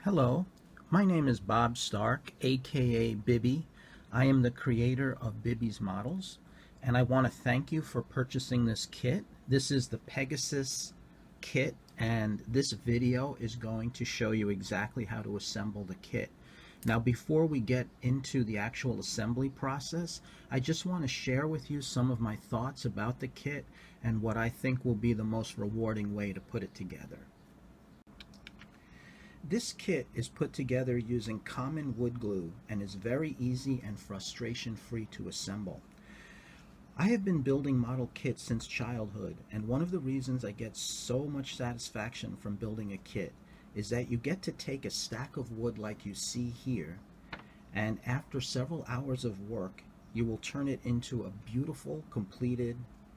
Hello, my name is Bob Stark, aka Bibby. I am the creator of Bibby's Models, and I want to thank you for purchasing this kit. This is the Pegasus kit, and this video is going to show you exactly how to assemble the kit. Now, before we get into the actual assembly process, I just want to share with you some of my thoughts about the kit and what I think will be the most rewarding way to put it together. This kit is put together using common wood glue and is very easy and frustration-free to assemble. I have been building model kits since childhood, and one of the reasons I get so much satisfaction from building a kit is that you get to take a stack of wood like you see here, and after several hours of work, you will turn it into a beautiful, completed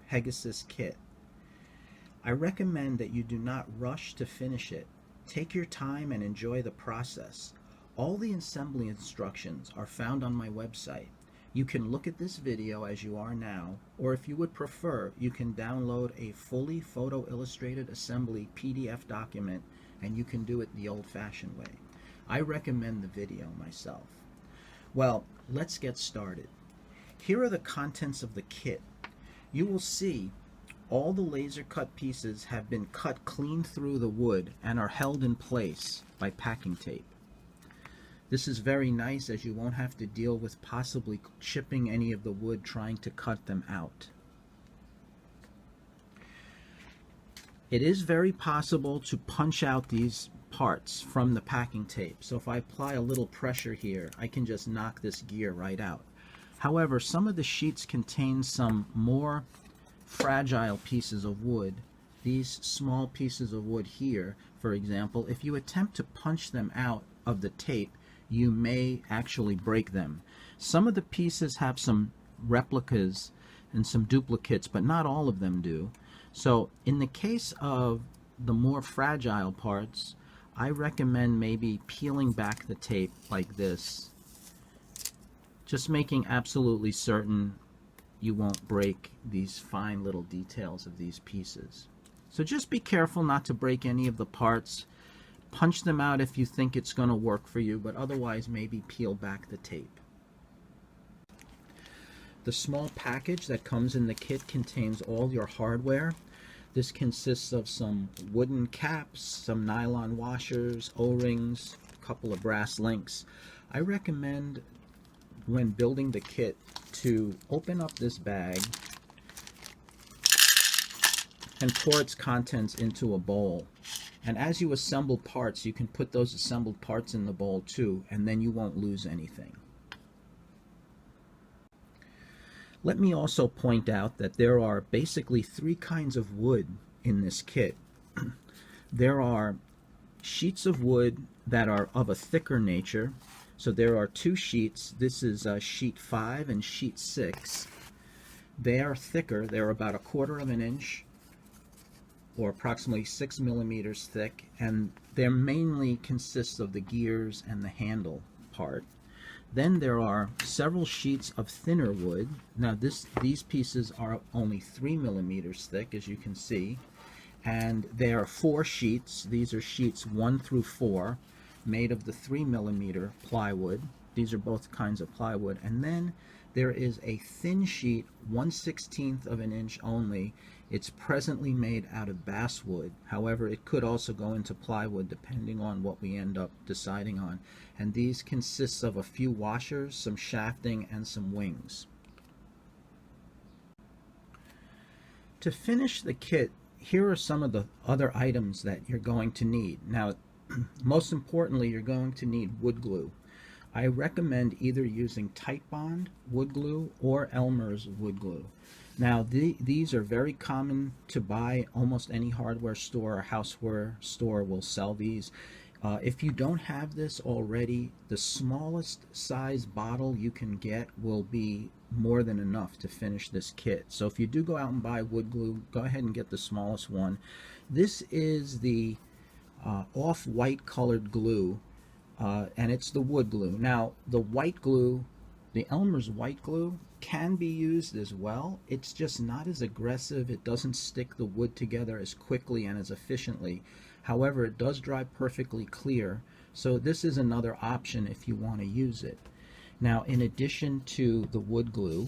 Pegasus kit. I recommend that you do not rush to finish it. Take your time and enjoy the process. All the assembly instructions are found on my website. You can look at this video as you are now, or if you would prefer, you can download a fully photo illustrated assembly PDF document, and you can do it the old-fashioned way. I recommend the video myself. Well, let's get started. Here are the contents of the kit. You will see all the laser cut pieces have been cut clean through the wood and are held in place by packing tape. This is very nice, as you won't have to deal with possibly chipping any of the wood trying to cut them out. It is very possible to punch out these parts from the packing tape. So if I apply a little pressure here, I can just knock this gear right out. However, some of the sheets contain some more fragile pieces of wood. These small pieces of wood here, for example, if you attempt to punch them out of the tape, you may actually break them. Some of the pieces have some replicas and some duplicates, but not all of them do. So in the case of the more fragile parts, I recommend maybe peeling back the tape like this, just making absolutely certain you won't break these fine little details of these pieces. So just be careful not to break any of the parts. Punch them out if you think it's going to work for you, but otherwise maybe peel back the tape. The small package that comes in the kit contains all your hardware. This consists of some wooden caps, some nylon washers, O-rings, a couple of brass links. I recommend when building the kit to open up this bag and pour its contents into a bowl. And as you assemble parts, you can put those assembled parts in the bowl too, and then you won't lose anything. Let me also point out that there are basically three kinds of wood in this kit. There are sheets of wood that are of a thicker nature. So there are two sheets. This is sheet 5 and sheet 6. They are thicker. They're about 1/4 of an inch or approximately 6 millimeters thick, and they mainly consist of the gears and the handle part. Then there are several sheets of thinner wood. Now these pieces are only 3 millimeters thick, as you can see, and there are 4 sheets. These are sheets 1 through 4, made of the 3 millimeter plywood. These are both kinds of plywood. And then there is a thin sheet, 1/16 of an inch only. It's presently made out of basswood. However, it could also go into plywood depending on what we end up deciding on. And these consist of a few washers, some shafting, and some wings. To finish the kit, here are some of the other items that you're going to need. Now, most importantly, you're going to need wood glue. I recommend either using Titebond wood glue or Elmer's wood glue. Now, these are very common to buy. Almost any hardware store or houseware store will sell these. If you don't have this already, the smallest size bottle you can get will be more than enough to finish this kit. So if you do go out and buy wood glue, go ahead and get the smallest one. This is the off-white colored glue, and it's the wood glue. Now, the white glue The Elmer's white glue can be used as well. It's just not as aggressive. It doesn't stick the wood together as quickly and as efficiently. However, it does dry perfectly clear, so this is another option if you want to use it. Now, in addition to the wood glue,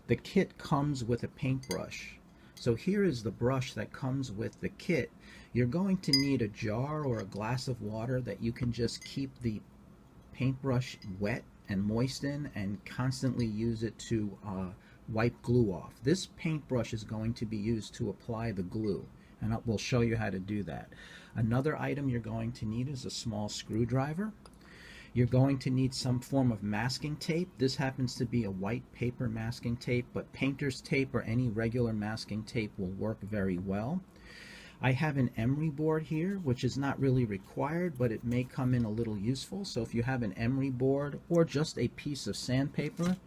the kit comes with a paintbrush. So here is the brush that comes with the kit. You're going to need a jar or a glass of water that you can just keep the paintbrush wet and moist in, and constantly use it to wipe glue off. This paintbrush is going to be used to apply the glue, and we'll show you how to do that. Another item you're going to need is a small screwdriver. You're going to need some form of masking tape. This happens to be a white paper masking tape, but painter's tape or any regular masking tape will work very well. I have an emery board here, which is not really required, but it may come in a little useful. So if you have an emery board or just a piece of sandpaper,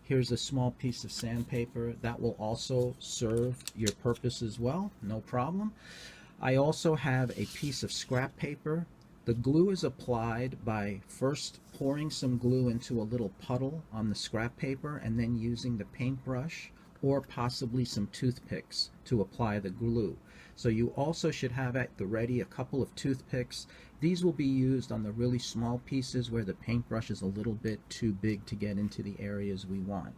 here's a small piece of sandpaper that will also serve your purpose as well, no problem. I also have a piece of scrap paper. The glue is applied by first pouring some glue into a little puddle on the scrap paper and then using the paintbrush or possibly some toothpicks to apply the glue. So you also should have at the ready a couple of toothpicks. These will be used on the really small pieces where the paintbrush is a little bit too big to get into the areas we want.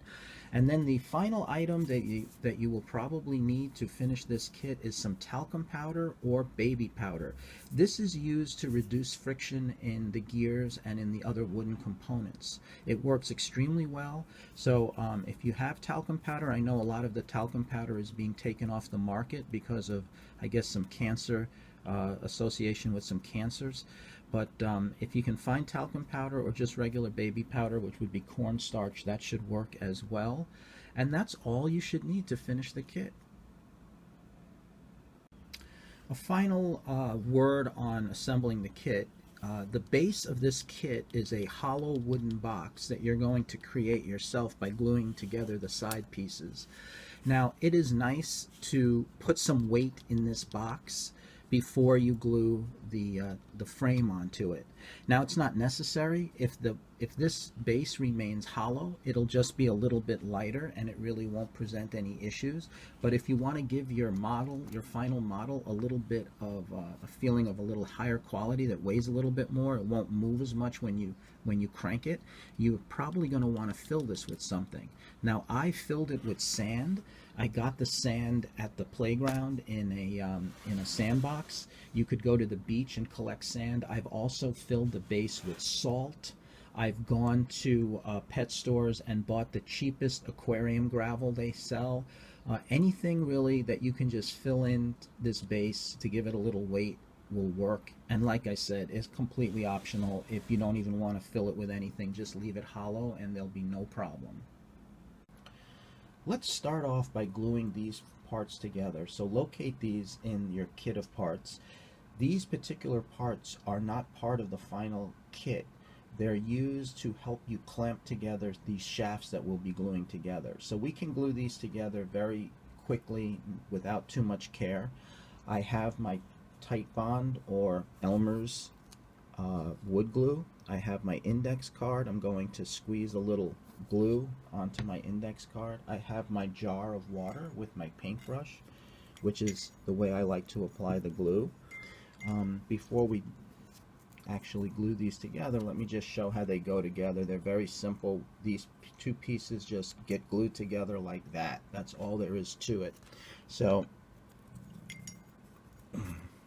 And then the final item that you will probably need to finish this kit is some talcum powder or baby powder. This is used to reduce friction in the gears and in the other wooden components. It works extremely well. So if you have talcum powder, I know a lot of the talcum powder is being taken off the market because of, I guess, some cancer association with some cancers. But if you can find talcum powder or just regular baby powder, which would be cornstarch, that should work as well. And that's all you should need to finish the kit. A final word on assembling the kit. The base of this kit is a hollow wooden box that you're going to create yourself by gluing together the side pieces. Now, it is nice to put some weight in this box before you glue the frame onto it. Now, it's not necessary. If this base remains hollow, it'll just be a little bit lighter and it really won't present any issues. But if you want to give your model, your final model, a little bit of a feeling of a little higher quality that weighs a little bit more, it won't move as much when you crank it, you're probably going to want to fill this with something. Now, I filled it with sand. I got the sand at the playground in a sandbox. You could go to the beach and collect sand. I've also filled the base with salt. I've gone to pet stores and bought the cheapest aquarium gravel they sell. Anything really that you can just fill in this base to give it a little weight will work. And like I said, it's completely optional. If you don't even want to fill it with anything, just leave it hollow and there'll be no problem. Let's start off by gluing these parts together. So locate these in your kit of parts. These particular parts are not part of the final kit. They're used to help you clamp together these shafts that we'll be gluing together. So we can glue these together very quickly without too much care. I have my Titebond or Elmer's wood glue. I have my index card. I'm going to squeeze a little glue onto my index card. I have my jar of water with my paintbrush, which is the way I like to apply the glue. Before we actually glue these together, let me just show how they go together. They're very simple. These two pieces just get glued together like that. That's all there is to it. So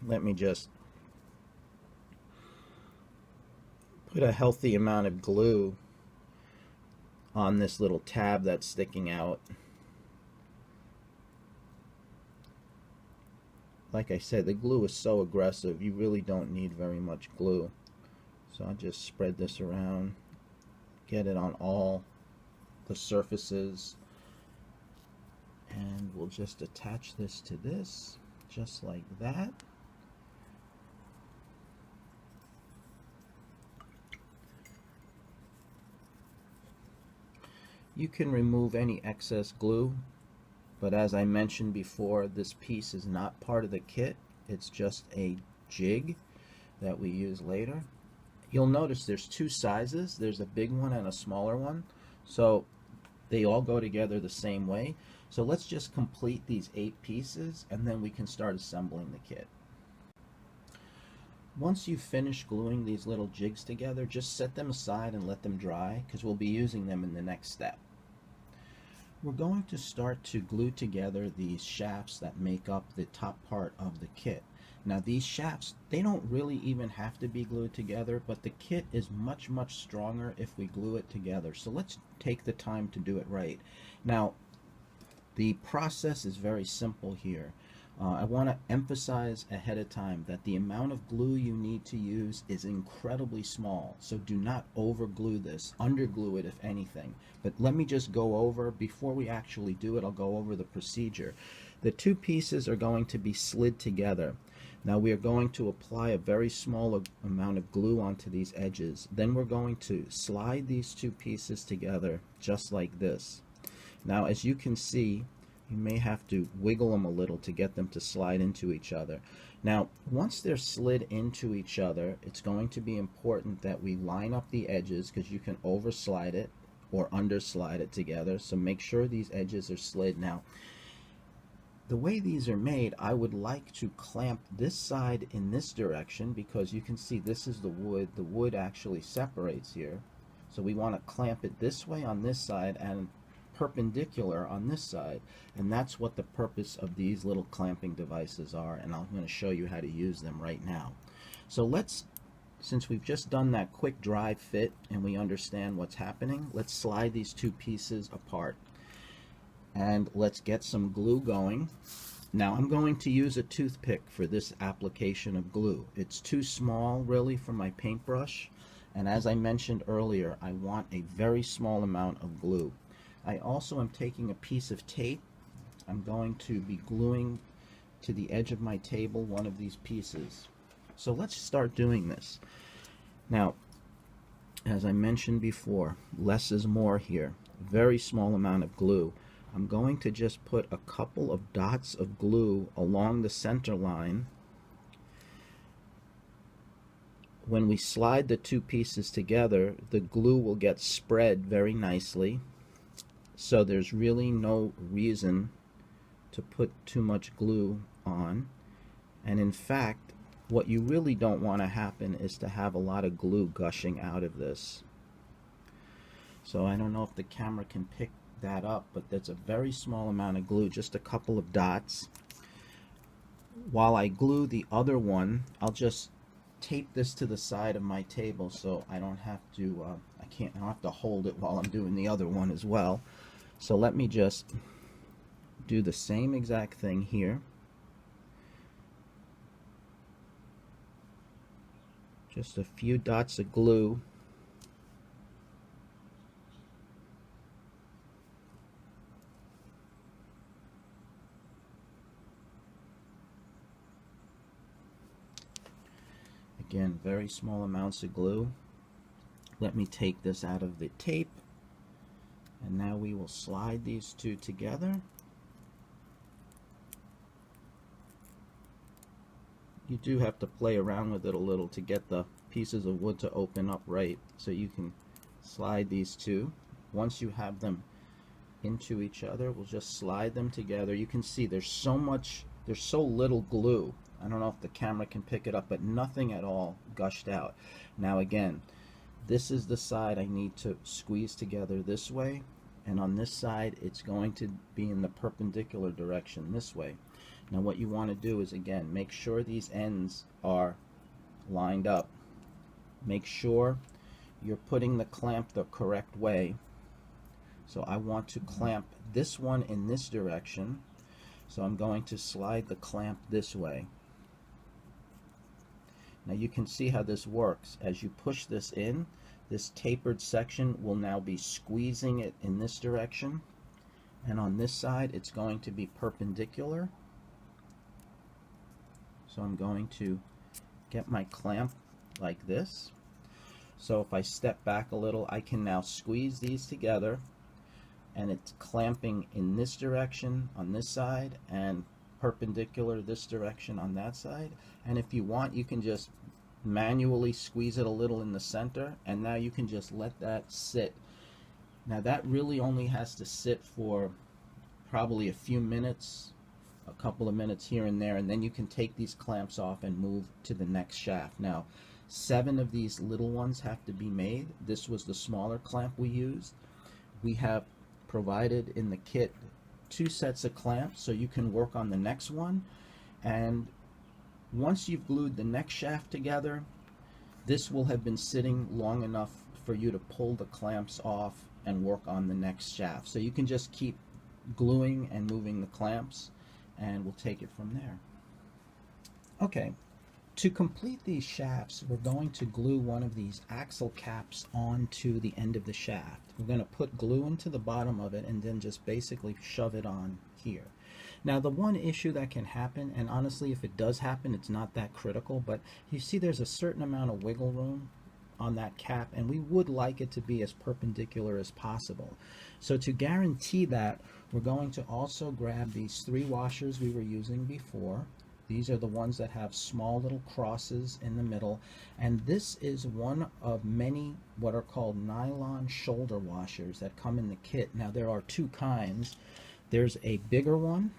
let me just put a healthy amount of glue on this little tab that's sticking out. Like I said, the glue is so aggressive, you really don't need very much glue. So I'll just spread this around, get it on all the surfaces, and we'll just attach this to this, just like that. You can remove any excess glue, but as I mentioned before, this piece is not part of the kit. It's just a jig that we use later. You'll notice there's two sizes. There's a big one and a smaller one. So they all go together the same way. So let's just complete these 8 pieces and then we can start assembling the kit. Once you've finished gluing these little jigs together, just set them aside and let them dry because we'll be using them in the next step. We're going to start to glue together these shafts that make up the top part of the kit. Now these shafts, they don't really even have to be glued together, but the kit is much stronger if we glue it together. So let's take the time to do it right. Now the process is very simple here. I want to emphasize ahead of time that the amount of glue you need to use is incredibly small, so do not over glue this, under glue it if anything. But let me just go over, before we actually do it, I'll go over the procedure. The 2 pieces are going to be slid together. Now we are going to apply a very small amount of glue onto these edges. Then we're going to slide these 2 pieces together just like this. Now as you can see, you may have to wiggle them a little to get them to slide into each other. Now, once they're slid into each other, it's going to be important that we line up the edges because you can overslide it or underslide it together. So make sure these edges are slid. Now, the way these are made, I would like to clamp this side in this direction because you can see this is the wood. The wood actually separates here. So we want to clamp it this way on this side and perpendicular on this side, and that's what the purpose of these little clamping devices are, and I'm going to show you how to use them right now. So let's, since we've just done that quick dry fit and we understand what's happening, let's slide these 2 pieces apart and let's get some glue going. Now I'm going to use a toothpick for this application of glue. It's too small really for my paintbrush, and as I mentioned earlier, I want a very small amount of glue. I also am taking a piece of tape. I'm going to be gluing to the edge of my table one of these pieces. So let's start doing this. Now, as I mentioned before, less is more here. Very small amount of glue. I'm going to just put a couple of dots of glue along the center line. When we slide the 2 pieces together, the glue will get spread very nicely. So there's really no reason to put too much glue on. And in fact, what you really don't want to happen is to have a lot of glue gushing out of this. So I don't know if the camera can pick that up, but that's a very small amount of glue, just a couple of dots. While I glue the other one, I'll just tape this to the side of my table so I don't have to I don't have to hold it while I'm doing the other one as well. So let me just do the same exact thing here. Just a few dots of glue. Again, very small amounts of glue. Let me take this out of the tape, and now we will slide these 2 together. You do have to play around with it a little to get the pieces of wood to open up right, so you can slide these 2. Once you have them into each other, we'll just slide them together. You can see there's so little glue. I don't know if the camera can pick it up, but nothing at all gushed out. Now again, this is the side I need to squeeze together this way, and on this side it's going to be in the perpendicular direction this way. Now what you want to do is, again, make sure these ends are lined up. Make sure you're putting the clamp the correct way. So I want to clamp this one in this direction, so I'm going to slide the clamp this way. Now you can see how this works. As you push this in, this tapered section will now be squeezing it in this direction, and on this side it's going to be perpendicular. So I'm going to get my clamp like this. So if I step back a little, I can now squeeze these together, and it's clamping in this direction on this side and perpendicular this direction on that side. And if you want, you can just manually squeeze it a little in the center, and now you can just let that sit Now that really only has to sit for probably a few minutes, a couple of minutes here and there, and then you can take these clamps off and move to the next shaft. Now, 7 of these little ones have to be made. This was the smaller clamp we used. We have provided in the kit 2 sets of clamps so you can work on the next one, and once you've glued the next shaft together, this will have been sitting long enough for you to pull the clamps off and work on the next shaft. So you can just keep gluing and moving the clamps, and we'll take it from there. Okay, to complete these shafts, we're going to glue one of these axle caps onto the end of the shaft. We're going to put glue into the bottom of it and then just basically shove it on here. Now the one issue that can happen, and honestly if it does happen it's not that critical, but you see there's a certain amount of wiggle room on that cap, and we would like it to be as perpendicular as possible. So to guarantee that, we're going to also grab these 3 washers we were using before. These are the ones that have small little crosses in the middle, and this is one of many what are called nylon shoulder washers that come in the kit. Now there are 2 kinds. There's a bigger one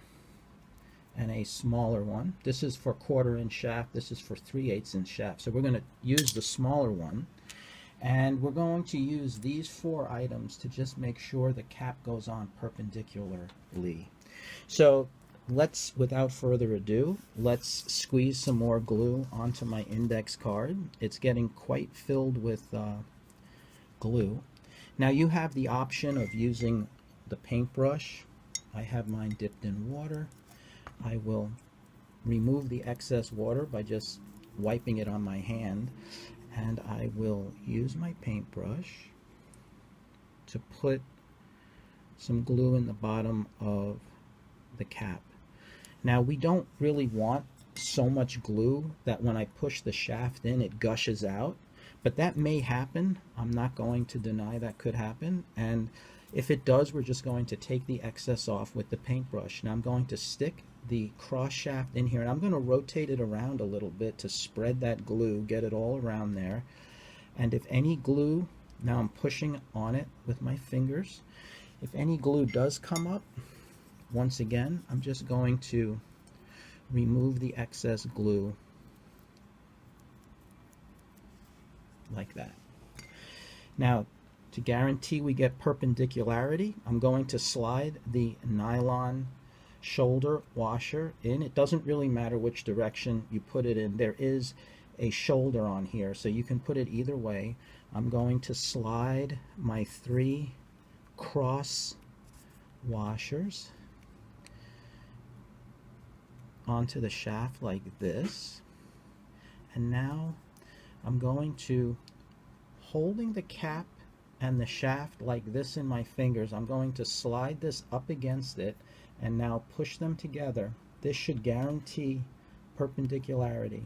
and a smaller one. This is for 1/4 inch shaft, this is for 3/8 inch shaft. So we're going to use the smaller one, and we're going to use these 4 items to just make sure the cap goes on perpendicularly. So let's, without further ado, let's squeeze some more glue onto my index card. It's getting quite filled with glue. Now you have the option of using the paintbrush. I have mine dipped in water. I will remove the excess water by just wiping it on my hand, and I will use my paintbrush to put some glue in the bottom of the cap. Now we don't really want so much glue that when I push the shaft in it gushes out, but that may happen. I'm not going to deny that could happen, and if it does, we're just going to take the excess off with the paintbrush. Now I'm going to stick the cross shaft in here, and I'm going to rotate it around a little bit to spread that glue, get it all around there. And if any glue, now I'm pushing on it with my fingers, if any glue does come up, once again I'm just going to remove the excess glue like that. Now to guarantee we get perpendicularity, I'm going to slide the nylon shoulder washer in. It doesn't really matter which direction you put it in. There is a shoulder on here, so you can put it either way. I'm going to slide my 3 cross washers onto the shaft like this, and now I'm going to, holding the cap and the shaft like this in my fingers, I'm going to slide this up against it and now push them together. This should guarantee perpendicularity.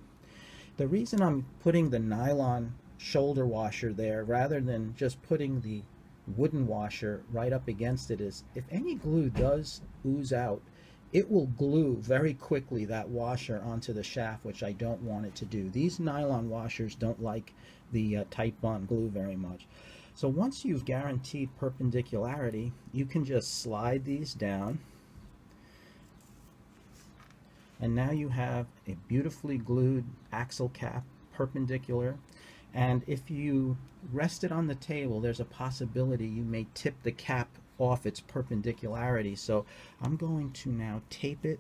The reason I'm putting the nylon shoulder washer there rather than just putting the wooden washer right up against it is, if any glue does ooze out, it will glue very quickly that washer onto the shaft, which I don't want it to do. These nylon washers don't like the tight bond glue very much. So once you've guaranteed perpendicularity, you can just slide these down, and now you have a beautifully glued axle cap, perpendicular. And if you rest it on the table, there's a possibility you may tip the cap off its perpendicularity. So I'm going to now tape it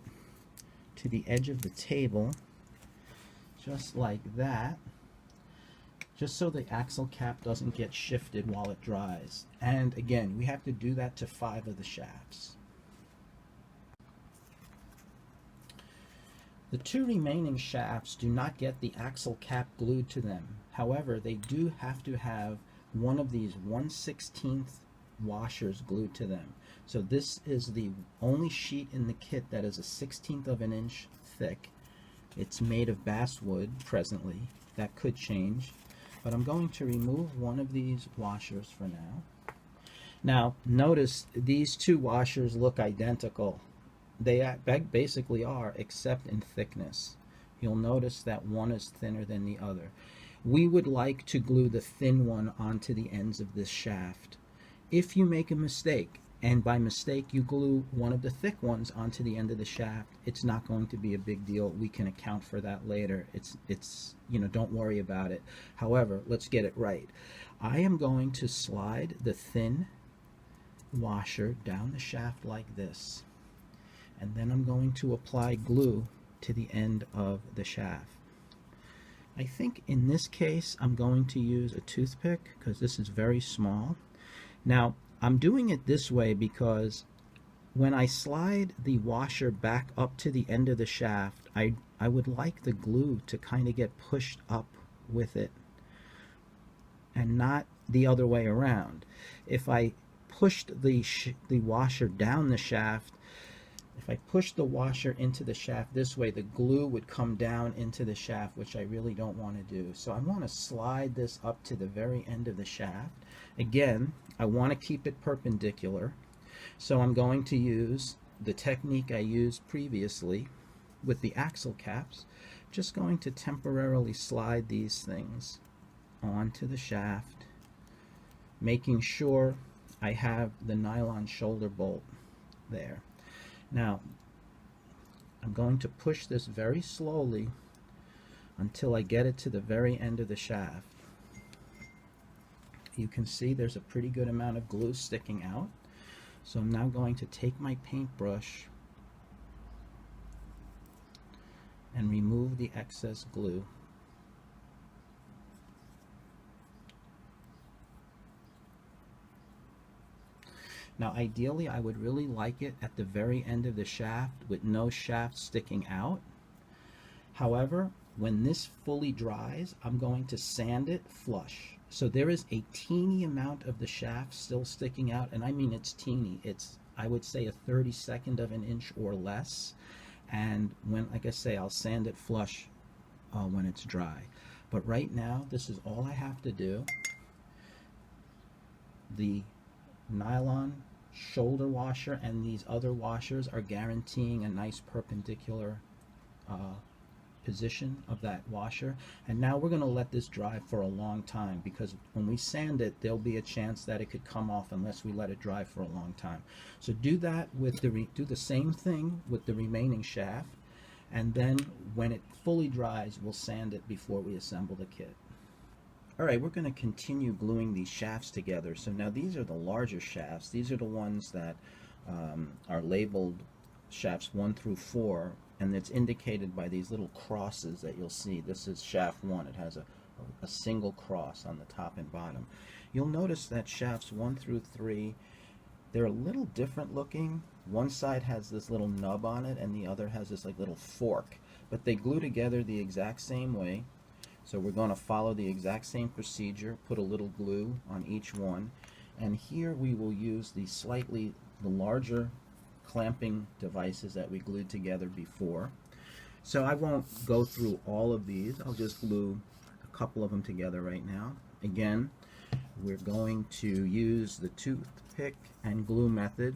to the edge of the table, just like that, just so the axle cap doesn't get shifted while it dries. And again, we have to do that to 5 of the shafts. The 2 remaining shafts do not get the axle cap glued to them. However, they do have to have one of these 1/16 washers glued to them. So this is the only sheet in the kit that is a 1/16 of an inch thick. It's made of basswood presently. That could change, but I'm going to remove one of these washers for now. Now notice these 2 washers look identical. They basically are, except in thickness. You'll notice that one is thinner than the other. We would like to glue the thin one onto the ends of this shaft. If you make a mistake, and by mistake you glue one of the thick ones onto the end of the shaft, it's not going to be a big deal. We can account for that later. It's you know, don't worry about it. However, let's get it right. I am going to slide the thin washer down the shaft like this, and then I'm going to apply glue to the end of the shaft. I think in this case I'm going to use a toothpick because this is very small. Now I'm doing it this way because when I slide the washer back up to the end of the shaft, I would like the glue to kind of get pushed up with it and not the other way around. If I pushed the washer down the shaft, if I push the washer into the shaft this way, the glue would come down into the shaft, which I really don't want to do. So I want to slide this up to the very end of the shaft. Again, I want to keep it perpendicular. So I'm going to use the technique I used previously with the axle caps. Just going to temporarily slide these things onto the shaft, making sure I have the nylon shoulder bolt there. Now, I'm going to push this very slowly until I get it to the very end of the shaft. You can see there's a pretty good amount of glue sticking out. So I'm now going to take my paintbrush and remove the excess glue. Now ideally I would really like it at the very end of the shaft with no shaft sticking out. However, when this fully dries, I'm going to sand it flush. So there is a teeny amount of the shaft still sticking out, and I mean it's teeny. It's, I would say, a 32nd of an inch or less. And when, like I say, I'll sand it flush when it's dry. But right now, this is all I have to do. The nylon shoulder washer and these other washers are guaranteeing a nice perpendicular position of that washer. And now we're going to let this dry for a long time, because when we sand it, there'll be a chance that it could come off unless we let it dry for a long time. So do that with do the same thing with the remaining shaft, and then when it fully dries, we'll sand it before we assemble the kit. Alright, we're going to continue gluing these shafts together. So now these are the larger shafts. These are the ones that are labeled shafts 1 through 4, and it's indicated by these little crosses that you'll see. This is shaft 1. It has a single cross on the top and bottom. You'll notice that shafts 1 through 3, they're a little different looking. One side has this little nub on it and the other has this like little fork, but they glue together the exact same way. So we're going to follow the exact same procedure, put a little glue on each one, and here we will use the larger clamping devices that we glued together before. So I won't go through all of these. I'll just glue a couple of them together right now. Again, we're going to use the toothpick and glue method.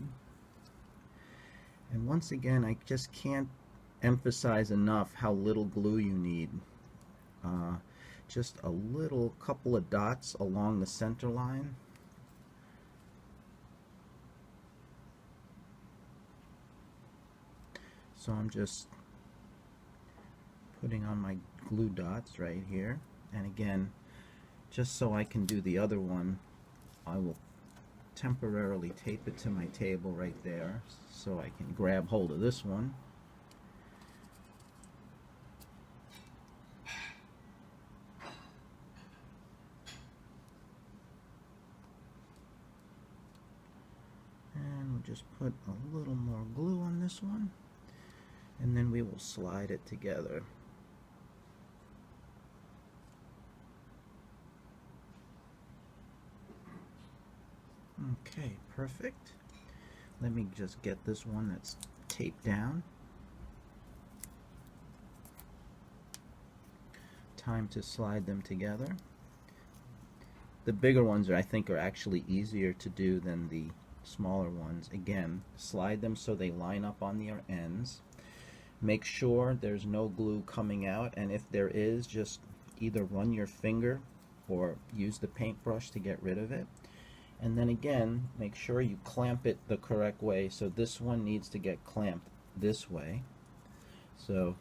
And once again, I just can't emphasize enough how little glue you need. Just a little couple of dots along the center line. So I'm just putting on my glue dots right here, and again, just so I can do the other one, I will temporarily tape it to my table right there so I can grab hold of this one. And we'll just put a little more glue on this one, and then we will slide it together. Okay, perfect. Let me just get this one that's taped down. Time to slide them together. The bigger ones I think are actually easier to do than the smaller ones. Again, slide them so they line up on their ends. Make sure there's no glue coming out, and if there is, just either run your finger or use the paintbrush to get rid of it. And then again, make sure you clamp it the correct way. So this one needs to get clamped this way. So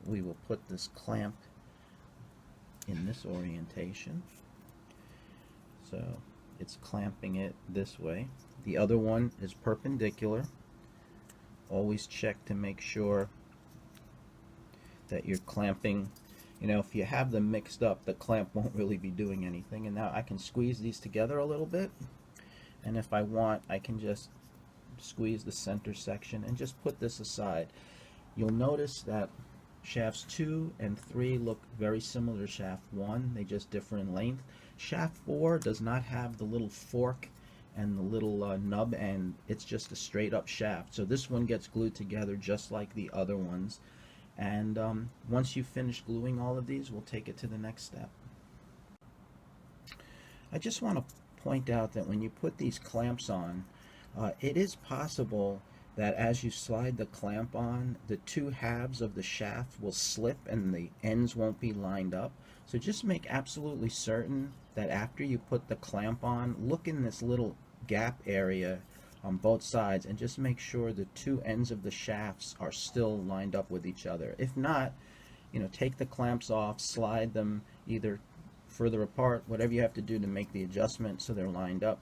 we will put this clamp in this orientation. So it's clamping it this way. The other one is perpendicular. Always check to make sure that you're clamping. You know, if you have them mixed up, the clamp won't really be doing anything. And now I can squeeze these together a little bit, and if I want, I can just squeeze the center section and just put this aside. You'll notice that shafts 2 and 3 look very similar to shaft 1. They just differ in length. Shaft 4 does not have the little fork and the little nub end. It's just a straight up shaft. So this one gets glued together just like the other ones. And once you finish gluing all of these, we'll take it to the next step. I just want to point out that when you put these clamps on, it is possible that as you slide the clamp on, the two halves of the shaft will slip and the ends won't be lined up. So just make absolutely certain that after you put the clamp on, look in this little gap area on both sides and just make sure the two ends of the shafts are still lined up with each other. If not, you know, take the clamps off, slide them either further apart, whatever you have to do to make the adjustment so they're lined up.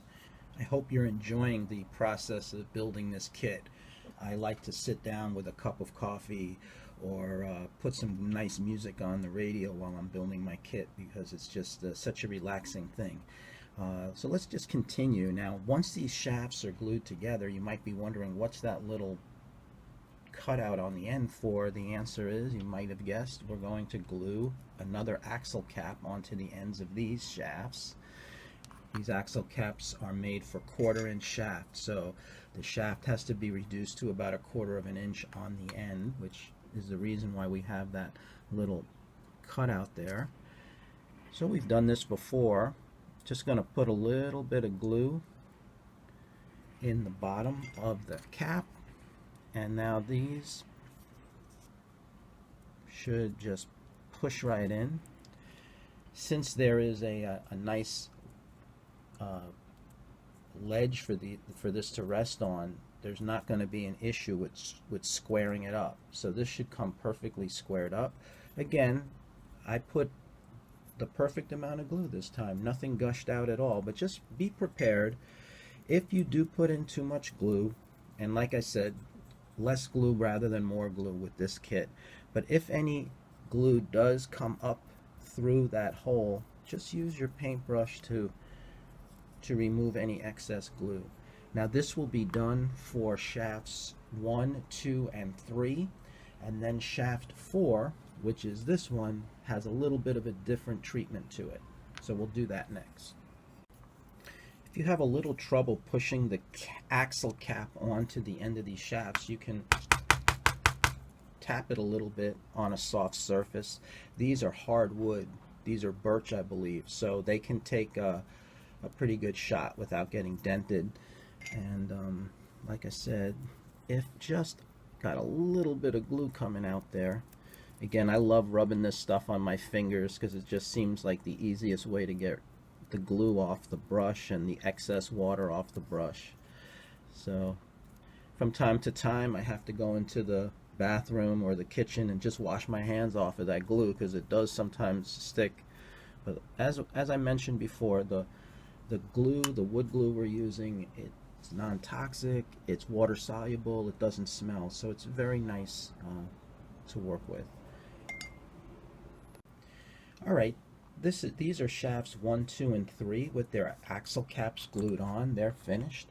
I hope you're enjoying the process of building this kit. I like to sit down with a cup of coffee or put some nice music on the radio while I'm building my kit because it's just such a relaxing thing. So let's just continue. Now, once these shafts are glued together, you might be wondering, what's that little cutout on the end for? The answer is, you might have guessed, we're going to glue another axle cap onto the ends of these shafts. These axle caps are made for 1/4 inch shaft, so the shaft has to be reduced to about 1/4 of an inch on the end, which is the reason why we have that little cutout there. So we've done this before. Just going to put a little bit of glue in the bottom of the cap, and now these should just push right in. Since there is a nice ledge for this to rest on, there's not going to be an issue with squaring it up. So this should come perfectly squared up. Again, I put the perfect amount of glue this time. Nothing gushed out at all, but just be prepared. If you do put in too much glue, and like I said, less glue rather than more glue with this kit, but if any glue does come up through that hole, just use your paintbrush to remove any excess glue. Now this will be done for shafts 1, 2, and 3, and then shaft 4, which is this one, has a little bit of a different treatment to it. So we'll do that next. If you have a little trouble pushing the axle cap onto the end of these shafts, you can tap it a little bit on a soft surface. These are hardwood. These are birch, I believe, so they can take a pretty good shot without getting dented. And like I said, if just got a little bit of glue coming out there. Again, I love rubbing this stuff on my fingers because it just seems like the easiest way to get the glue off the brush and the excess water off the brush. So from time to time I have to go into the bathroom or the kitchen and just wash my hands off of that glue because it does sometimes stick. But as I mentioned before, the glue, the wood glue we're using, it's non-toxic, it's water soluble, it doesn't smell, so it's very nice to work with. Alright, these are shafts 1, 2, and 3 with their axle caps glued on. They're finished.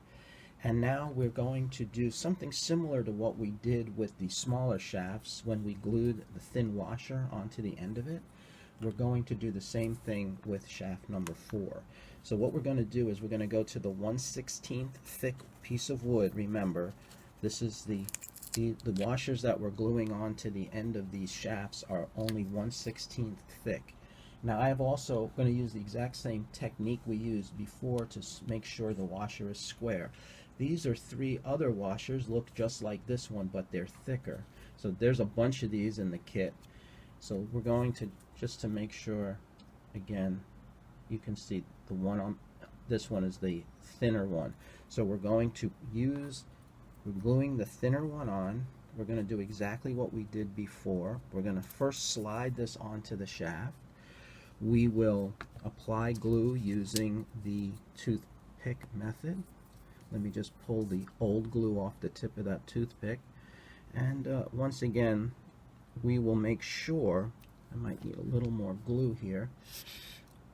And now we're going to do something similar to what we did with the smaller shafts when we glued the thin washer onto the end of it. We're going to do the same thing with shaft number 4. So what we're going to do is we're going to go to the 1/16 thick piece of wood. Remember, this is the washers that we're gluing onto the end of these shafts are only 1/16 thick. Now I have also going to use the exact same technique we used before to make sure the washer is square. These are 3 other washers, look just like this one, but they're thicker. So there's a bunch of these in the kit. So we're going to, just to make sure, again, you can see the one on this one is the thinner one. So we're going to we're gluing the thinner one on. We're going to do exactly what we did before. We're going to first slide this onto the shaft. We will apply glue using the toothpick method. Let me just pull the old glue off the tip of that toothpick. And once again, we will make sure, I might need a little more glue here.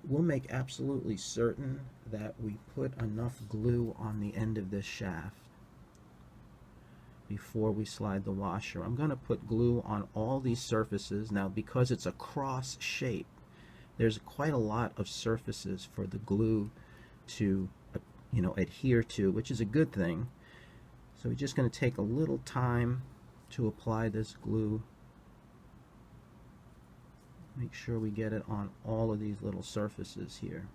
We'll make absolutely certain that we put enough glue on the end of this shaft before we slide the washer. I'm going to put glue on all these surfaces. Now, because it's a cross shape, there's quite a lot of surfaces for the glue to adhere to, which is a good thing. So we're just going to take a little time to apply this glue. Make sure we get it on all of these little surfaces here.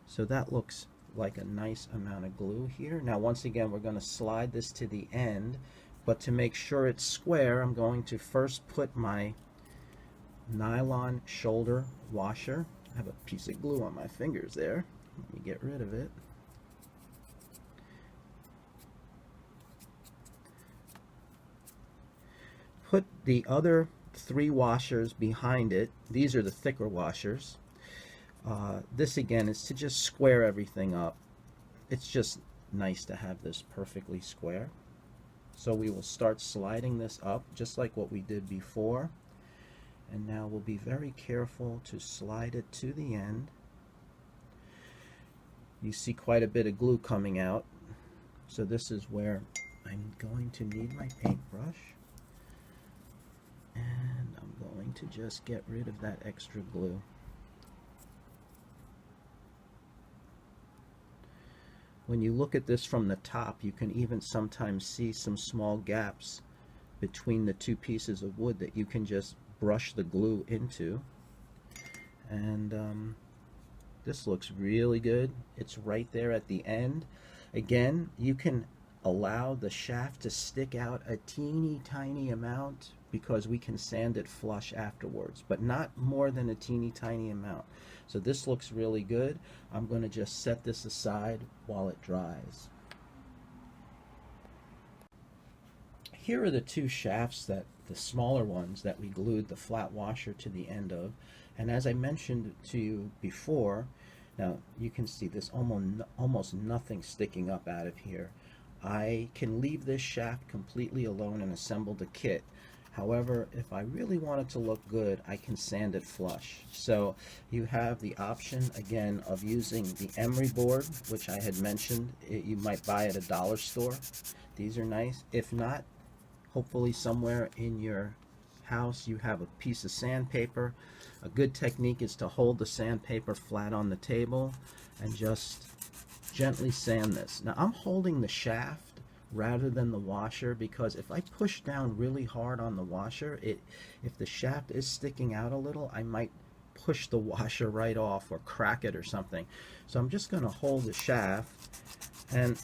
So that looks like a nice amount of glue here. Now once again, we're going to slide this to the end, but to make sure it's square, I'm going to first put my nylon shoulder washer. I have a piece of glue on my fingers there. Let me get rid of it. Put the other 3 washers behind it. These are the thicker washers. This again is to just square everything up. It's just nice to have this perfectly square. So we will start sliding this up just like what we did before. And now we'll be very careful to slide it to the end. You see quite a bit of glue coming out. So this is where I'm going to need my paintbrush. And I'm going to just get rid of that extra glue. When you look at this from the top, you can even sometimes see some small gaps between the 2 pieces of wood that you can just brush the glue into. And this looks really good. It's right there at the end. Again, you can allow the shaft to stick out a teeny tiny amount because we can sand it flush afterwards, but not more than a teeny tiny amount. So this looks really good. I'm going to just set this aside while it dries. Here are the 2 shafts, the smaller ones that we glued the flat washer to the end of. And as I mentioned to you before, now you can see there's almost nothing sticking up out of here. I can leave this shaft completely alone and assemble the kit. However, if I really want it to look good, I can sand it flush. So you have the option again of using the emery board, which I had mentioned you might buy at a dollar store. These are nice. If not, hopefully somewhere in your house you have a piece of sandpaper. A good technique is to hold the sandpaper flat on the table and just gently sand this. Now I'm holding the shaft rather than the washer because if I push down really hard on the washer, if the shaft is sticking out a little, I might push the washer right off or crack it or something. So I'm just going to hold the shaft, and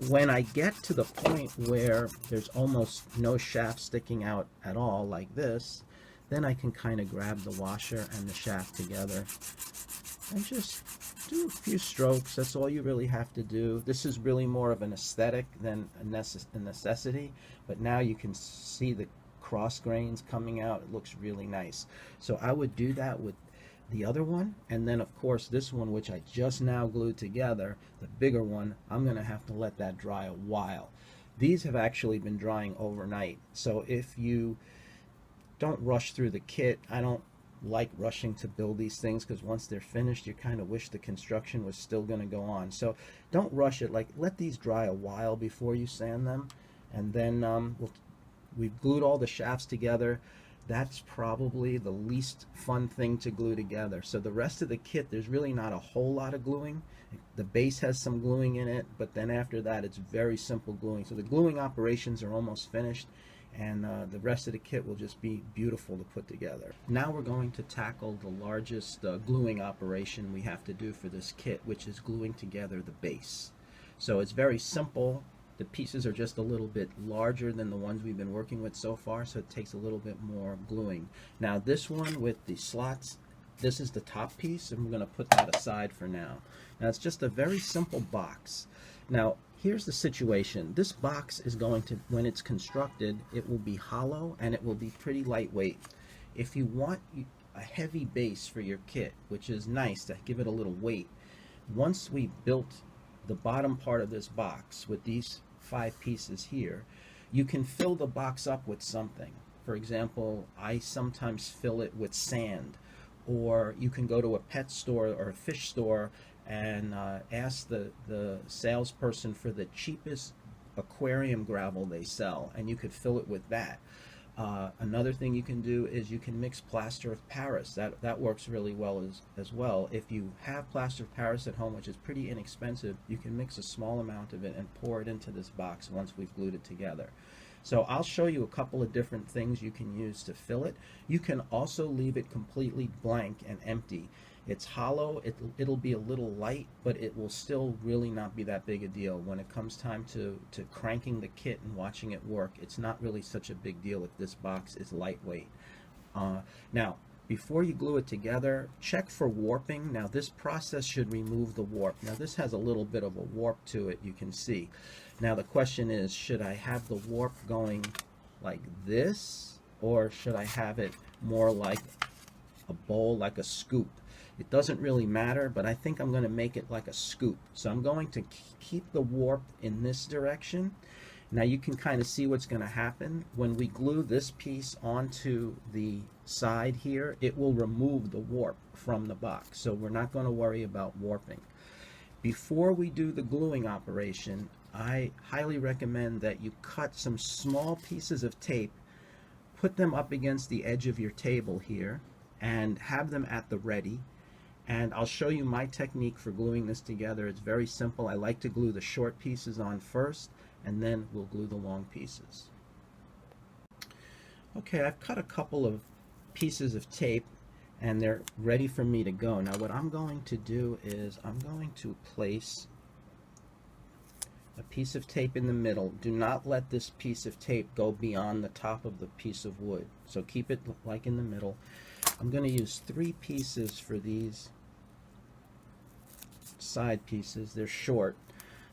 when I get to the point where there's almost no shaft sticking out at all like this, then I can kind of grab the washer and the shaft together and just do a few strokes. That's all you really have to do. This is really more of an aesthetic than a necessity, but now you can see the cross grains coming out. It looks really nice. So I would do that with the other one, and then of course this one, which I just now glued together, the bigger one, I'm going to have to let that dry a while. These have actually been drying overnight, so if you don't rush through the kit, I don't like rushing to build these things because once they're finished you kind of wish the construction was still going to go on. So don't rush it. Like, let these dry a while before you sand them, and then we've glued all the shafts together. That's probably the least fun thing to glue together. So the rest of the kit, there's really not a whole lot of gluing. The base has some gluing in it, but then after that it's very simple gluing. So the gluing operations are almost finished, and the rest of the kit will just be beautiful to put together. Now we're going to tackle the largest gluing operation we have to do for this kit, which is gluing together the base. So it's very simple. The pieces are just a little bit larger than the ones we've been working with so far, so it takes a little bit more gluing. Now this one with the slots This is the top piece, and we're going to put that aside for now. Now, it's just a very simple box. Now, here's the situation. This box is going to, when it's constructed, it will be hollow and it will be pretty lightweight. If you want a heavy base for your kit, which is nice to give it a little weight, once we built the bottom part of this box with these 5 pieces here, you can fill the box up with something. For example, I sometimes fill it with sand, or you can go to a pet store or a fish store and ask the salesperson for the cheapest aquarium gravel they sell, and you could fill it with that. Another thing you can do is you can mix plaster of Paris. That works really well as well. If you have plaster of Paris at home, which is pretty inexpensive, you can mix a small amount of it and pour it into this box once we've glued it together. So I'll show you a couple of different things you can use to fill it. You can also leave it completely blank and empty. It's hollow, it'll be a little light, but it will still really not be that big a deal. When it comes time to cranking the kit and watching it work, it's not really such a big deal if this box is lightweight. Now, before you glue it together, check for warping. Now, this process should remove the warp. Now, this has a little bit of a warp to it, you can see. Now, the question is, should I have the warp going like this, or should I have it more like a bowl, like a scoop? It doesn't really matter, but I think I'm going to make it like a scoop. So I'm going to keep the warp in this direction. Now you can kind of see what's going to happen. When we glue this piece onto the side here, it will remove the warp from the box. So we're not going to worry about warping. Before we do the gluing operation, I highly recommend that you cut some small pieces of tape, put them up against the edge of your table here, and have them at the ready. And I'll show you my technique for gluing this together. It's very simple. I like to glue the short pieces on first, and then we'll glue the long pieces. Okay, I've cut a couple of pieces of tape, and they're ready for me to go. Now what I'm going to do is I'm going to place a piece of tape in the middle. Do not let this piece of tape go beyond the top of the piece of wood. So keep it like in the middle. I'm going to use 3 pieces for these side pieces. They're short.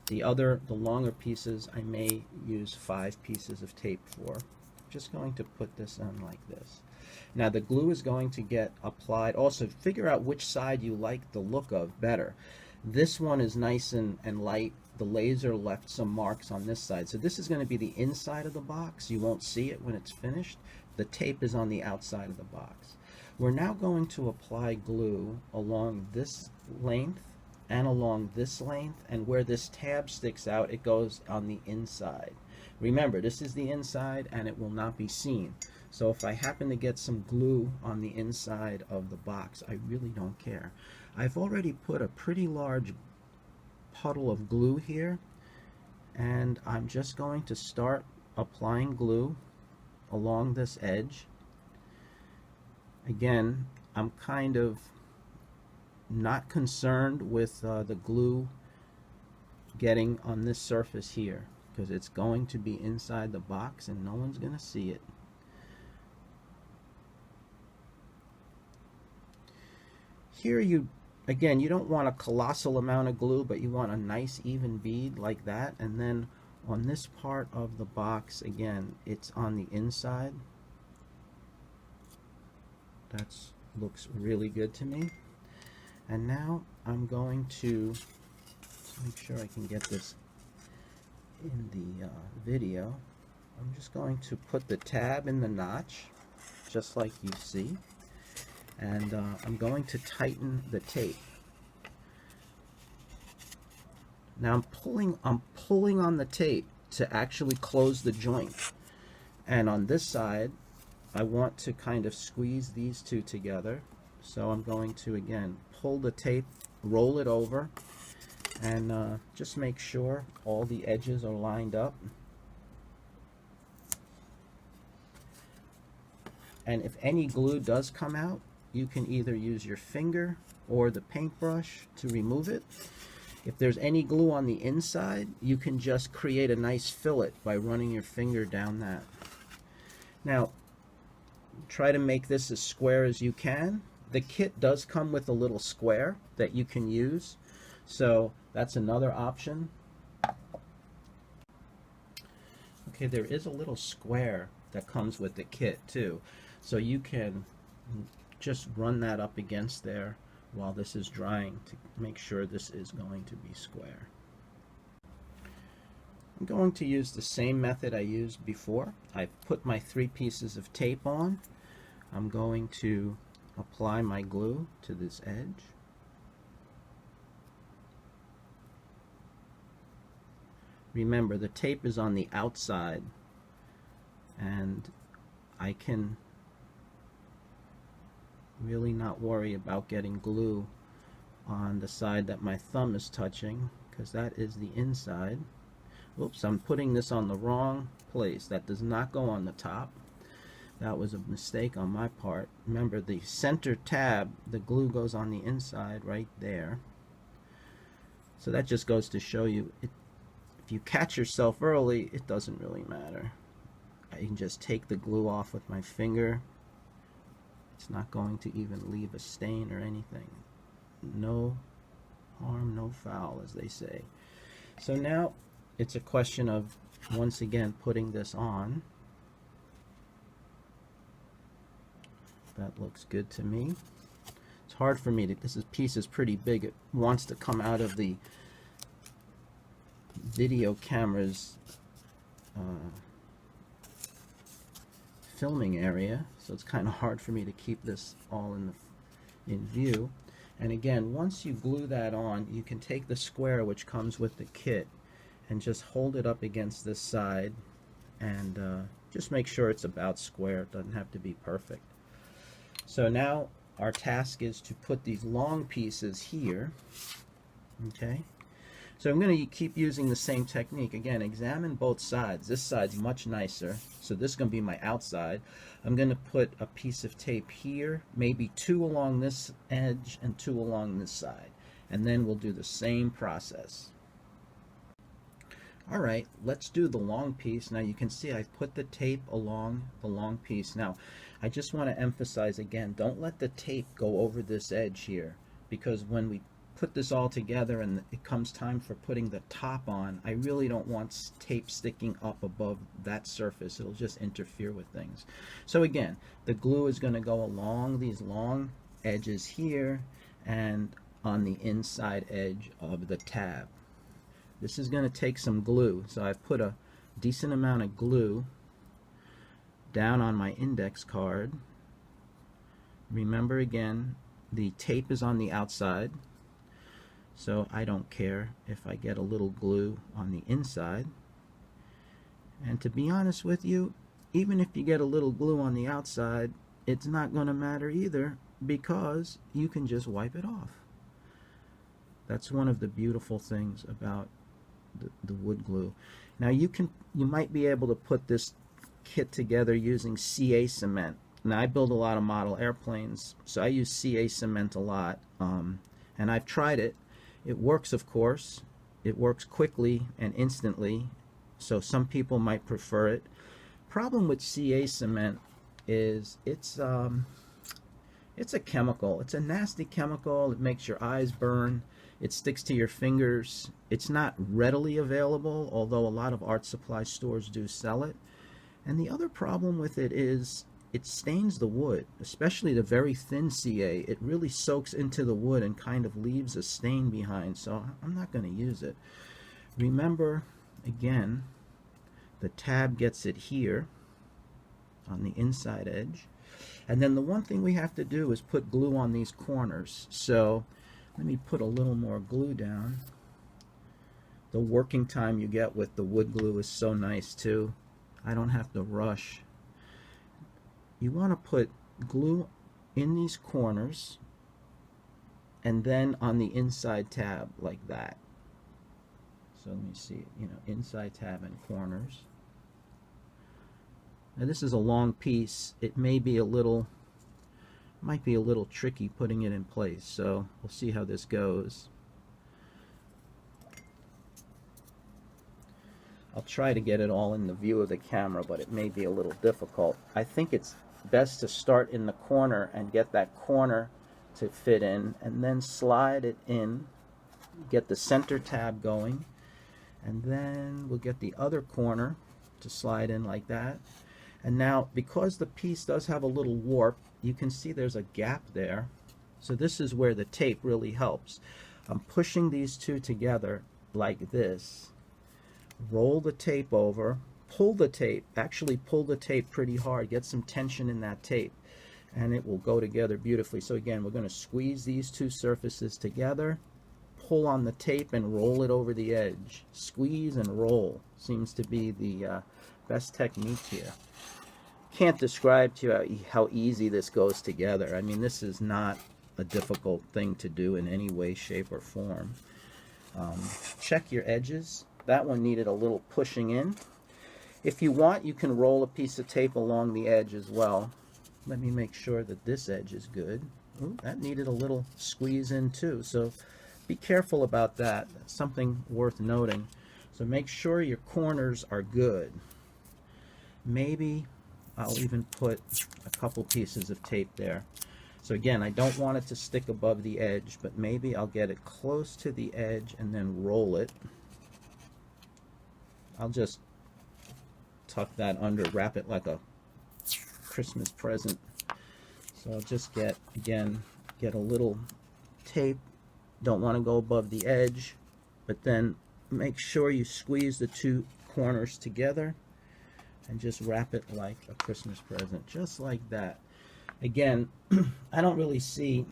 The longer pieces I may use 5 pieces of tape for. I'm just going to put this on like this. Now the glue is going to get applied. Also figure out which side you like the look of better. This one is nice and light. The laser left some marks on this side. So this is going to be the inside of the box. You won't see it when it's finished. The tape is on the outside of the box. We're now going to apply glue along this length and along this length, and where this tab sticks out, it goes on the inside. Remember, this is the inside and it will not be seen. So if I happen to get some glue on the inside of the box, I really don't care. I've already put a pretty large puddle of glue here, and I'm just going to start applying glue along this edge. Again, I'm kind of not concerned with the glue getting on this surface here, because it's going to be inside the box and no one's going to see it. Here you don't want a colossal amount of glue, but you want a nice even bead like that. And then on this part of the box, again, it's on the inside. That looks really good to me. And now I'm going to make sure I can get this in the video. I'm just going to put the tab in the notch, just like you see. And I'm going to tighten the tape. Now I'm pulling on the tape to actually close the joint. And on this side, I want to kind of squeeze these two together. So I'm going to again pull the tape, roll it over, and just make sure all the edges are lined up. And if any glue does come out, you can either use your finger or the paintbrush to remove it. If there's any glue on the inside, you can just create a nice fillet by running your finger down that. Now, try to make this as square as you can. the kit does come with a little square that you can use, so that's another option. Okay, there is a little square that comes with the kit too, so you can just run that up against there while this is drying to make sure this is going to be square. I'm going to use the same method I used before. I've put my 3 pieces of tape on. I'm going to apply my glue to this edge. Remember, the tape is on the outside, and I can really not worry about getting glue on the side that my thumb is touching, because that is the inside. Oops, I'm putting this on the wrong place. That does not go on the top. That was a mistake on my part. Remember, the center tab, the glue goes on the inside right there. So that just goes to show you, if you catch yourself early, it doesn't really matter. I can just take the glue off with my finger. It's not going to even leave a stain or anything. No harm, no foul, as they say. So now it's a question of, once again, putting this on. That looks good to me. It's hard for me to, this piece is pretty big. It wants to come out of the video camera's filming area, so it's kind of hard for me to keep this all in view. And again, once you glue that on, you can take the square which comes with the kit and just hold it up against this side, and just make sure it's about square. It doesn't have to be perfect. So now our task is to put these long pieces here. Okay, so I'm going to keep using the same technique. Again, examine both sides. This side's much nicer, so this is going to be my outside. I'm going to put a piece of tape here, maybe 2 along this edge and 2 along this side, and then we'll do the same process. Alright, let's do the long piece. Now you can see I put the tape along the long piece. Now I just want to emphasize again, don't let the tape go over this edge here, because when we put this all together and it comes time for putting the top on, I really don't want tape sticking up above that surface. It'll just interfere with things. So again, the glue is going to go along these long edges here and on the inside edge of the tab. This is going to take some glue, so I've put a decent amount of glue down on my index card. Remember again, the tape is on the outside, so I don't care if I get a little glue on the inside. And to be honest with you, even if you get a little glue on the outside, it's not going to matter either, because you can just wipe it off. That's one of the beautiful things about the wood glue. Now you might be able to put this kit together using CA cement. Now I build a lot of model airplanes, so I use CA cement a lot, and I've tried it. It works, of course. It works quickly and instantly, so some people might prefer it. Problem with CA cement is it's a chemical. It's a nasty chemical. It makes your eyes burn. It sticks to your fingers. It's not readily available, although a lot of art supply stores do sell it. And the other problem with it is it stains the wood, especially the very thin CA. It really soaks into the wood and kind of leaves a stain behind, so I'm not going to use it. Remember, again, the tab gets it here on the inside edge. And then the one thing we have to do is put glue on these corners. So let me put a little more glue down. The working time you get with the wood glue is so nice too. I don't have to rush. You want to put glue in these corners and then on the inside tab like that. So let me see, inside tab and corners. Now this is a long piece. It may be a little, might be a little tricky putting it in place, so we'll see how this goes. I'll try to get it all in the view of the camera, but it may be a little difficult. I think it's best to start in the corner and get that corner to fit in, and then slide it in, get the center tab going, and then we'll get the other corner to slide in like that. And now, because the piece does have a little warp, you can see there's a gap there. So this is where the tape really helps. I'm pushing these two together like this. Roll the tape over, pull the tape, actually pull the tape pretty hard, get some tension in that tape, and it will go together beautifully. So again, we're going to squeeze these two surfaces together, pull on the tape and roll it over the edge. Squeeze and roll seems to be the best technique here. Can't describe to you how easy this goes together. I mean, this is not a difficult thing to do in any way, shape, or form. Check your edges. That one needed a little pushing in. If you want, you can roll a piece of tape along the edge as well. Let me make sure that this edge is good. Ooh, that needed a little squeeze in too. So be careful about that. That's something worth noting. So make sure your corners are good. Maybe I'll even put a couple pieces of tape there. So again, I don't want it to stick above the edge, but maybe I'll get it close to the edge and then roll it. I'll just tuck that under, wrap it like a Christmas present. So I'll just get a little tape. Don't want to go above the edge, but then make sure you squeeze the two corners together and just wrap it like a Christmas present, just like that. Again, I don't really see,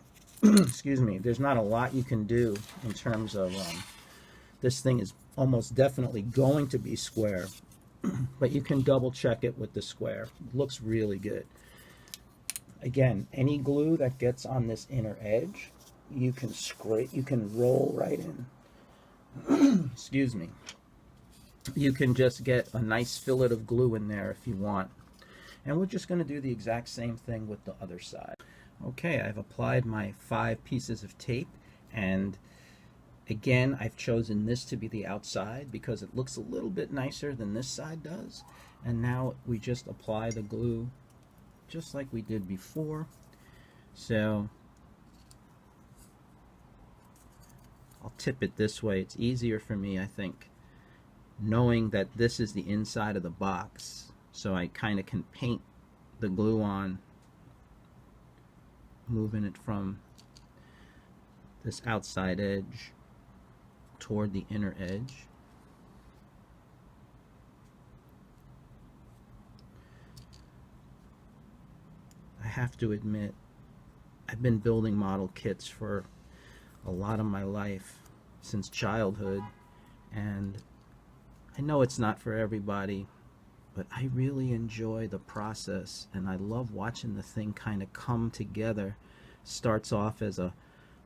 excuse me, there's not a lot you can do in terms of, this thing is almost definitely going to be square, but you can double check it with the square. It looks really good. Again, any glue that gets on this inner edge, you can scrape, you can roll right in. Excuse me. You can just get a nice fillet of glue in there if you want. And we're just going to do the exact same thing with the other side. Okay, I've applied my 5 pieces of tape, and again, I've chosen this to be the outside because it looks a little bit nicer than this side does. And now we just apply the glue just like we did before. So I'll tip it this way. It's easier for me, I think, knowing that this is the inside of the box. So I kind of can paint the glue on, moving it from this outside edge toward the inner edge. I have to admit, I've been building model kits for a lot of my life, since childhood, and I know it's not for everybody, but I really enjoy the process, and I love watching the thing kind of come together. Starts off as a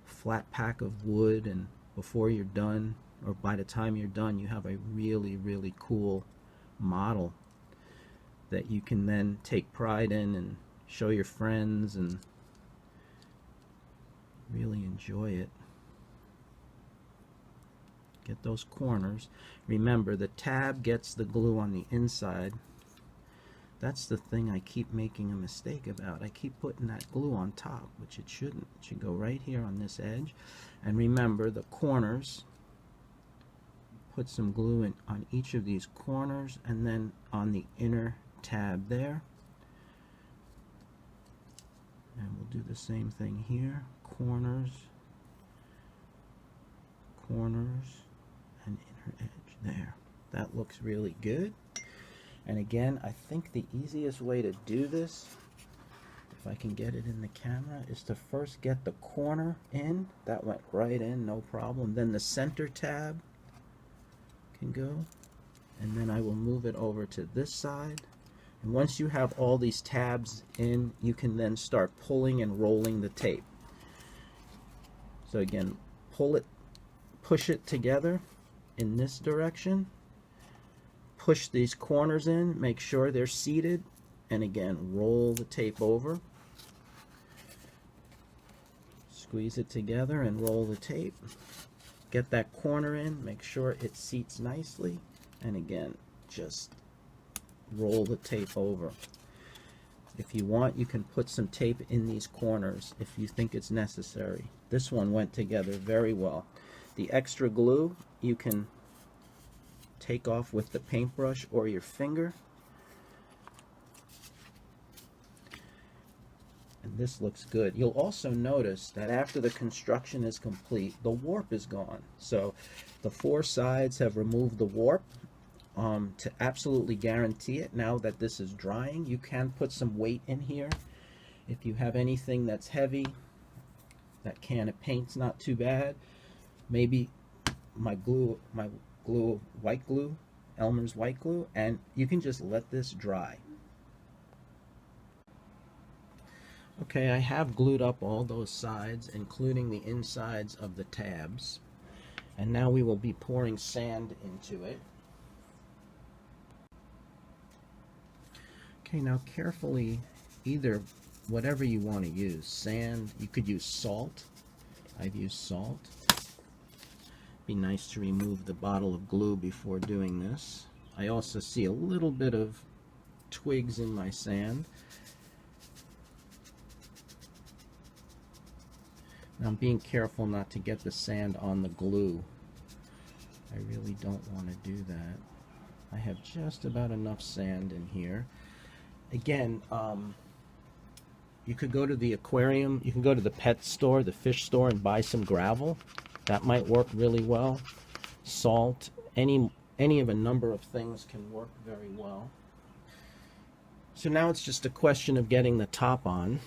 flat pack of wood, and before you're done, or by the time you're done, you have a really, really cool model that you can then take pride in and show your friends and really enjoy it. Get those corners. Remember, the tab gets the glue on the inside. That's the thing I keep making a mistake about. I keep putting that glue on top, which it shouldn't. It should go right here on this edge. And remember, the corners, put some glue in on each of these corners and then on the inner tab there. And we'll do the same thing here. Corners, corners, and inner edge there. That looks really good. And again, I think the easiest way to do this, if I can get it in the camera, is to first get the corner in. That went right in, no problem. Then the center tab can go. And then I will move it over to this side. And once you have all these tabs in, you can then start pulling and rolling the tape. So again, pull it, push it together in this direction. Push these corners in, make sure they're seated, and again, roll the tape over. Squeeze it together and roll the tape. Get that corner in, make sure it seats nicely, and again, just roll the tape over. If you want, you can put some tape in these corners if you think it's necessary. This one went together very well. The extra glue you can take off with the paintbrush or your finger. And this looks good. You'll also notice that after the construction is complete, the warp is gone. So the four sides have removed the warp. To absolutely guarantee it, now that this is drying, you can put some weight in here. If you have anything that's heavy, that can of paint's not too bad. Maybe my white glue, Elmer's white glue, and you can just let this dry. Okay, I have glued up all those sides, including the insides of the tabs. And now we will be pouring sand into it. Okay, now carefully, either whatever you want to use, sand, you could use salt. I've used salt. Be nice to remove the bottle of glue before doing this. I also see a little bit of twigs in my sand. Now I'm being careful not to get the sand on the glue. I really don't want to do that. I have just about enough sand in here. Again, you could go to the aquarium, you can go to the pet store, the fish store, and buy some gravel. That might work really well. Salt, any of a number of things can work very well. So now it's just a question of getting the top on.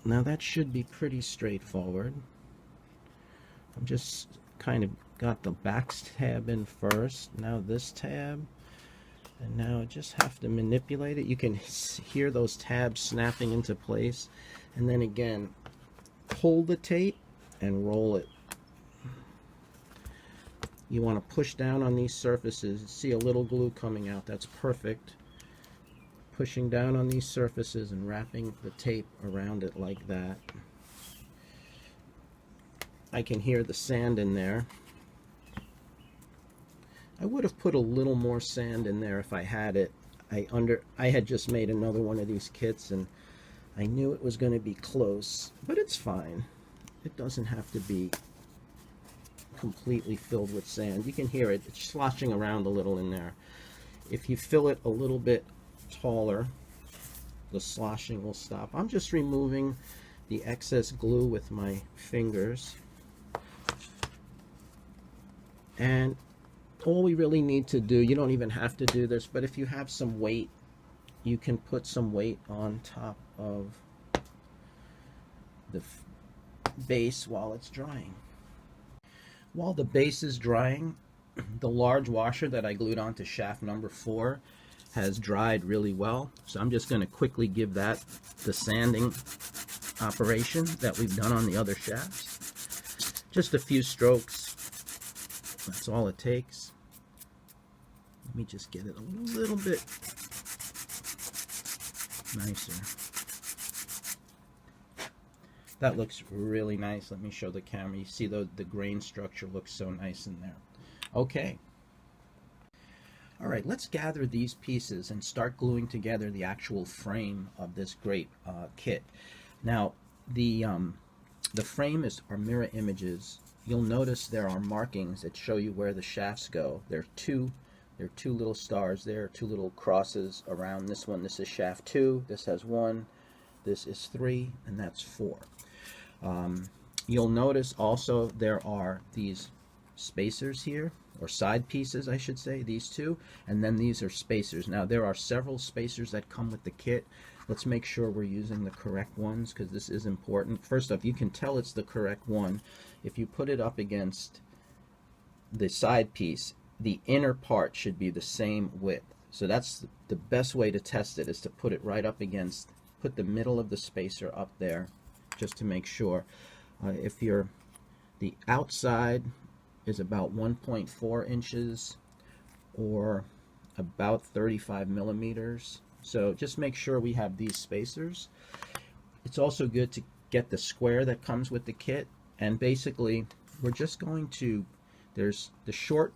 Now that should be pretty straightforward. I'm just kind of got the back tab in first, now this tab. And now I just have to manipulate it. You can hear those tabs snapping into place. And then again, hold the tape and roll it. You want to push down on these surfaces. See a little glue coming out. That's perfect. Pushing down on these surfaces and wrapping the tape around it like that. I can hear the sand in there. I would have put a little more sand in there if I had it. I had just made another one of these kits and I knew it was going to be close, but it's fine. It doesn't have to be completely filled with sand. You can hear it. It's sloshing around a little in there. If you fill it a little bit taller, the sloshing will stop. I'm just removing the excess glue with my fingers. And all we really need to do, you don't even have to do this, but if you have some weight, you can put some weight on top of the base while it's drying. While the base is drying, the large washer that I glued onto shaft number 4 has dried really well. So I'm just going to quickly give that the sanding operation that we've done on the other shafts. Just a few strokes. That's all it takes. Let me just get it a little bit nicer. That looks really nice. Let me show the camera. You see the grain structure looks so nice in there. Okay. All right, let's gather these pieces and start gluing together the actual frame of this great kit. Now, the frame are mirror images. You'll notice there are markings that show you where the shafts go. There are two little stars there, 2 little crosses around this one. This is shaft 2. This has 1. This is 3, and that's 4. You'll notice also there are these spacers here, or side pieces I should say, these 2, and then these are spacers. Now there are several spacers that come with the kit. Let's make sure we're using the correct ones because this is important. First off, you can tell it's the correct one if you put it up against the side piece. The inner part should be the same width. So that's the best way to test it, is to put it right up against, put the middle of the spacer up there just to make sure. If the outside is about 1.4 inches or about 35 millimeters. So just make sure we have these spacers. It's also good to get the square that comes with the kit, and basically we're just going to, there's the short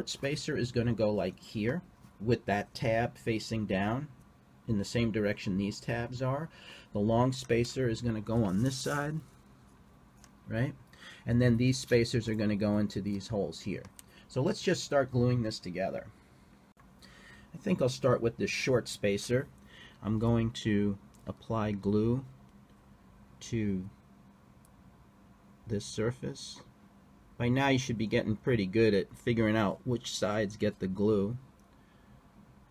spacer is going to go like here with that tab facing down in the same direction these tabs are. The long spacer is going to go on this side, right? And then these spacers are going to go into these holes here. So let's just start gluing this together. I think I'll start with this short spacer. I'm going to apply glue to this surface. By now you should be getting pretty good at figuring out which sides get the glue.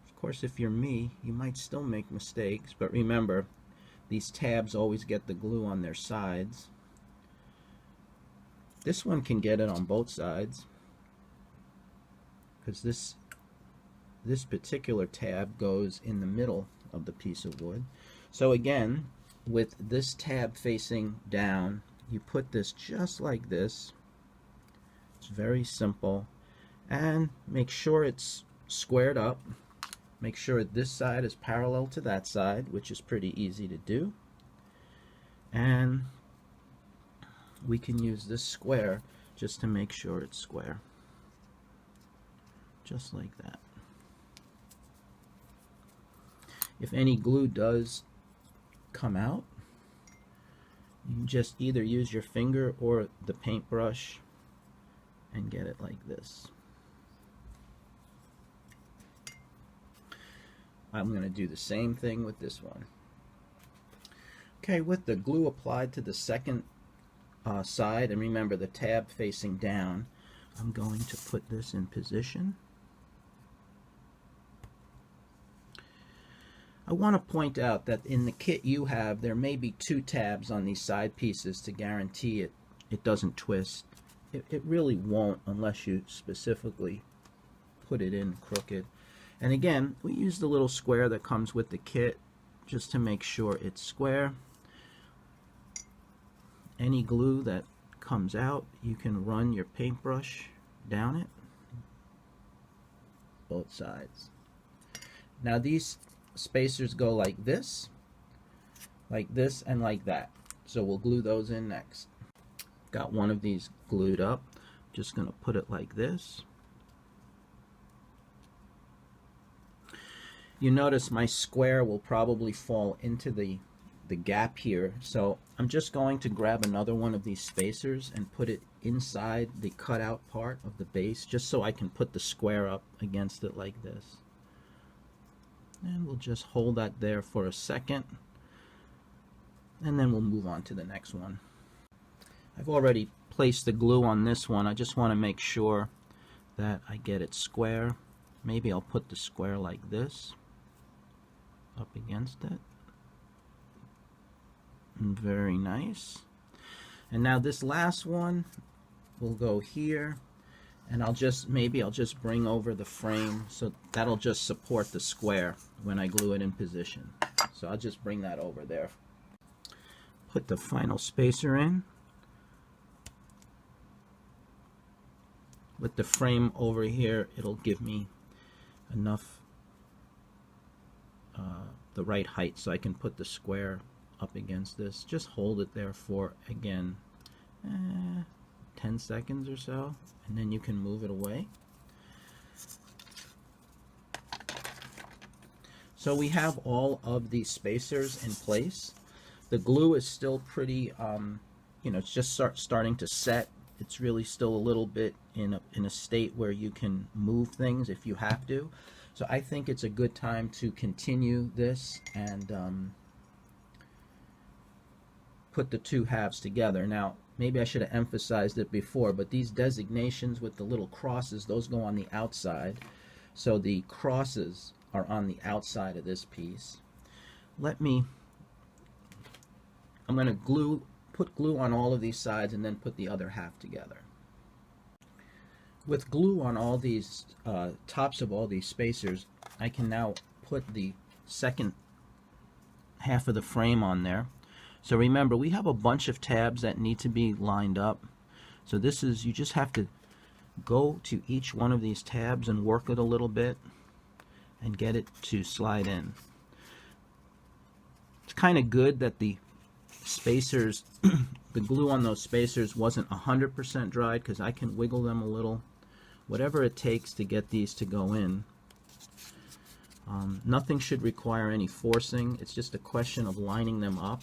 Of course, if you're me, you might still make mistakes, but remember, these tabs always get the glue on their sides. This one can get it on both sides, because this particular tab goes in the middle of the piece of wood. So again, with this tab facing down, you put this just like this. It's very simple, and make sure it's squared up. Make sure this side is parallel to that side, which is pretty easy to do. And we can use this square just to make sure it's square. Just like that. If any glue does come out, you can just either use your finger or the paintbrush and get it like this. I'm going to do the same thing with this one. Okay, with the glue applied to the second side, and remember the tab facing down, I'm going to put this in position. I want to point out that in the kit you have, there may be 2 tabs on these side pieces to guarantee it doesn't twist. It really won't unless you specifically put it in crooked. And again, we use the little square that comes with the kit just to make sure it's square. Any glue that comes out, you can run your paintbrush down it, both sides. Now these spacers go like this, and like that. So we'll glue those in next. Got one of these glued up. Just going to put it like this. You notice my square will probably fall into the gap here, so I'm just going to grab another one of these spacers and put it inside the cutout part of the base, just so I can put the square up against it like this. And we'll just hold that there for a second, and then we'll move on to the next one. I've already placed the glue on this one. I just want to make sure that I get it square. Maybe I'll put the square like this up against it. And very nice. And now this last one will go here, and maybe I'll just bring over the frame, so that'll just support the square when I glue it in position. So I'll just bring that over there. Put the final spacer in. With the frame over here, it'll give me enough the right height so I can put the square up against this. Just hold it there for, again, 10 seconds or so, and then you can move it away. So we have all of these spacers in place. The glue is still pretty, it's just starting to set. It's really still a little bit in a state where you can move things if you have to. So I think it's a good time to continue this and put the 2 halves together. Now, maybe I should have emphasized it before, but these designations with the little crosses, those go on the outside. So the crosses are on the outside of this piece. I'm going to put glue on all of these sides and then put the other half together. With glue on all these tops of all these spacers, I can now put the second half of the frame on there. So remember, we have a bunch of tabs that need to be lined up. So this is, you just have to go to each one of these tabs and work it a little bit and get it to slide in. It's kind of good that the spacers, the glue on those spacers wasn't 100% dried, because I can wiggle them a little. Whatever it takes to get these to go in, Nothing should require any forcing. It's just a question of lining them up.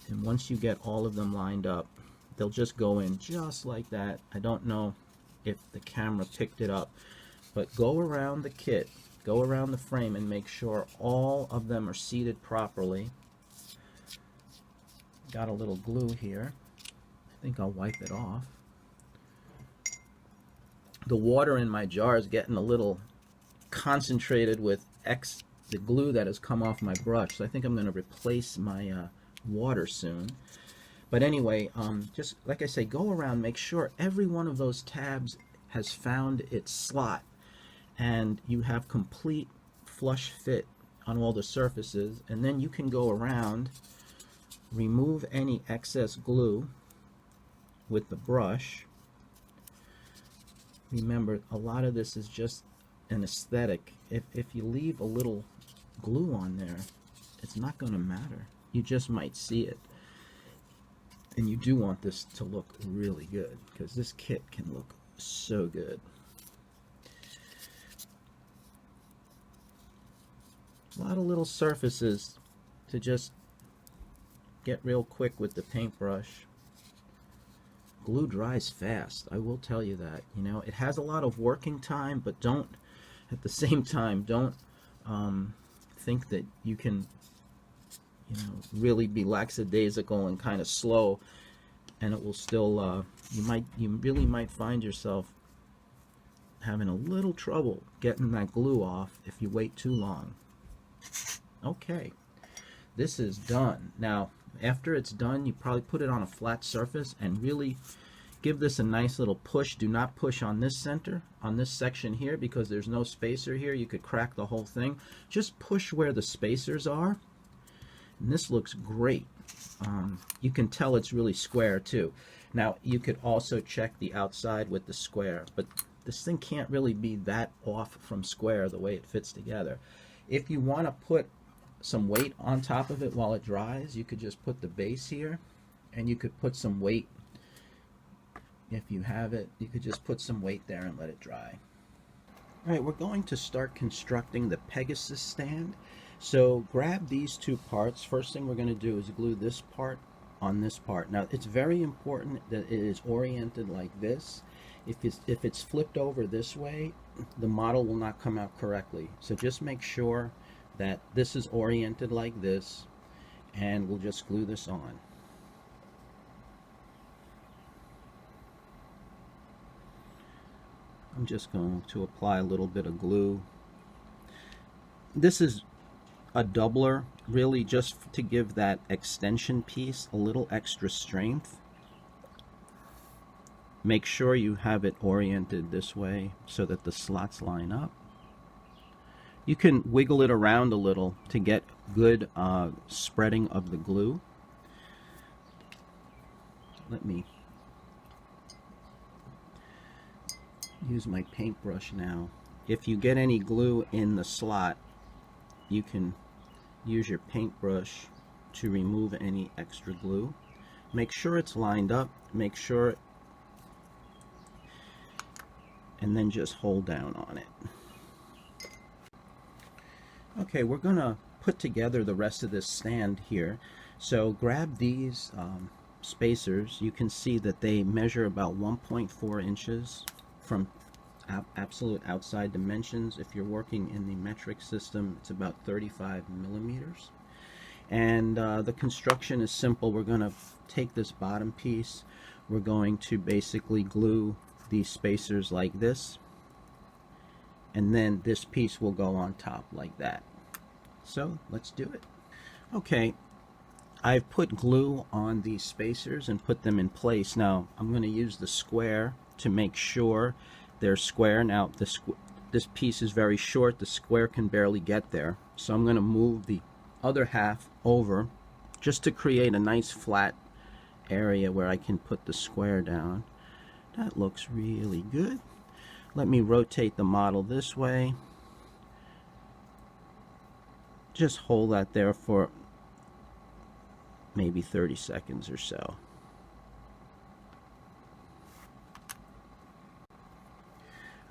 And once you get all of them lined up, they'll just go in just like that. I don't know if the camera picked it up, but go around the kit, go around the frame and make sure all of them are seated properly. Got a little glue here. I think I'll wipe it off. The water in my jar is getting a little concentrated with the glue that has come off my brush, so I think I'm going to replace my water soon. But anyway, just like I say, go around, make sure every one of those tabs has found its slot and you have complete flush fit on all the surfaces, and then you can go around, remove any excess glue with the brush. Remember, a lot of this is just an aesthetic. If you leave a little glue on there, it's not going to matter. You just might see it. And you do want this to look really good, because this kit can look so good. A lot of little surfaces to just get real quick with the paintbrush. Glue dries fast, I will tell you that. You know, it has a lot of working time, but don't, at the same time, don't think that you can, you know, really be lackadaisical and kind of slow, and it will still, you really might find yourself having a little trouble getting that glue off if you wait too long. Okay, this is done. Now, after it's done, you probably put it on a flat surface and really give this a nice little push. Do not push on this center, on this section here, because there's no spacer here. You could crack the whole thing. Just push where the spacers are, and this looks great. You can tell it's really square too. Now, you could also check the outside with the square, but this thing can't really be that off from square the way it fits together. If you want to put some weight on top of it while it dries, you could just put the base here, and you could put some weight, if you have it, you could just put some weight there and let it dry. Alright, we're going to start constructing the Pegasus stand. So grab these two parts. First thing we're going to do is glue this part on this part. Now, it's very important that it is oriented like this. If it's flipped over this way, the model will not come out correctly. So just make sure that this is oriented like this, and we'll just glue this on. I'm just going to apply a little bit of glue. This is a doubler, really just to give that extension piece a little extra strength. Make sure you have it oriented this way so that the slots line up. You can wiggle it around a little to get good spreading of the glue. Let me use my paintbrush now. If you get any glue in the slot, you can use your paintbrush to remove any extra glue. Make sure it's lined up, make sure, and then just hold down on it. Okay, we're going to put together the rest of this stand here. So grab these spacers. You can see that they measure about 1.4 inches from absolute outside dimensions. If you're working in the metric system, it's about 35 millimeters. And the construction is simple. We're going to take this bottom piece. We're going to basically glue these spacers like this, and then this piece will go on top like that. So let's do it. Okay, I've put glue on these spacers and put them in place. Now I'm going to use the square to make sure they're square. Now this piece is very short, the square can barely get there, so I'm going to move the other half over just to create a nice flat area where I can put the square down. That looks really good. Let me rotate the model this way. Just hold that there for maybe 30 seconds or so.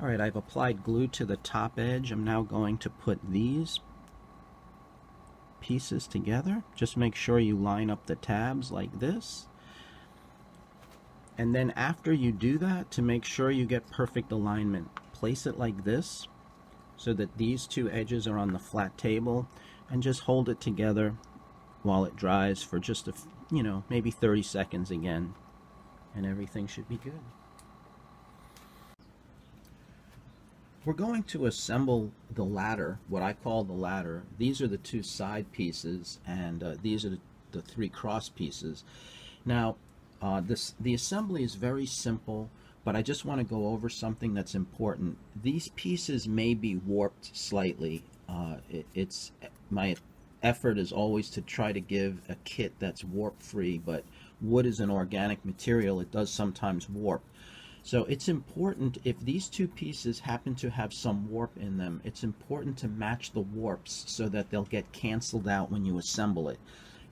Alright, I've applied glue to the top edge. I'm now going to put these pieces together. Just make sure you line up the tabs like this. And then after you do that, to make sure you get perfect alignment, place it like this so that these two edges are on the flat table, and just hold it together while it dries for just maybe 30 seconds again, and everything should be good. We're going to assemble the ladder, what I call the ladder. These are the two side pieces, and these are the three cross pieces. Now, the assembly is very simple, but I just want to go over something that's important. These pieces may be warped slightly. My effort is always to try to give a kit that's warp-free, but wood is an organic material. It does sometimes warp. So it's important, if these two pieces happen to have some warp in them, it's important to match the warps so that they'll get canceled out when you assemble it.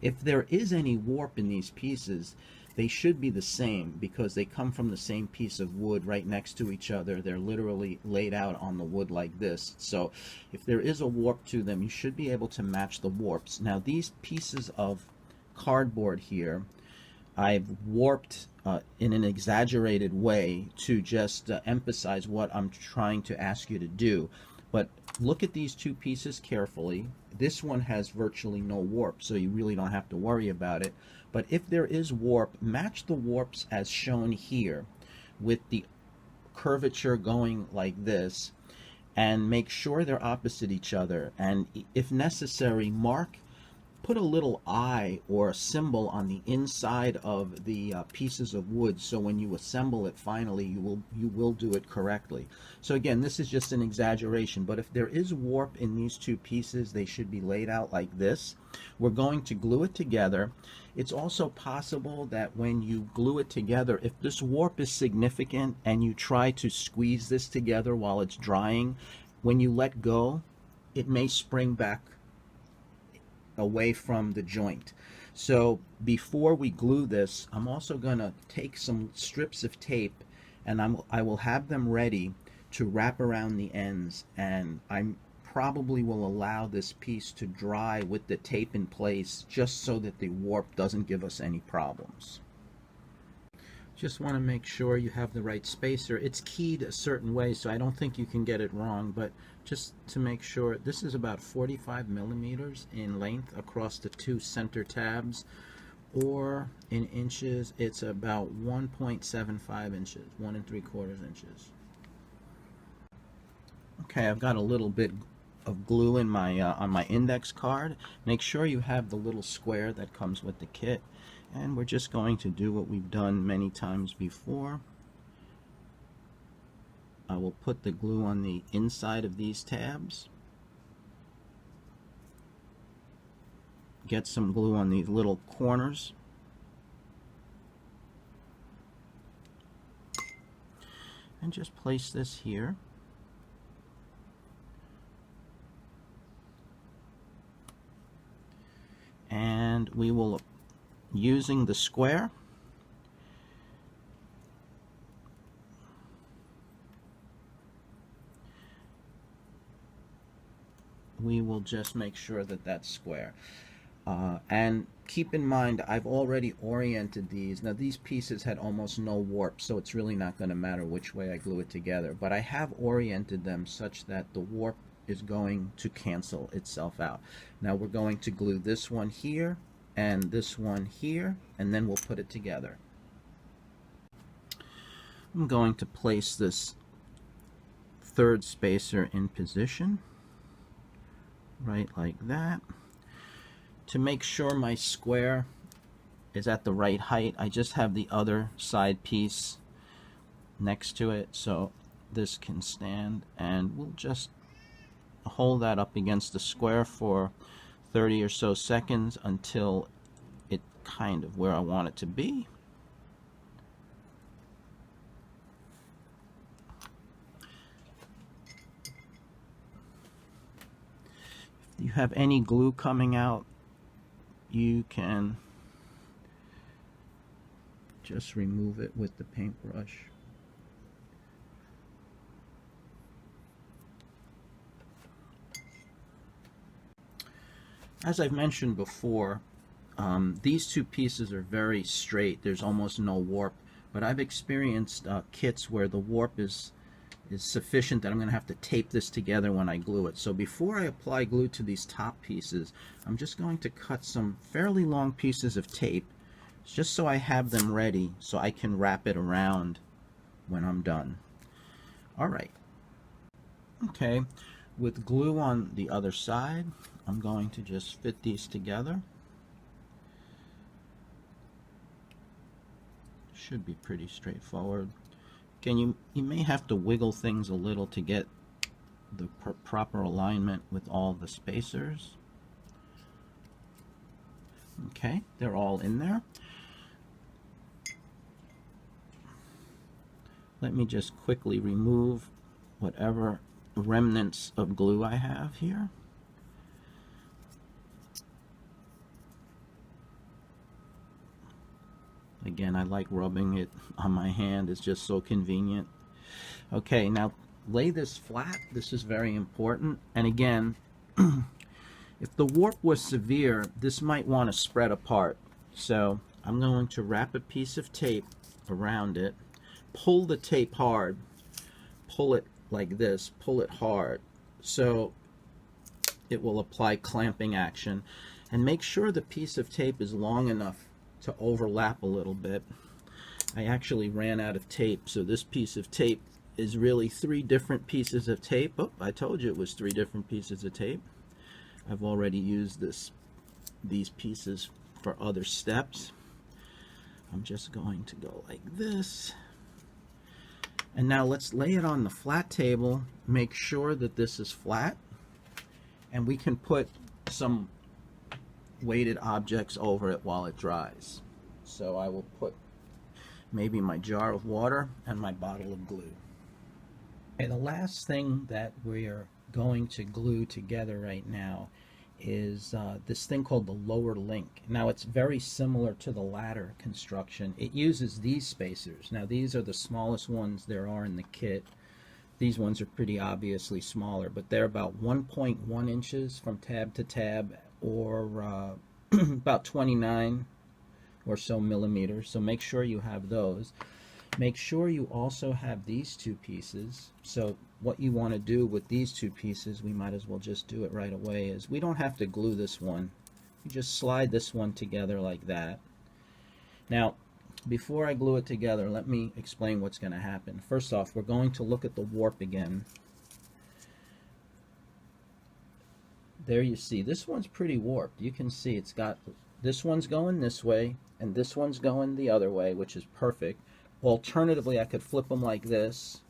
If there is any warp in these pieces, they should be the same because they come from the same piece of wood right next to each other. They're literally laid out on the wood like this. So if there is a warp to them, you should be able to match the warps. Now these pieces of cardboard here, I've warped in an exaggerated way to just emphasize what I'm trying to ask you to do. But look at these two pieces carefully. This one has virtually no warp, so you really don't have to worry about it. But if there is warp, match the warps as shown here with the curvature going like this, and make sure they're opposite each other. And if necessary, put a little eye or a symbol on the inside of the pieces of wood, so when you assemble it finally, you will do it correctly. So again, this is just an exaggeration, but if there is warp in these two pieces, they should be laid out like this. We're going to glue it together. It's also possible that when you glue it together, if this warp is significant and you try to squeeze this together while it's drying, when you let go, it may spring back away from the joint. So before we glue this, I'm also going to take some strips of tape, and I will have them ready to wrap around the ends, and I probably will allow this piece to dry with the tape in place just so that the warp doesn't give us any problems. Just want to make sure you have the right spacer. It's keyed a certain way, so I don't think you can get it wrong, but just to make sure, this is about 45 millimeters in length across the two center tabs, or in inches, it's about 1.75 inches, 1 3/4 inches. Okay, I've got a little bit of glue in my on my index card. Make sure you have the little square that comes with the kit. And we're just going to do what we've done many times before. I will put the glue on the inside of these tabs. Get some glue on these little corners. And just place this here. And we will, using the square, we will just make sure that that's square. And keep in mind, I've already oriented these. Now these pieces had almost no warp, so it's really not going to matter which way I glue it together. But I have oriented them such that the warp is going to cancel itself out. Now we're going to glue this one here and this one here, and then we'll put it together. I'm going to place this third spacer in position, right like that. To make sure my square is at the right height, I just have the other side piece next to it so this can stand, and we'll just hold that up against the square for 30 or so seconds until it's kind of where I want it to be. If you have any glue coming out, you can just remove it with the paintbrush. As I've mentioned before, these two pieces are very straight. There's almost no warp, but I've experienced kits where the warp is sufficient that I'm going to have to tape this together when I glue it. So before I apply glue to these top pieces, I'm just going to cut some fairly long pieces of tape just so I have them ready so I can wrap it around when I'm done. Alright. Okay, with glue on the other side, I'm going to just fit these together. Should be pretty straightforward. Again, you may have to wiggle things a little to get the proper alignment with all the spacers. Okay, they're all in there. Let me just quickly remove whatever remnants of glue I have here. Again, I like rubbing it on my hand. It's just so convenient. Okay, now lay this flat. This is very important. And again, if the warp was severe, this might want to spread apart. So I'm going to wrap a piece of tape around it. Pull the tape hard. Pull it like this. Pull it hard. So it will apply clamping action. And make sure the piece of tape is long enough to overlap a little bit. I actually ran out of tape, so this piece of tape is really 3 different pieces of tape. Oh, I told you it was 3 different pieces of tape. I've already used these pieces for other steps. I'm just going to go like this. And now let's lay it on the flat table. Make sure that this is flat. And we can put some weighted objects over it while it dries. So I will put maybe my jar of water and my bottle of glue. Okay, the last thing that we're going to glue together right now is this thing called the lower link. Now it's very similar to the ladder construction. It uses these spacers. Now these are the smallest ones there are in the kit. These ones are pretty obviously smaller, but they're about 1.1 inches from tab to tab, or about 29 or so millimeters. So make sure you have those. Make sure you also have these 2 pieces. So what you want to do with these 2 pieces, we might as well just do it right away, is we don't have to glue this one. You just slide this one together like that. Now, before I glue it together, let me explain what's going to happen. First off, we're going to look at the warp again. There you see, this one's pretty warped. You can see it's got, this one's going this way, and this one's going the other way, which is perfect. Alternatively, I could flip them like this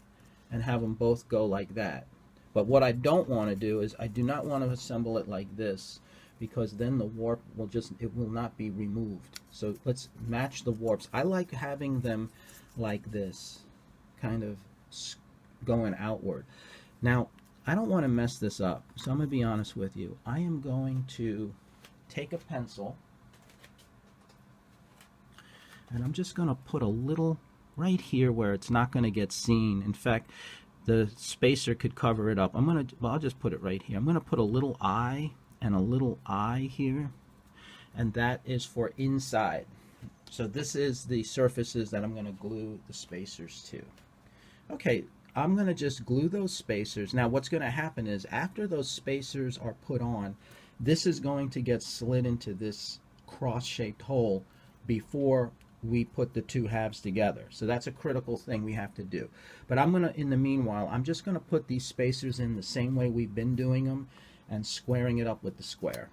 and have them both go like that. But what I don't want to do is I do not want to assemble it like this, because then the warp will just, it will not be removed. So let's match the warps. I like having them like this, kind of going outward. Now, I don't want to mess this up, so I'm going to be honest with you. I am going to take a pencil, and I'm just going to put a little right here where it's not going to get seen. In fact, the spacer could cover it up. Well, I'll just put it right here. I'm going to put a little eye and a little eye here, and that is for inside. So this is the surfaces that I'm going to glue the spacers to. Okay, I'm going to just glue those spacers. Now what's going to happen is after those spacers are put on, this is going to get slid into this cross-shaped hole before we put the 2 halves together. So that's a critical thing we have to do. But I'm going to, in the meanwhile, I'm just going to put these spacers in the same way we've been doing them and squaring it up with the square.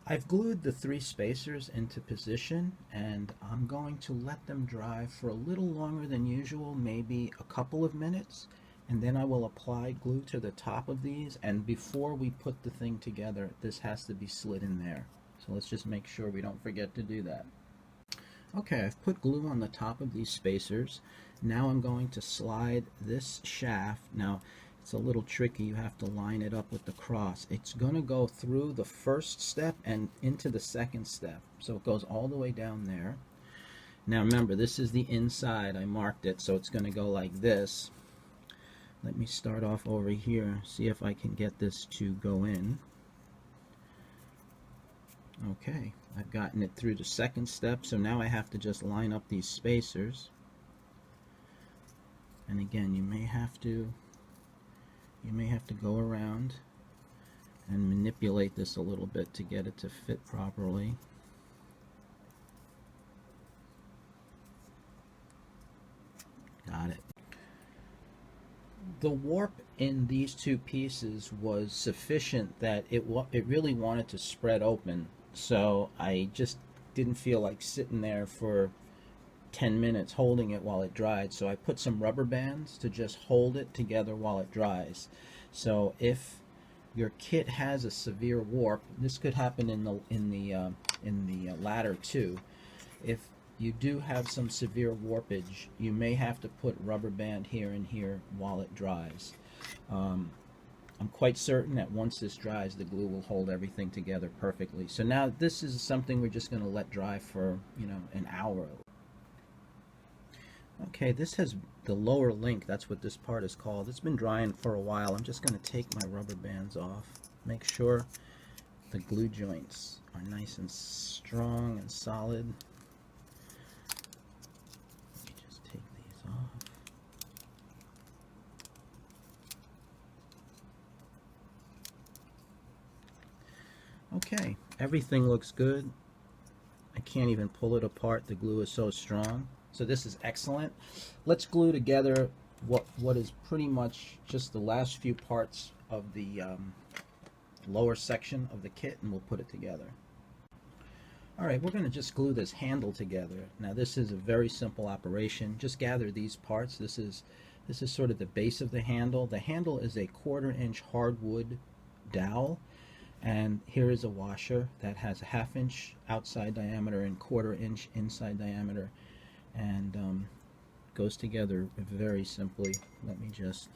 I've glued the 3 spacers into position, and I'm going to let them dry for a little longer than usual, maybe a couple of minutes, and then I will apply glue to the top of these. And before we put the thing together, this has to be slid in there. So let's just make sure we don't forget to do that. Okay, I've put glue on the top of these spacers. Now I'm going to slide this shaft. Now it's a little tricky. You have to line it up with the cross. It's going to go through the first step and into the second step. So it goes all the way down there. Now remember, this is the inside. I marked it, so it's going to go like this. Let me start off over here, see if I can get this to go in. Okay, I've gotten it through the second step, so now I have to just line up these spacers. And again, you may have to go around and manipulate this a little bit to get it to fit properly. Got it. The warp in these two pieces was sufficient that it really wanted to spread open, so I just didn't feel like sitting there for 10 minutes holding it while it dried, so I put some rubber bands to just hold it together while it dries. So if your kit has a severe warp, this could happen in the ladder too. If you do have some severe warpage, you may have to put rubber band here and here while it dries. I'm quite certain that once this dries, the glue will hold everything together perfectly. So now this is something we're just going to let dry for, an hour. Okay, this has the lower link, that's what this part is called. It's been drying for a while. I'm just going to take my rubber bands off. Make sure the glue joints are nice and strong and solid. Let me just take these off. Okay, everything looks good. I can't even pull it apart. The glue is so strong. So this is excellent. Let's glue together what is pretty much just the last few parts of the lower section of the kit, and we'll put it together. Alright, we're going to just glue this handle together. Now this is a very simple operation. Just gather these parts. This is sort of the base of the handle. The handle is a 1/4 inch hardwood dowel, and here is a washer that has a 1/2 inch outside diameter and 1/4 inch inside diameter, and goes together very simply. Let me just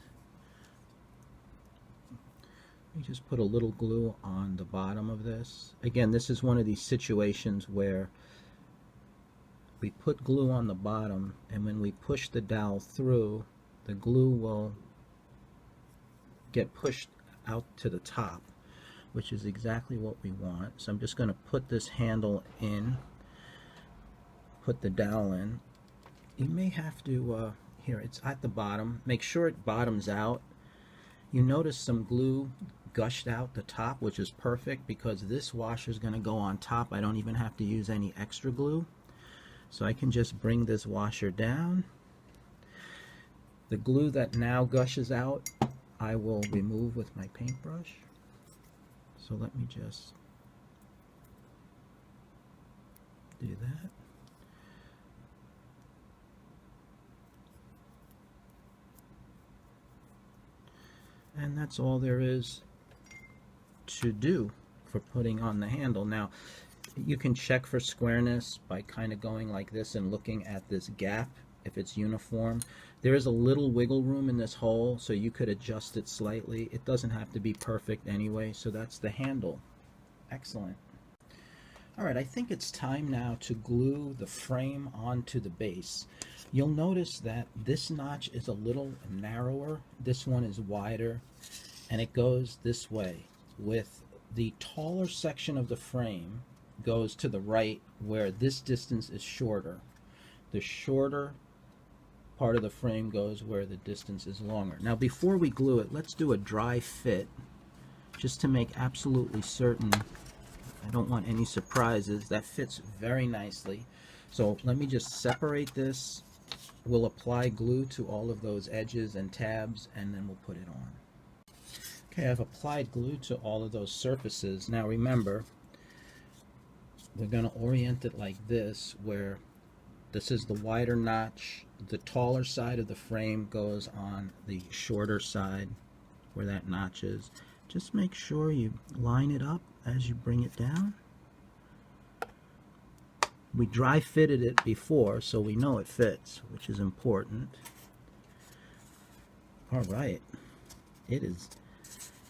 put a little glue on the bottom of this. Again, this is one of these situations where we put glue on the bottom, and when we push the dowel through, the glue will get pushed out to the top, which is exactly what we want. So I'm just going to put this handle in, put the dowel in. You may have to, here, it's at the bottom. Make sure it bottoms out. You notice some glue gushed out the top, which is perfect because this washer is going to go on top. I don't even have to use any extra glue. So I can just bring this washer down. The glue that now gushes out, I will remove with my paintbrush. So let me just do that. And that's all there is to do for putting on the handle. Now, you can check for squareness by kind of going like this and looking at this gap if it's uniform. There is a little wiggle room in this hole, so you could adjust it slightly. It doesn't have to be perfect anyway, so that's the handle. Excellent. Alright, I think it's time now to glue the frame onto the base. You'll notice that this notch is a little narrower, this one is wider, and it goes this way. With the taller section of the frame goes to the right, where this distance is shorter. The shorter part of the frame goes where the distance is longer. Now before we glue it, let's do a dry fit just to make absolutely certain. I don't want any surprises. That fits very nicely. So let me just separate this. We'll apply glue to all of those edges and tabs, and then we'll put it on. Okay, I've applied glue to all of those surfaces. Now remember, we're going to orient it like this, where this is the wider notch. The taller side of the frame goes on the shorter side where that notch is. Just make sure you line it up as you bring it down. We dry fitted it before, so we know it fits, which is important. Alright, it is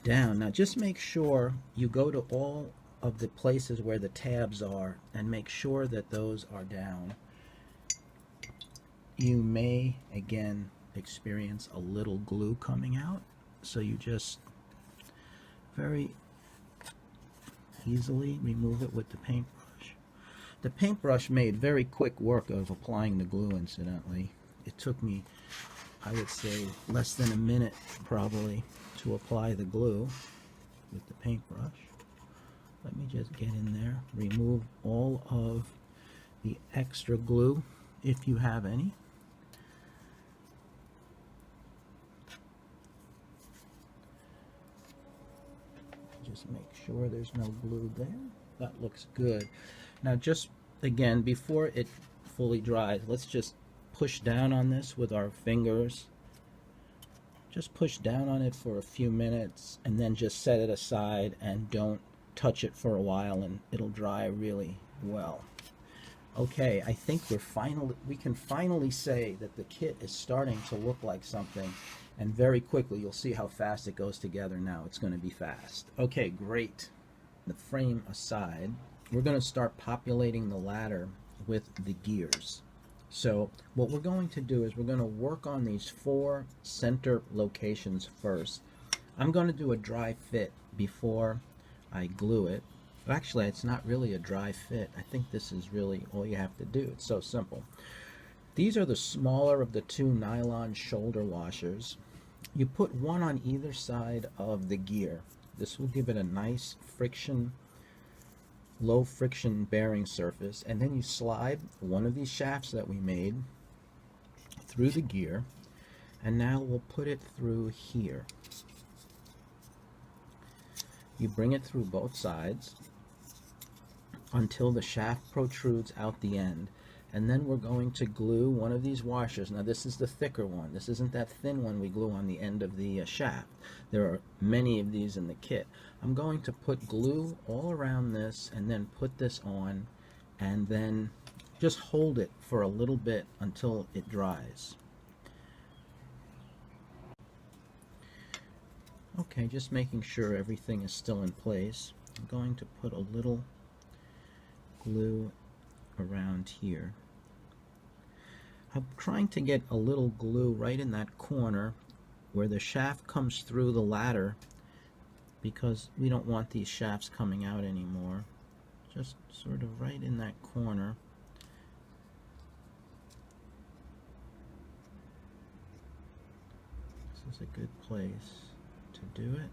down. Now just make sure you go to all of the places where the tabs are and make sure that those are down. You may again experience a little glue coming out, so you just very easily remove it with the paintbrush. The paintbrush made very quick work of applying the glue, incidentally. It took me, I would say, less than a minute probably to apply the glue with the paintbrush. Let me just get in there, remove all of the extra glue if you have any. Just make sure there's no glue there. That looks good. Now just again, before it fully dries, let's just push down on this with our fingers. Just push down on it for a few minutes and then just set it aside and don't touch it for a while, and it'll dry really well. Okay, I think we can finally say that the kit is starting to look like something, and very quickly you'll see how fast it goes together now. It's going to be fast. Okay, great. The frame aside, we're going to start populating the ladder with the gears. So what we're going to do is we're going to work on these 4 center locations first. I'm going to do a dry fit before I glue it. Actually, it's not really a dry fit. I think this is really all you have to do. It's so simple. These are the smaller of the 2 nylon shoulder washers. You put one on either side of the gear. This will give it a nice friction, low friction bearing surface, and then you slide one of these shafts that we made through the gear, and now we'll put it through here. You bring it through both sides until the shaft protrudes out the end, and then we're going to glue one of these washers. Now this is the thicker one. This isn't that thin one we glue on the end of the shaft. There are many of these in the kit. I'm going to put glue all around this and then put this on, and then just hold it for a little bit until it dries. Okay, just making sure everything is still in place. I'm going to put a little glue around here. I'm trying to get a little glue right in that corner where the shaft comes through the ladder, because we don't want these shafts coming out anymore. Just sort of right in that corner. This is a good place to do it.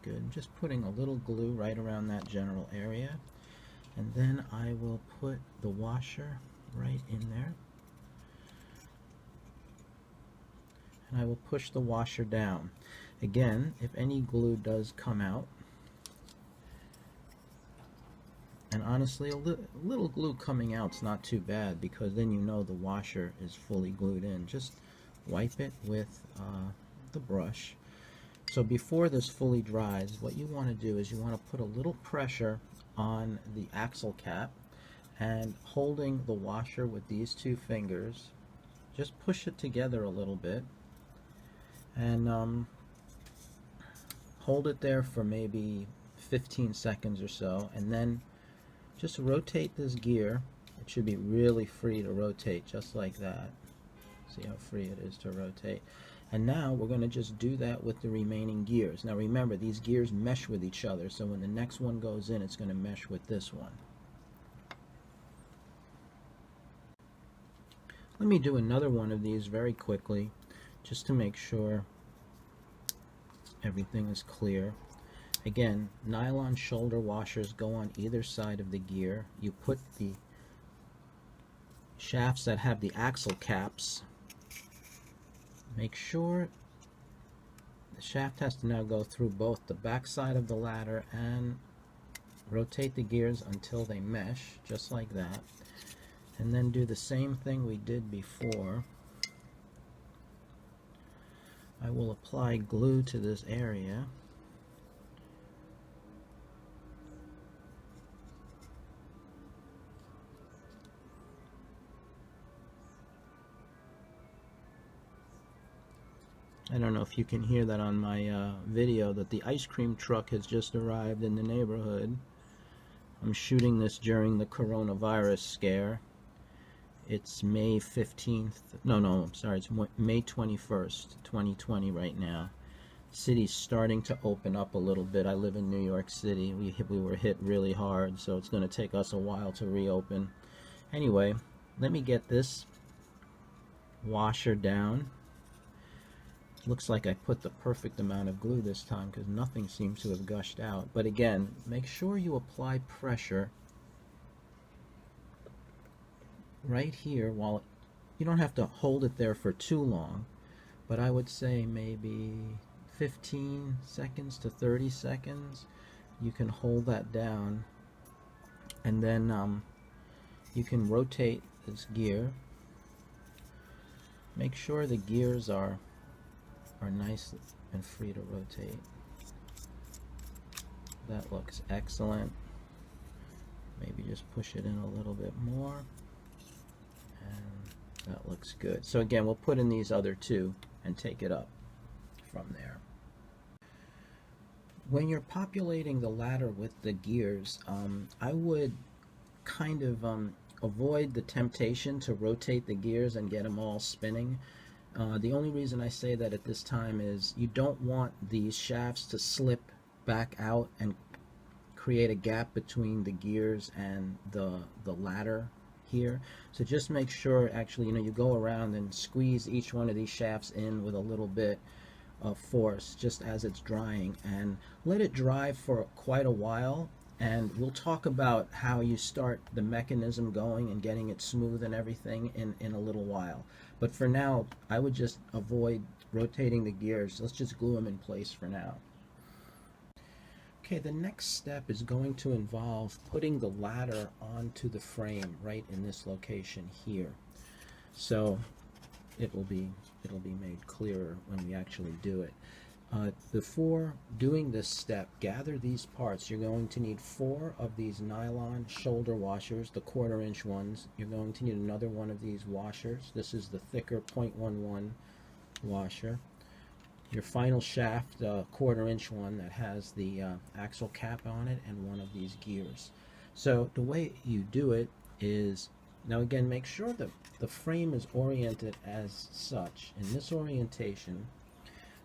Good. I'm just putting a little glue right around that general area, and then I will put the washer right in there, and I will push the washer down. Again, if any glue does come out, and honestly a little glue coming out is not too bad, because then you know the washer is fully glued in. Just wipe it with the brush. So before this fully dries, what you want to do is you want to put a little pressure on the axle cap, and holding the washer with these 2 fingers, just push it together a little bit, and hold it there for maybe 15 seconds or so, and then just rotate this gear. It should be really free to rotate, just like that. See how free it is to rotate. And now we're going to just do that with the remaining gears. Now remember, these gears mesh with each other, so when the next one goes in, it's going to mesh with this one. Let me do another one of these very quickly, just to make sure everything is clear. Again, nylon shoulder washers go on either side of the gear. You put the shafts that have the axle caps. Make sure the shaft has to now go through both the back side of the ladder, and rotate the gears until they mesh, just like that. And then do the same thing we did before. I will apply glue to this area. I don't know if you can hear that on my video, that the ice cream truck has just arrived in the neighborhood. I'm shooting this during the coronavirus scare. It's May 15th. No, I'm sorry. It's May 21st, 2020 right now. city's starting to open up a little bit. I live in New York City. We were hit really hard, so it's going to take us a while to reopen. Anyway, let me get this washer down. Looks like I put the perfect amount of glue this time because nothing seems to have gushed out. But again, make sure you apply pressure right here. While you don't have to hold it there for too long, but I would say maybe 15 seconds to 30 seconds. You can hold that down, and then you can rotate this gear. Make sure the gears are nice and free to rotate. That looks excellent. Maybe just push it in a little bit more, and that looks good. So again, we'll put in these other two and take it up from there. When you're populating the ladder with the gears, I would kind of avoid the temptation to rotate the gears and get them all spinning. The only reason I say that at this time is you don't want these shafts to slip back out and create a gap between the gears and the ladder here. So just make sure, actually, you go around and squeeze each one of these shafts in with a little bit of force just as it's drying, and let it dry for quite a while. And we'll talk about how you start the mechanism going and getting it smooth and everything in a little while. But for now, I would just avoid rotating the gears. Let's just glue them in place for now. Okay, the next step is going to involve putting the ladder onto the frame right in this location here. So it will be made clearer when we actually do it. Before doing this step, gather these parts. You're going to need 4 of these nylon shoulder washers, the 1/4-inch ones. You're going to need another one of these washers. This is the thicker 0.11 washer. Your final shaft, 1/4-inch one that has the axle cap on it, and one of these gears. So the way you do it is, now again, make sure that the frame is oriented as such. In this orientation,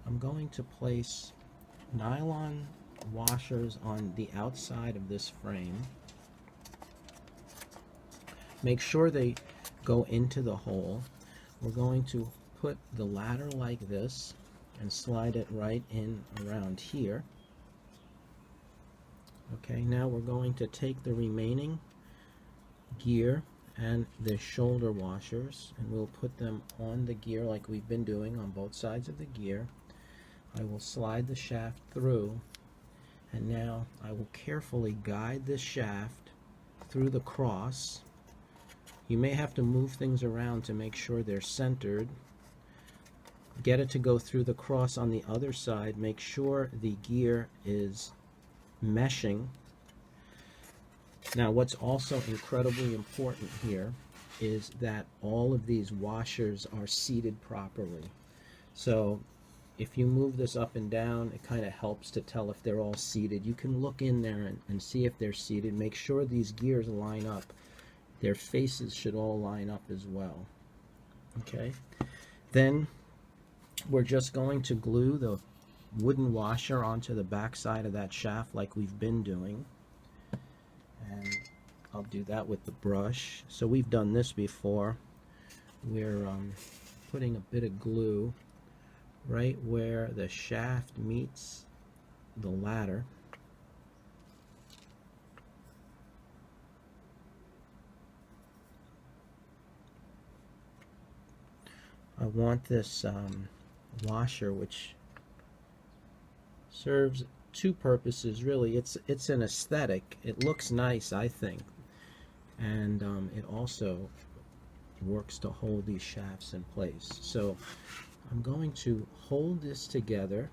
I'm going to place nylon washers on the outside of this frame. Make sure they go into the hole. We're going to put the ladder like this and slide it right in around here. Okay, now we're going to take the remaining gear and the shoulder washers, and we'll put them on the gear like we've been doing on both sides of the gear. I will slide the shaft through, and now I will carefully guide this shaft through the cross. You may have to move things around to make sure they're centered. Get it to go through the cross on the other side. Make sure the gear is meshing. Now, what's also incredibly important here is that all of these washers are seated properly. So if you move this up and down, it kind of helps to tell if they're all seated. You can look in there and see if they're seated. Make sure these gears line up. Their faces should all line up as well. Okay. Then we're just going to glue the wooden washer onto the back side of that shaft like we've been doing. And I'll do that with the brush. So we've done this before. We're putting a bit of glue right where the shaft meets the ladder. I want this washer, which serves 2 purposes really. It's an aesthetic. It looks nice, I think, and it also works to hold these shafts in place. So I'm going to hold this together.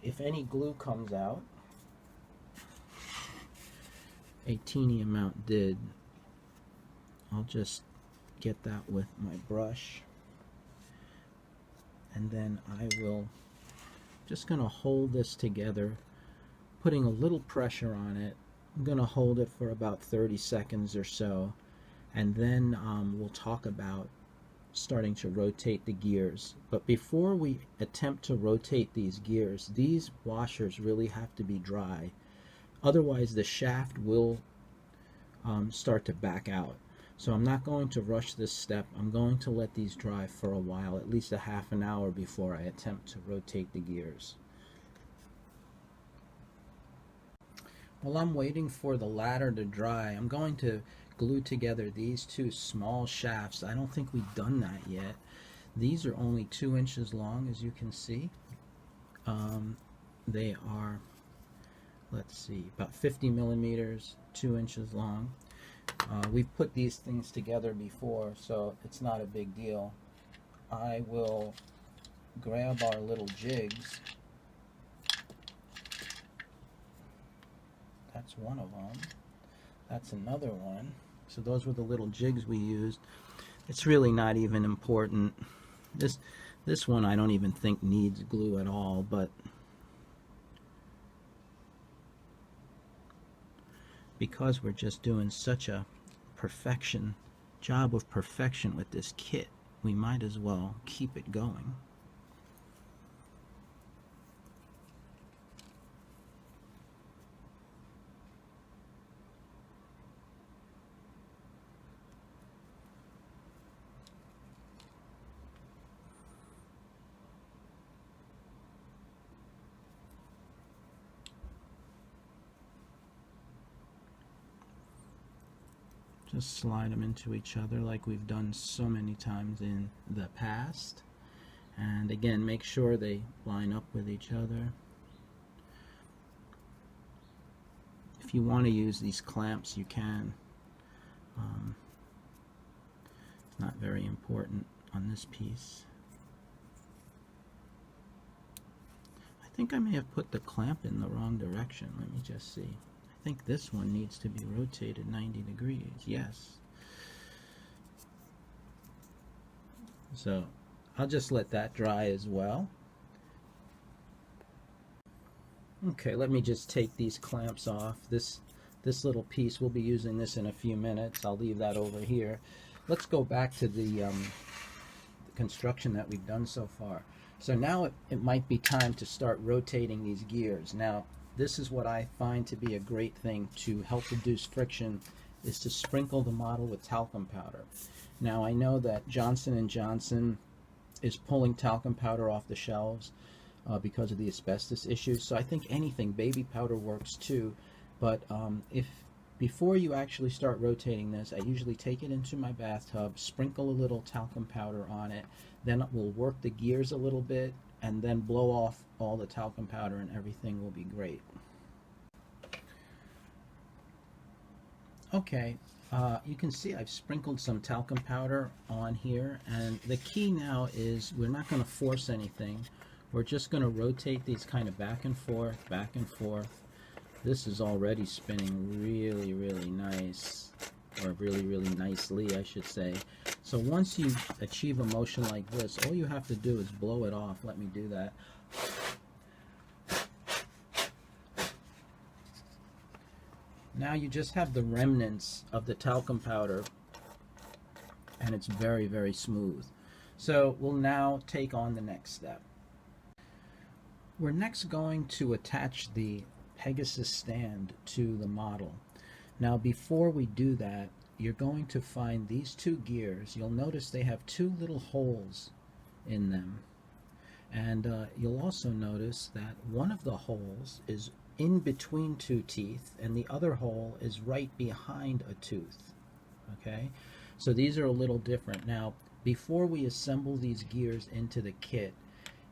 If any glue comes out, a teeny amount did, I'll just get that with my brush, and then I will just going to hold this together, putting a little pressure on it. I'm going to hold it for about 30 seconds or so, and then we'll talk about starting to rotate the gears. But before we attempt to rotate these gears, these washers really have to be dry. Otherwise, the shaft will start to back out. So I'm not going to rush this step. I'm going to let these dry for a while, at least a half an hour before I attempt to rotate the gears. While I'm waiting for the ladder to dry, I'm going to glue together these two small shafts. I don't think we've done that yet. These are only 2 inches long, as you can see. They are, let's see, about 50 millimeters, 2 inches long. We've put these things together before, so it's not a big deal. I will grab our little jigs. That's one of them. That's another one. So those were the little jigs we used. It's really not even important. This one I don't even think needs glue at all, but because we're just doing such a job of perfection with this kit, we might as well keep it going. Just slide them into each other like we've done so many times in the past. And again, make sure they line up with each other. If you want to use these clamps, you can. It's not very important on this piece. I think I may have put the clamp in the wrong direction. Let me just see. I think this one needs to be rotated 90 degrees. Yes. So I'll just let that dry as well. Okay, let me just take these clamps off. This little piece, we'll be using this in a few minutes. I'll leave that over here. Let's go back to the construction that we've done so far. So now it might be time to start rotating these gears. Now, this is what I find to be a great thing to help reduce friction, is to sprinkle the model with talcum powder. Now I know that Johnson & Johnson is pulling talcum powder off the shelves because of the asbestos issues, so I think anything, baby powder works too. But before you actually start rotating this, I usually take it into my bathtub, sprinkle a little talcum powder on it, then we'll work the gears a little bit, and then blow off all the talcum powder and everything will be great. Okay, you can see I've sprinkled some talcum powder on here, and the key now is we're not going to force anything. We're just going to rotate these kind of back and forth, back and forth. This is already spinning really, really nice, or really, really nicely, I should say. So once you achieve a motion like this, all you have to do is blow it off. Let me do that. Now you just have the remnants of the talcum powder, and it's very, very smooth. So we'll now take on the next step. We're next going to attach the Pegasus stand to the model. Now before we do that, you're going to find these two gears. You'll notice they have two little holes in them. And you'll also notice that one of the holes is in between two teeth and the other hole is right behind a tooth. Okay, so these are a little different. Now before we assemble these gears into the kit,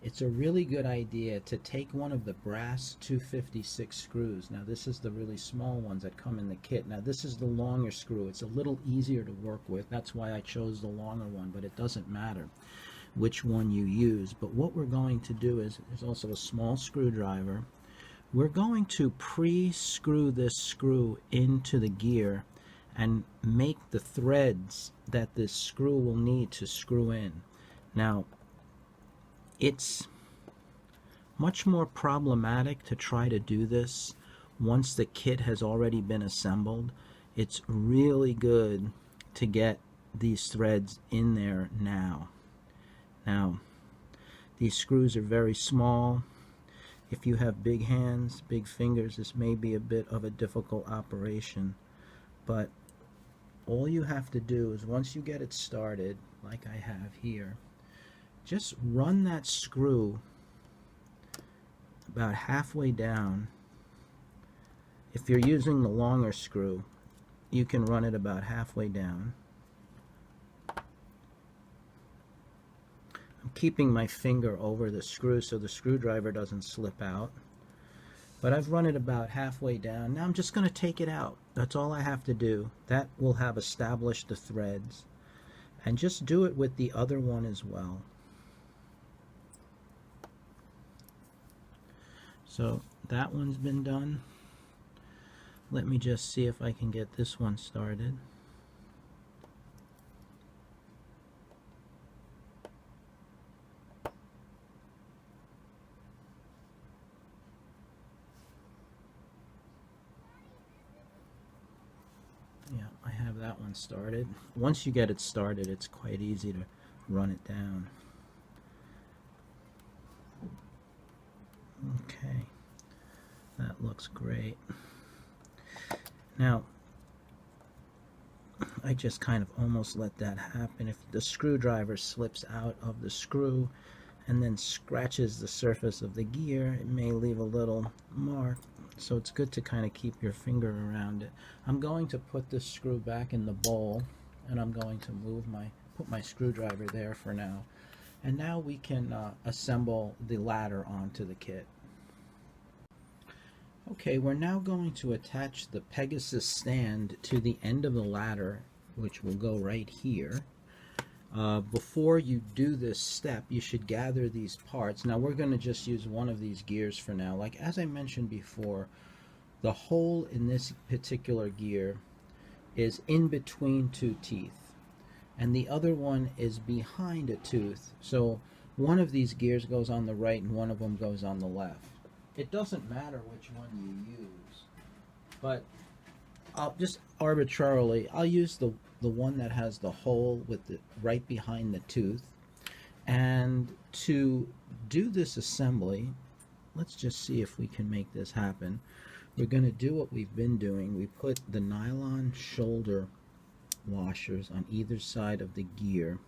it's a really good idea to take one of the brass 256 screws. Now this is the really small ones that come in the kit. Now this is the longer screw. It's a little easier to work with. That's why I chose the longer one, but it doesn't matter which one you use. But what we're going to do is, there's also a small screwdriver. We're going to pre-screw this screw into the gear and make the threads that this screw will need to screw in. Now, it's much more problematic to try to do this once the kit has already been assembled. It's really good to get these threads in there now. Now, these screws are very small. If you have big hands, big fingers, this may be a bit of a difficult operation, but all you have to do is once you get it started, like I have here, just run that screw about halfway down. If you're using the longer screw, you can run it about halfway down. I'm keeping my finger over the screw so the screwdriver doesn't slip out. But I've run it about halfway down. Now I'm just going to take it out. That's all I have to do. That will have established the threads. And just do it with the other one as well. So that one's been done. Let me just see if I can get this one started. Yeah, I have that one started. Once you get it started, it's quite easy to run it down. Okay, that looks great. Now, I just kind of almost let that happen. If the screwdriver slips out of the screw and then scratches the surface of the gear, it may leave a little mark. So it's good to kind of keep your finger around it. I'm going to put this screw back in the bowl, and I'm going to put my screwdriver there for now. And now we can assemble the ladder onto the kit. Okay, we're now going to attach the Pegasus stand to the end of the ladder, which will go right here. Before you do this step, you should gather these parts. Now we're going to just use one of these gears for now. Like as I mentioned before, the hole in this particular gear is in between two teeth, and the other one is behind a tooth. So one of these gears goes on the right and one of them goes on the left. It doesn't matter which one you use, but I'll just arbitrarily, I'll use the one that has the hole with the right behind the tooth. And to do this assembly, let's just see if we can make this happen. We're going to do what we've been doing. We put the nylon shoulder washers on either side of the gear,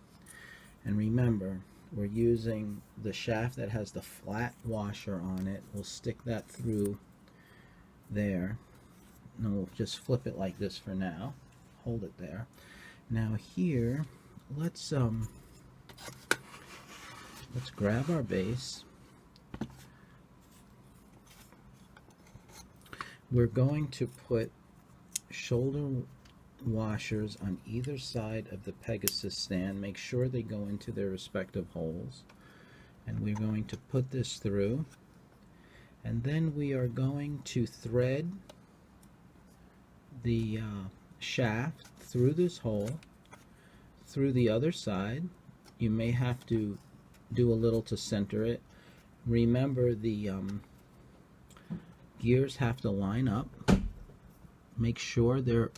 and remember, we're using the shaft that has the flat washer on it. We'll stick that through there. And we'll just flip it like this for now. Hold it there. Now here, let's grab our base. We're going to put shoulder washers on either side of the Pegasus stand. Make sure they go into their respective holes. And we're going to put this through. And then we are going to thread the shaft through this hole, through the other side. You may have to do a little to center it. Remember, the gears have to line up. Make sure they're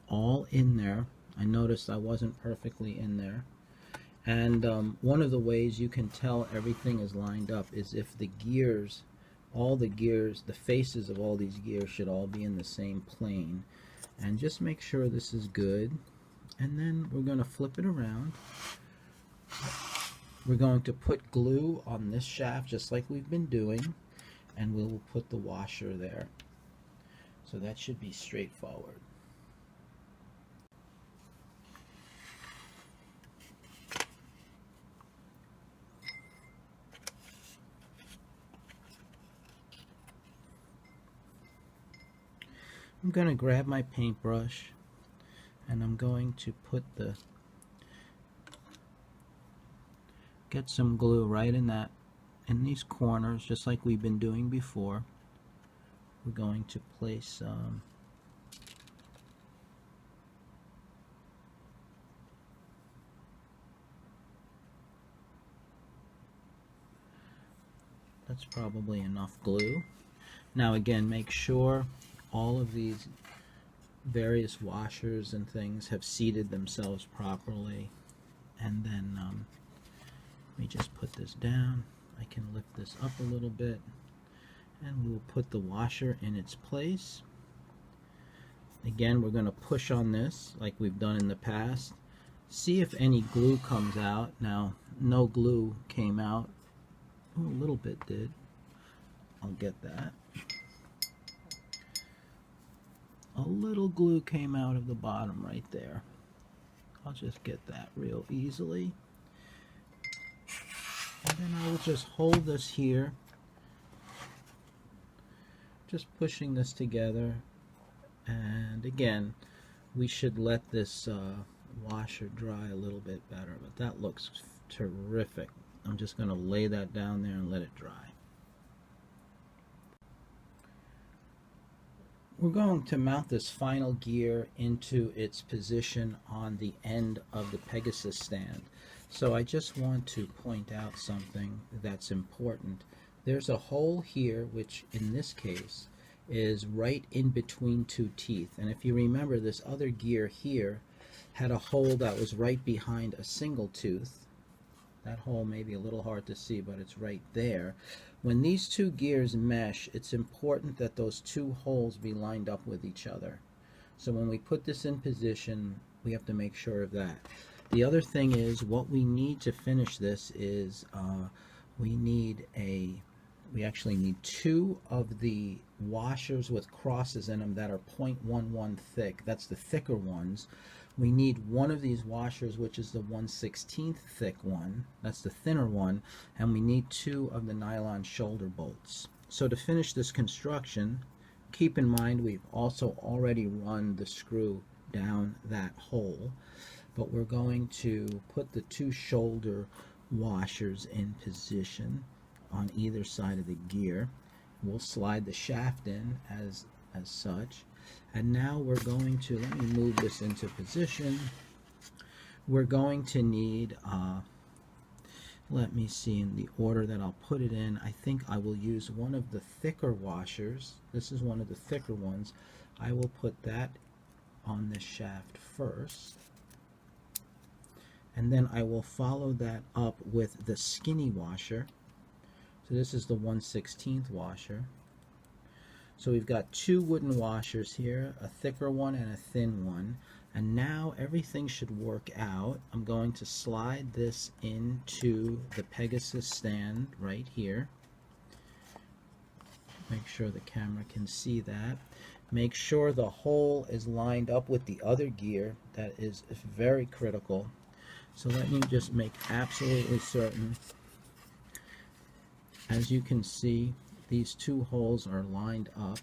all in there. I noticed I wasn't perfectly in there. And one of the ways you can tell everything is lined up is if the gears, all the gears, the faces of all these gears should all be in the same plane. And just make sure this is good. And then we're going to flip it around. We're going to put glue on this shaft just like we've been doing, and we will put the washer there. So that should be straightforward. I'm going to grab my paintbrush, and I'm going to get some glue right in these corners, just like we've been doing before. We're going to place that's probably enough glue. Now again, make sure all of these various washers and things have seated themselves properly. And then let me just put this down. I can lift this up a little bit, and we'll put the washer in its place. Again, we're going to push on this like we've done in the past. See if any glue comes out. Now, no glue came out. Oh, a little bit did. I'll get that. A little glue came out of the bottom right there. I'll just get that real easily. And then I will just hold this here. Just pushing this together. And again, we should let this washer dry a little bit better, but that looks terrific. I'm just going to lay that down there and let it dry. We're going to mount this final gear into its position on the end of the Pegasus stand. So I just want to point out something that's important. There's a hole here, which in this case is right in between two teeth. And if you remember, this other gear here had a hole that was right behind a single tooth. That hole may be a little hard to see, but it's right there. When these two gears mesh, it's important that those two holes be lined up with each other. So when we put this in position, we have to make sure of that. The other thing is, what we need to finish this is we actually need two of the washers with crosses in them that are 0.11 thick. That's the thicker ones. We need one of these washers, which is the 1/16 thick one. That's the thinner one. And we need two of the nylon shoulder bolts. So to finish this construction, keep in mind we've also already run the screw down that hole. But we're going to put the two shoulder washers in position on either side of the gear. We'll slide the shaft in as such. And now we're going to, let me move this into position. We're going to need, let me see in the order that I'll put it in. I think I will use one of the thicker washers. This is one of the thicker ones. I will put that on this shaft first. And then I will follow that up with the skinny washer. So this is the 1/16 washer. So we've got two wooden washers here, a thicker one and a thin one. And now everything should work out. I'm going to slide this into the Pegasus stand right here. Make sure the camera can see that. Make sure the hole is lined up with the other gear. That is very critical. So let me just make absolutely certain. As you can see, these two holes are lined up.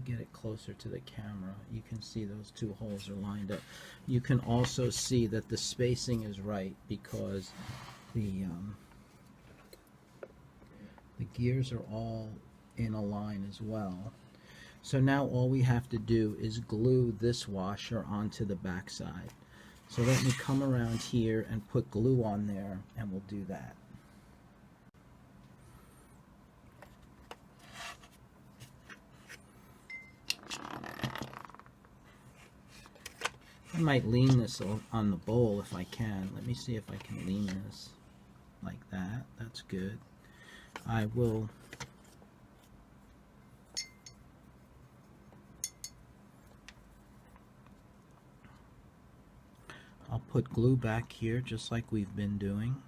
Get it closer to the camera. You can see those two holes are lined up. You can also see that the spacing is right because the gears are all in a line as well. So now all we have to do is glue this washer onto the back side. So let me come around here and put glue on there, and we'll do that. I might lean this on the bowl if I can. Let me see if I can lean this like that. That's good. I'll put glue back here just like we've been doing.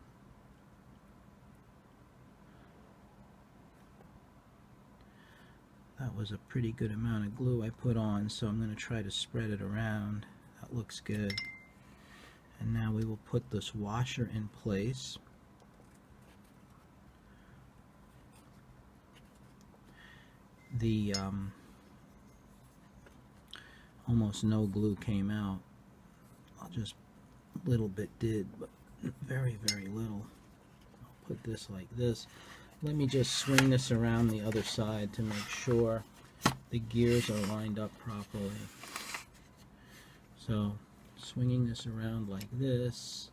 That was a pretty good amount of glue I put on, so I'm going to try to spread it around. That looks good. And now we will put this washer in place. The almost no glue came out. Just a little bit did, but very, very little. I'll put this like this. Let me just swing this around the other side to make sure the gears are lined up properly. So, swinging this around like this.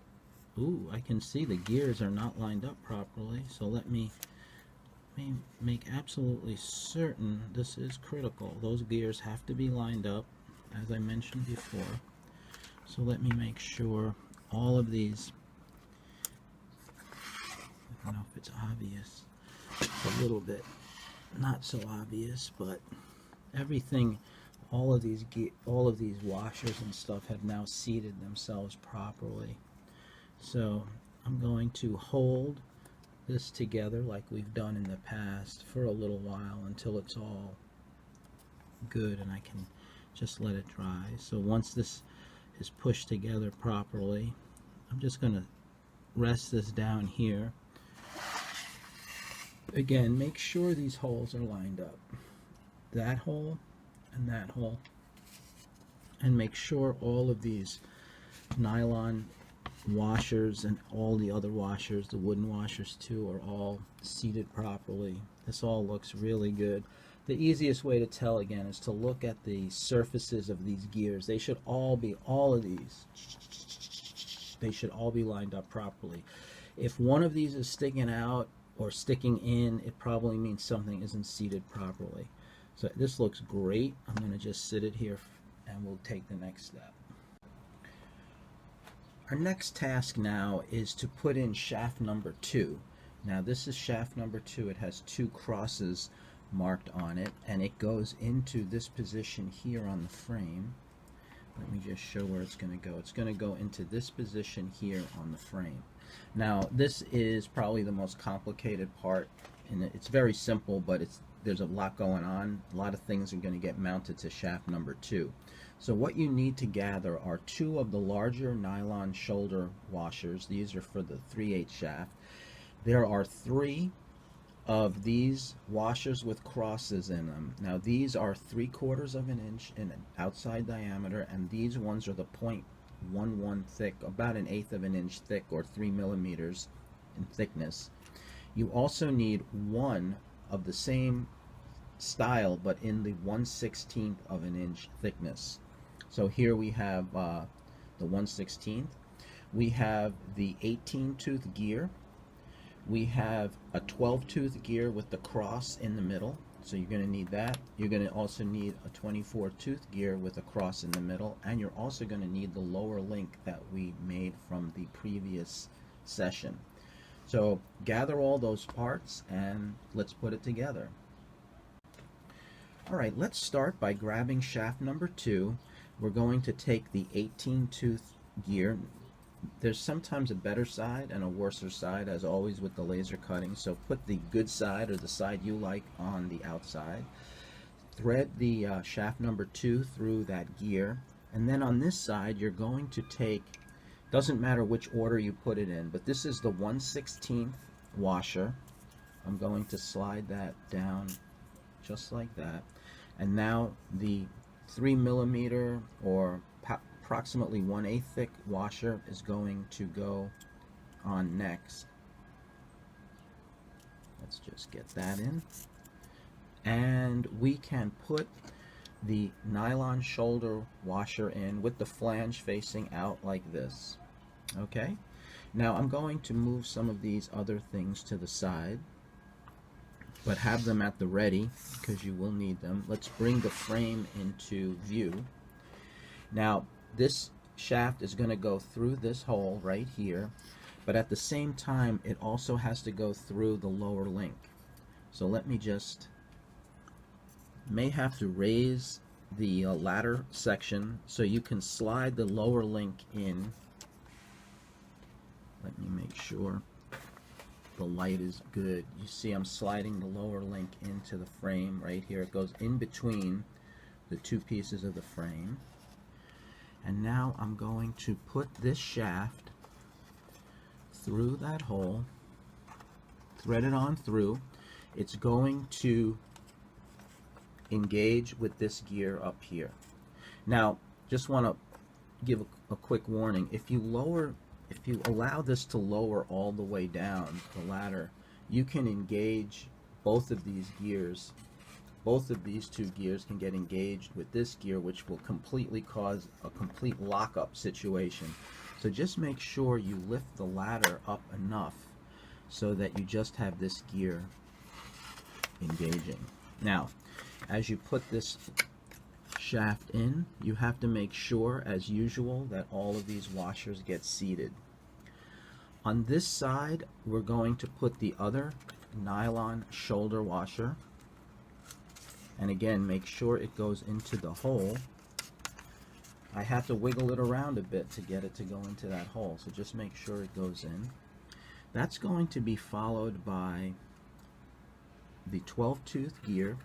Ooh, I can see the gears are not lined up properly. So let me make absolutely certain. This is critical. Those gears have to be lined up. as I mentioned before. So let me make sure all of these, I don't know if it's obvious, it's a little bit not so obvious, but everything, all of these washers and stuff have now seated themselves properly. So I'm going to hold this together like we've done in the past for a little while until it's all good and I can just let it dry. So once this is pushed together properly, I'm just going to rest this down here. Again, make sure these holes are lined up. That hole and that hole. And make sure all of these nylon washers and all the other washers, the wooden washers too, are all seated properly. This all looks really good. The easiest way to tell, again, is to look at the surfaces of these gears. They should all be, all of these, they should all be lined up properly. If one of these is sticking out or sticking in, it probably means something isn't seated properly. So this looks great. I'm going to just sit it here and we'll take the next step. Our next task now is to put in shaft number 2. Now this is shaft number 2. It has 2 crosses marked on it, and it goes into this position here on the frame. Let me just show where it's going to go. It's going to go into this position here on the frame. Now this is probably the most complicated part, and it's very simple, but there's a lot going on. A lot of things are going to get mounted to shaft number 2. So what you need to gather are 2 of the larger nylon shoulder washers. These are for the 3/8 shaft. There are 3 of these washers with crosses in them. Now these are 3/4 of an inch in outside diameter, and these ones are the 0.11 thick, about 1/8 of an inch thick, or 3 millimeters in thickness. You also need 1 of the same style, but in the 1/16 of an inch thickness. So here we have the 1/16. We have the 18-tooth gear. We have a 12-tooth gear with the cross in the middle. So you're going to need that. You're going to also need a 24-tooth gear with a cross in the middle. And you're also going to need the lower link that we made from the previous session. So gather all those parts and let's put it together. Alright, let's start by grabbing shaft number 2. We're going to take the 18-tooth gear. There's sometimes a better side and a worser side, as always with the laser cutting, so put the good side, or the side you like, on the outside. Thread the shaft number 2 through that gear, and then on this side you're going to take, doesn't matter which order you put it in, but this is the 1/16 washer. I'm going to slide that down just like that, and now the 3 millimeter or approximately 1/8 thick washer is going to go on next. Let's just get that in, and we can put the nylon shoulder washer in with the flange facing out like this. Okay, now I'm going to move some of these other things to the side, but have them at the ready because you will need them. Let's bring the frame into view. Now this shaft is going to go through this hole right here, but at the same time it also has to go through the lower link. So let me just, may have to raise the ladder section so you can slide the lower link in. Let me make sure the light is good. You see I'm sliding the lower link into the frame right here. It goes in between the 2 pieces of the frame. And now I'm going to put this shaft through that hole, thread it on through. It's going to engage with this gear up here. Now, just want to give a quick warning. If you allow this to lower all the way down the ladder, you can engage both of these gears. Both of these 2 gears can get engaged with this gear, which will completely cause a complete lockup situation. So just make sure you lift the ladder up enough so that you just have this gear engaging. Now, as you put this shaft in, you have to make sure, as usual, that all of these washers get seated. On this side, we're going to put the other nylon shoulder washer, and again, make sure it goes into the hole. I have to wiggle it around a bit to get it to go into that hole, so just make sure it goes in. That's going to be followed by the 12-tooth gear,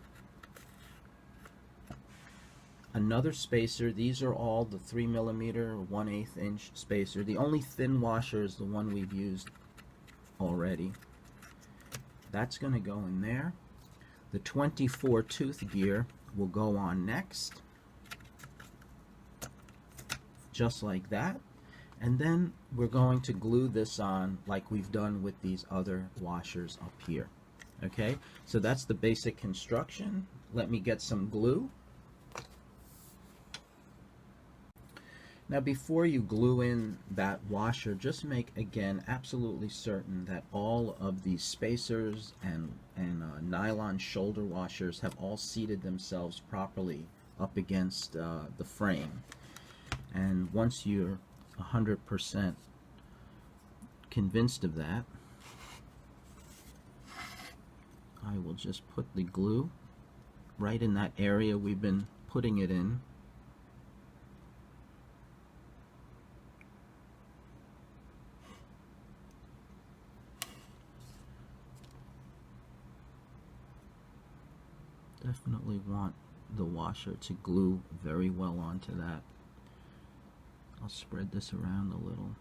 another spacer. These are all the 3mm 1/8 inch spacer. The only thin washer is the one we've used already. That's going to go in there. The 24-tooth gear will go on next, just like that. And then we're going to glue this on like we've done with these other washers up here. Okay, so that's the basic construction. Let me get some glue. Now, before you glue in that washer, just make, again, absolutely certain that all of these spacers and nylon shoulder washers have all seated themselves properly up against the frame. And once you're 100% convinced of that, I will just put the glue right in that area we've been putting it in. Definitely want the washer to glue very well onto that. I'll spread this around a little.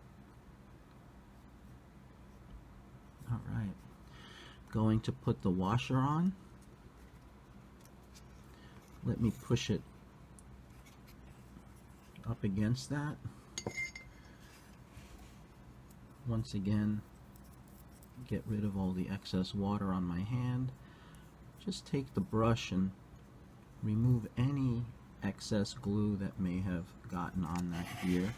Alright, going to put the washer on. Let me push it up against that. Once again, get rid of all the excess water on my hand. Just take the brush and remove any excess glue that may have gotten on that gear.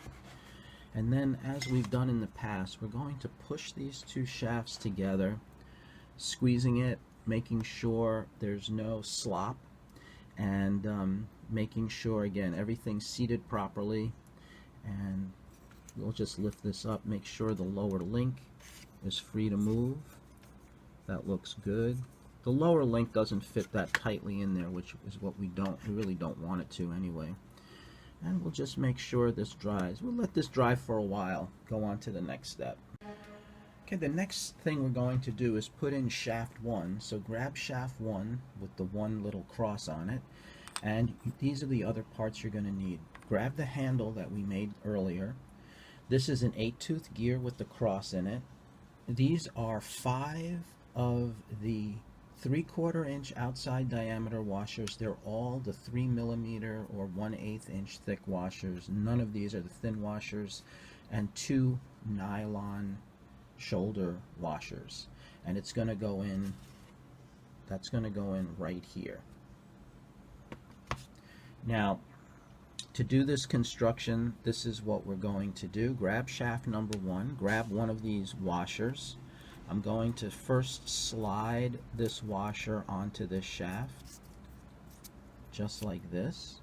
And then, as we've done in the past, we're going to push these two shafts together, squeezing it, making sure there's no slop, and making sure, again, everything's seated properly. And we'll just lift this up, make sure the lower link is free to move. That looks good. The lower link doesn't fit that tightly in there, which is what we really don't want it to anyway. And we'll just make sure this dries. We'll let this dry for a while. Go on to the next step. Okay, the next thing we're going to do is put in shaft 1. So grab shaft 1 with the one little cross on it, and these are the other parts you're going to need. Grab the handle that we made earlier. This is an 8-tooth gear with the cross in it. These are 5 of the 3/4 inch outside diameter washers. They're all the 3mm or 1/8 inch thick washers. None of these are the thin washers. And 2 nylon shoulder washers. And it's going to go in, that's going to go in right here. Now, to do this construction, this is what we're going to do. Grab shaft number 1, grab one of these washers. I'm going to first slide this washer onto this shaft, just like this.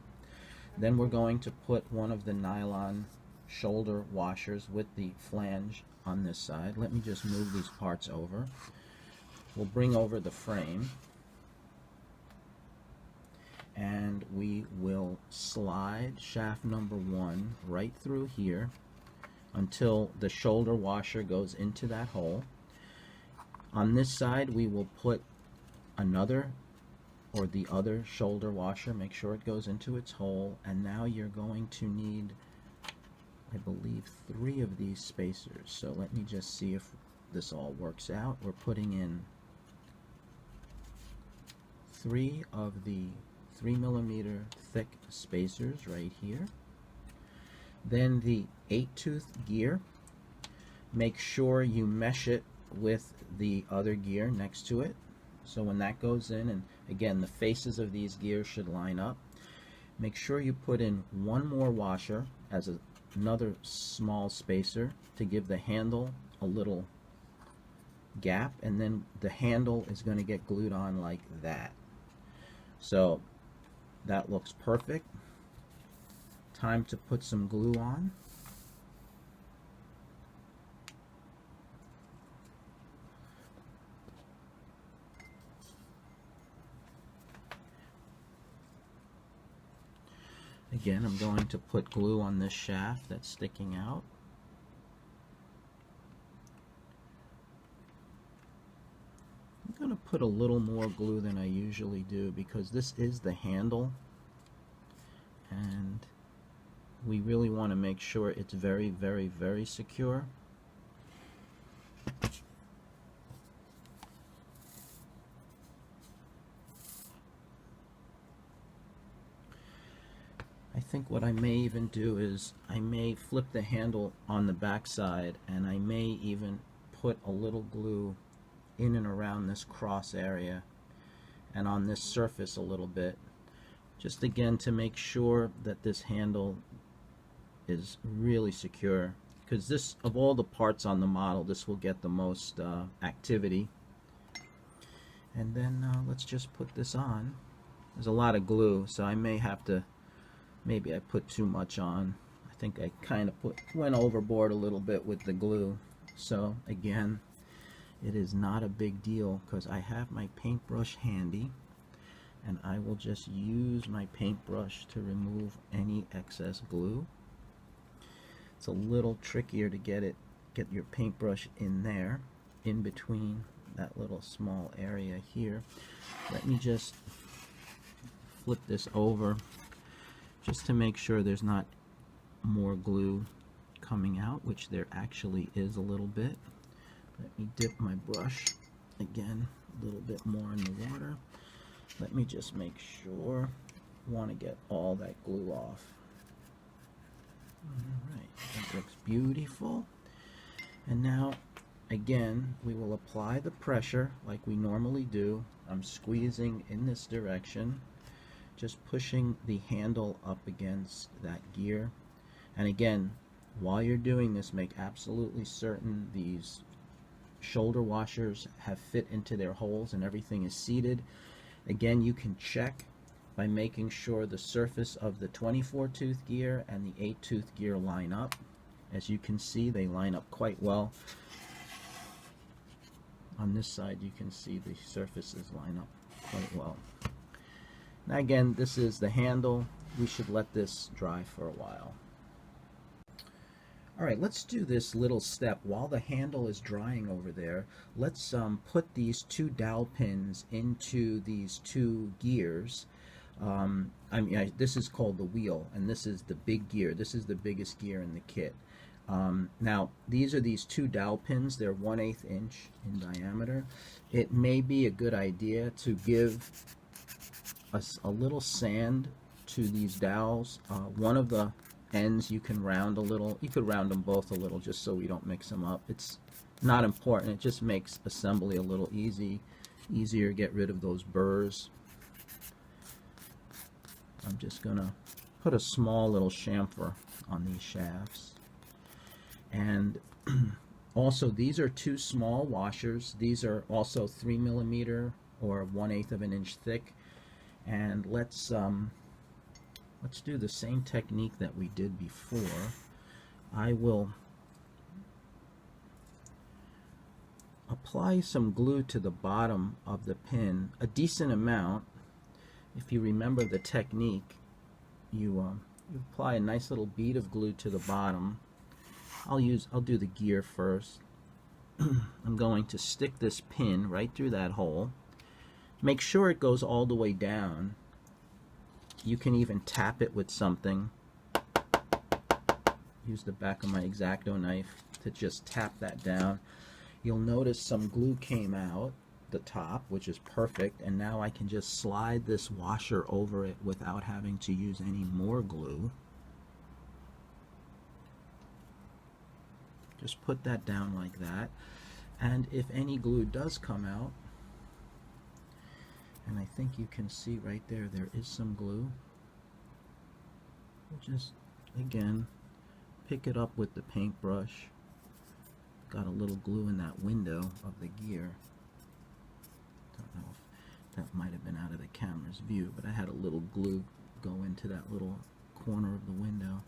Then we're going to put one of the nylon shoulder washers with the flange on this side. Let me just move these parts over. We'll bring over the frame, and we will slide shaft number 1 right through here until the shoulder washer goes into that hole. On this side, we will put another or the other shoulder washer. Make sure it goes into its hole. And now you're going to need, I believe, 3 of these spacers. So let me just see if this all works out. We're putting in 3 of the 3mm thick spacers right here. Then the 8-tooth gear. Make sure you mesh it with the other gear next to it, so when that goes in, and again, the faces of these gears should line up. Make sure you put in 1 more washer as another small spacer to give the handle a little gap, and then the handle is going to get glued on like that. So that looks perfect. Time to put some glue on. Again, I'm going to put glue on this shaft that's sticking out. I'm going to put a little more glue than I usually do because this is the handle, and we really want to make sure it's very, very, very secure. I think what I may even do is I may flip the handle on the back side, and I may even put a little glue in and around this cross area and on this surface a little bit, just again to make sure that this handle is really secure, because this, of all the parts on the model, this will get the most activity. And then let's just put this on. There's a lot of glue, so I may have to, maybe I put too much on. I think I kind of went overboard a little bit with the glue. So again, it is not a big deal because I have my paintbrush handy, and I will just use my paintbrush to remove any excess glue. It's a little trickier to get your paintbrush in there, in between that little small area here. Let me just flip this over just to make sure there's not more glue coming out, which there actually is a little bit. Let me dip my brush again a little bit more in the water. Let me just make sure. I want to get all that glue off. Alright, that looks beautiful. And now again, we will apply the pressure like we normally do. I'm squeezing in this direction, just pushing the handle up against that gear. And again, while you're doing this, make absolutely certain these shoulder washers have fit into their holes and everything is seated. Again, you can check by making sure the surface of the 24 tooth gear and the 8 tooth gear line up. As you can see, they line up quite well. On this side, you can see the surfaces line up quite well. Now again, this is the handle. We should let this dry for a while. Alright, let's do this little step. While the handle is drying over there, let's put these two dowel pins into these two gears. This is called the wheel, and this is the big gear. This is the biggest gear in the kit. Now, these are these two dowel pins. They're 1/8 inch in diameter. It may be a good idea to give a little sand to these dowels. One of the ends you can round a little. You could round them both a little just so we don't mix them up. It's not important. It just makes assembly a little easier to get rid of those burrs. I'm just going to put a small little chamfer on these shafts. And also, these are two small washers. These are also 3mm or 1/8 of an inch thick. And let's do the same technique that we did before. I will apply some glue to the bottom of the pin, a decent amount. If you remember the technique, you apply a nice little bead of glue to the bottom. I'll do the gear first. I'm going to stick this pin right through that hole. Make sure it goes all the way down. You can even tap it with something. Use the back of my X-Acto knife to just tap that down. You'll notice some glue came out the top, which is perfect, and now I can just slide this washer over it without having to use any more glue. Just put that down like that, and if any glue does come out, and I think you can see right there, there is some glue. Just, again, pick it up with the paintbrush. Got a little glue in that window of the gear. Don't know if that might have been out of the camera's view, but I had a little glue go into that little corner of the window.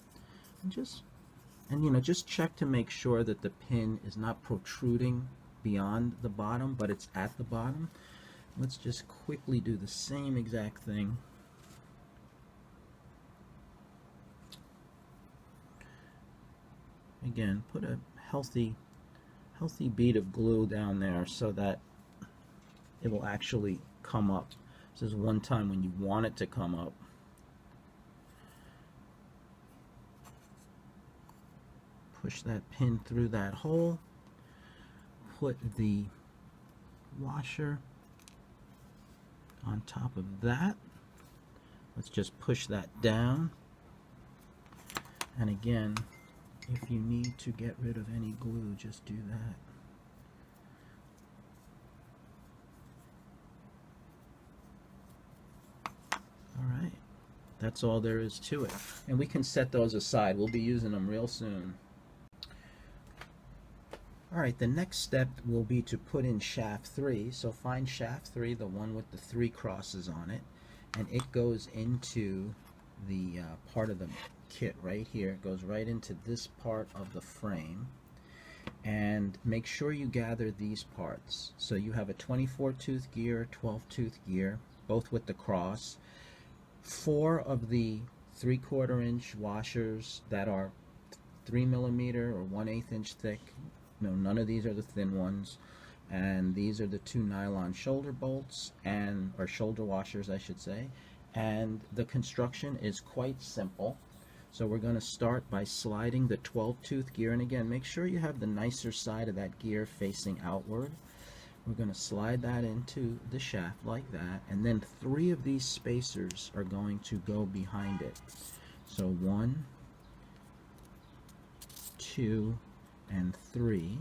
And just check to make sure that the pin is not protruding beyond the bottom, but it's at the bottom. Let's just quickly do the same exact thing. Again, put a healthy bead of glue down there so that it will actually come up. This is one time when you want it to come up. Push that pin through that hole. Put the washer on top of that. Let's just push that down. And again, if you need to get rid of any glue, just do that. Alright, that's all there is to it. And we can set those aside. We'll be using them real soon. Alright, the next step will be to put in shaft 3. So find shaft 3, the one with the 3 crosses on it, and it goes into the part of the kit right here. It goes right into this part of the frame. And make sure you gather these parts. So you have a 24 tooth gear, 12 tooth gear, both with the cross. 4 of the 3/4 inch washers that are 3mm or 1/8 inch thick. No, none of these are the thin ones. And these are the 2 nylon shoulder bolts, or shoulder washers I should say. And the construction is quite simple. So we're going to start by sliding the 12 tooth gear, and again, make sure you have the nicer side of that gear facing outward. We're going to slide that into the shaft like that, and then 3 of these spacers are going to go behind it. So 1, 2, and 3.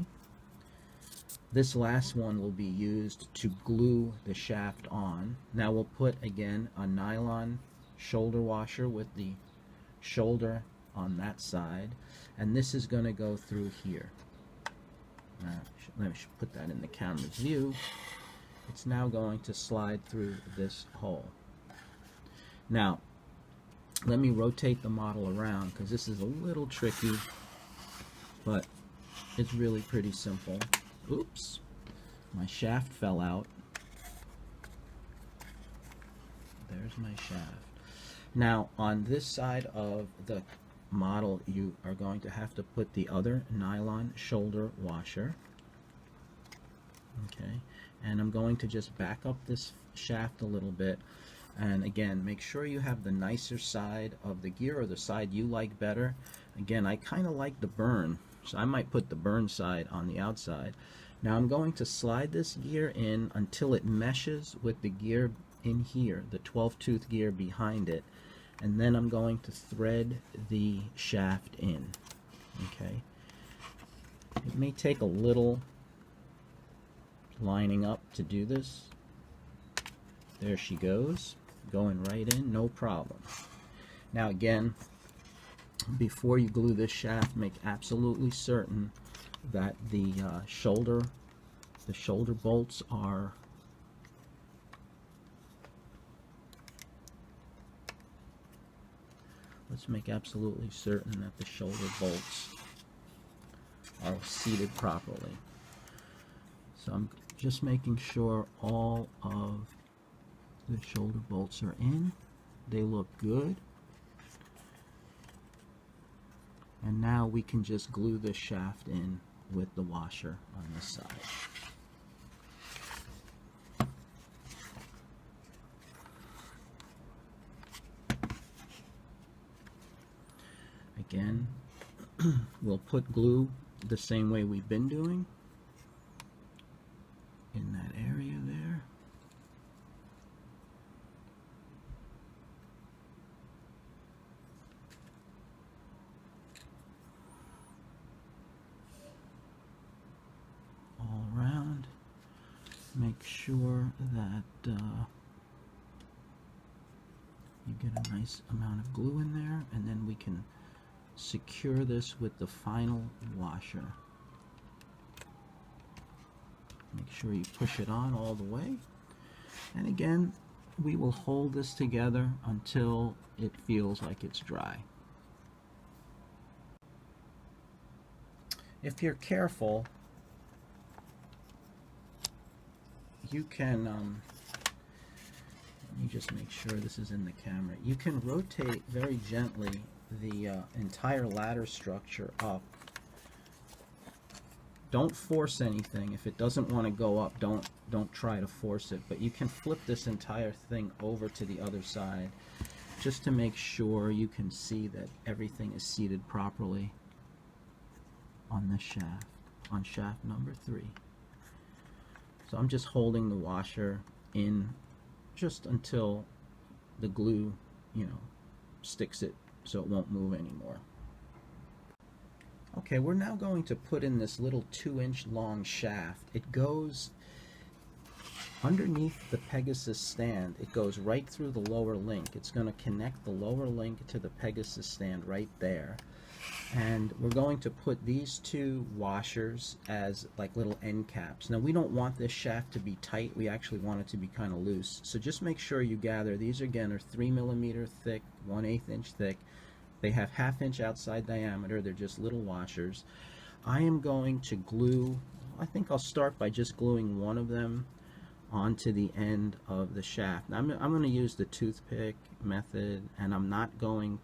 This last one will be used to glue the shaft on. Now we'll put again a nylon shoulder washer with the shoulder on that side, and this is going to go through here. Let me put that in the camera's view. It's now going to slide through this hole. Now let me rotate the model around because this is a little tricky, but it's really pretty simple. Oops, my shaft fell out. There's my shaft. Now on this side of the model you are going to have to put the other nylon shoulder washer. Okay, and I'm going to just back up this shaft a little bit, and again make sure you have the nicer side of the gear, or the side you like better. Again, I kind of like the burn, so I might put the burn side on the outside. Now I'm going to slide this gear in until it meshes with the gear in here, the 12 tooth gear behind it, and then I'm going to thread the shaft in. Okay, it may take a little lining up to do this. There she goes, going right in, no problem. Now again, before you glue this shaft, make absolutely certain that the shoulder bolts are let's make absolutely certain that the shoulder bolts are seated properly. So I'm just making sure all of the shoulder bolts are in. They look good. And now we can just glue this shaft in with the washer on this side. Again, we'll put glue the same way we've been doing in that area there. All around. Make sure that you get a nice amount of glue in there, and then we can secure this with the final washer. Make sure you push it on all the way, and again we will hold this together until it feels like it's dry. If you're careful, you can, let me just make sure this is in the camera. You can rotate very gently the entire ladder structure up. Don't force anything. If it doesn't want to go up, don't try to force it. But you can flip this entire thing over to the other side just to make sure you can see that everything is seated properly on this shaft, on shaft number 3. So I'm just holding the washer in just until the glue, sticks it so it won't move anymore. Okay, we're now going to put in this little 2-inch long shaft. It goes underneath the Pegasus stand. It goes right through the lower link. It's going to connect the lower link to the Pegasus stand right there. And we're going to put these 2 washers as like little end caps. Now we don't want this shaft to be tight, we actually want it to be kind of loose. So just make sure you gather, these again are 3mm thick, 1/8 inch thick. They have 1/2 inch outside diameter, they're just little washers. I am going to glue, I think I'll start by just gluing one of them onto the end of the shaft. Now, I'm going to use the toothpick method, and I'm not putting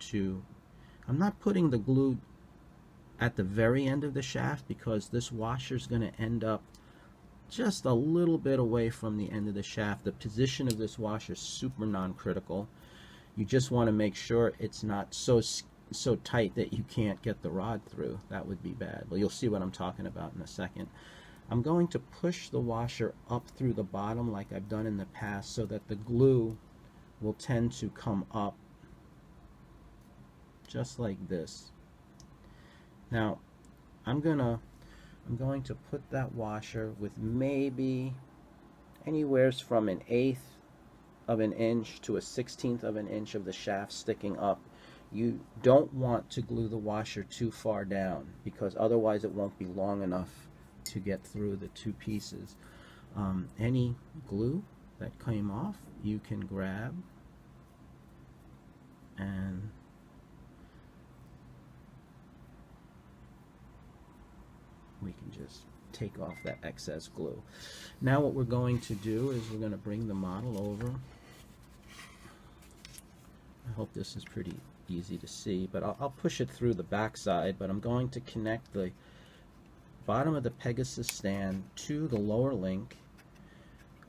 the glue at the very end of the shaft because this washer is going to end up just a little bit away from the end of the shaft. The position of this washer is super non-critical. You just want to make sure it's not so tight that you can't get the rod through. That would be bad. Well, you'll see what I'm talking about in a second. I'm going to push the washer up through the bottom like I've done in the past so that the glue will tend to come up just like this. Now I'm going to put that washer with maybe anywhere from 1/8 of an inch to 1/16 of an inch of the shaft sticking up. You don't want to glue the washer too far down because otherwise it won't be long enough to get through the 2 pieces. Any glue that came off you can grab and we can just take off that excess glue. Now what we're going to do is we're going to bring the model over. I hope this is pretty easy to see, but I'll push it through the back side, but I'm going to connect the bottom of the Pegasus stand to the lower link.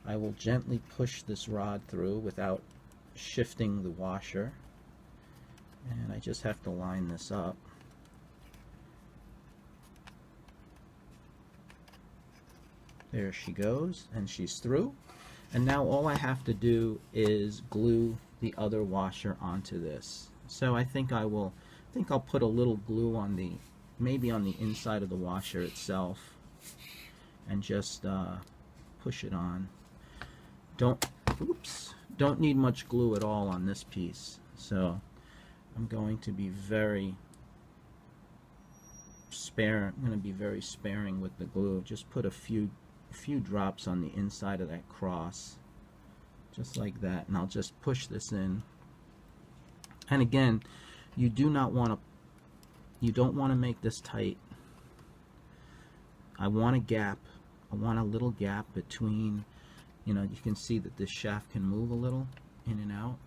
I will gently push this rod through without shifting the washer, and I just have to line this up. There she goes, and she's through. And now all I have to do is glue the other washer onto this. So I think I'll put a little glue on maybe on the inside of the washer itself, and just push it on. Don't need much glue at all on this piece. So I'm going to be very sparing with the glue. Just put a few drops on the inside of that cross, just like that, and I'll just push this in. And again, you don't want to make this tight. I want a gap. I want a little gap between, you can see that this shaft can move a little in and out.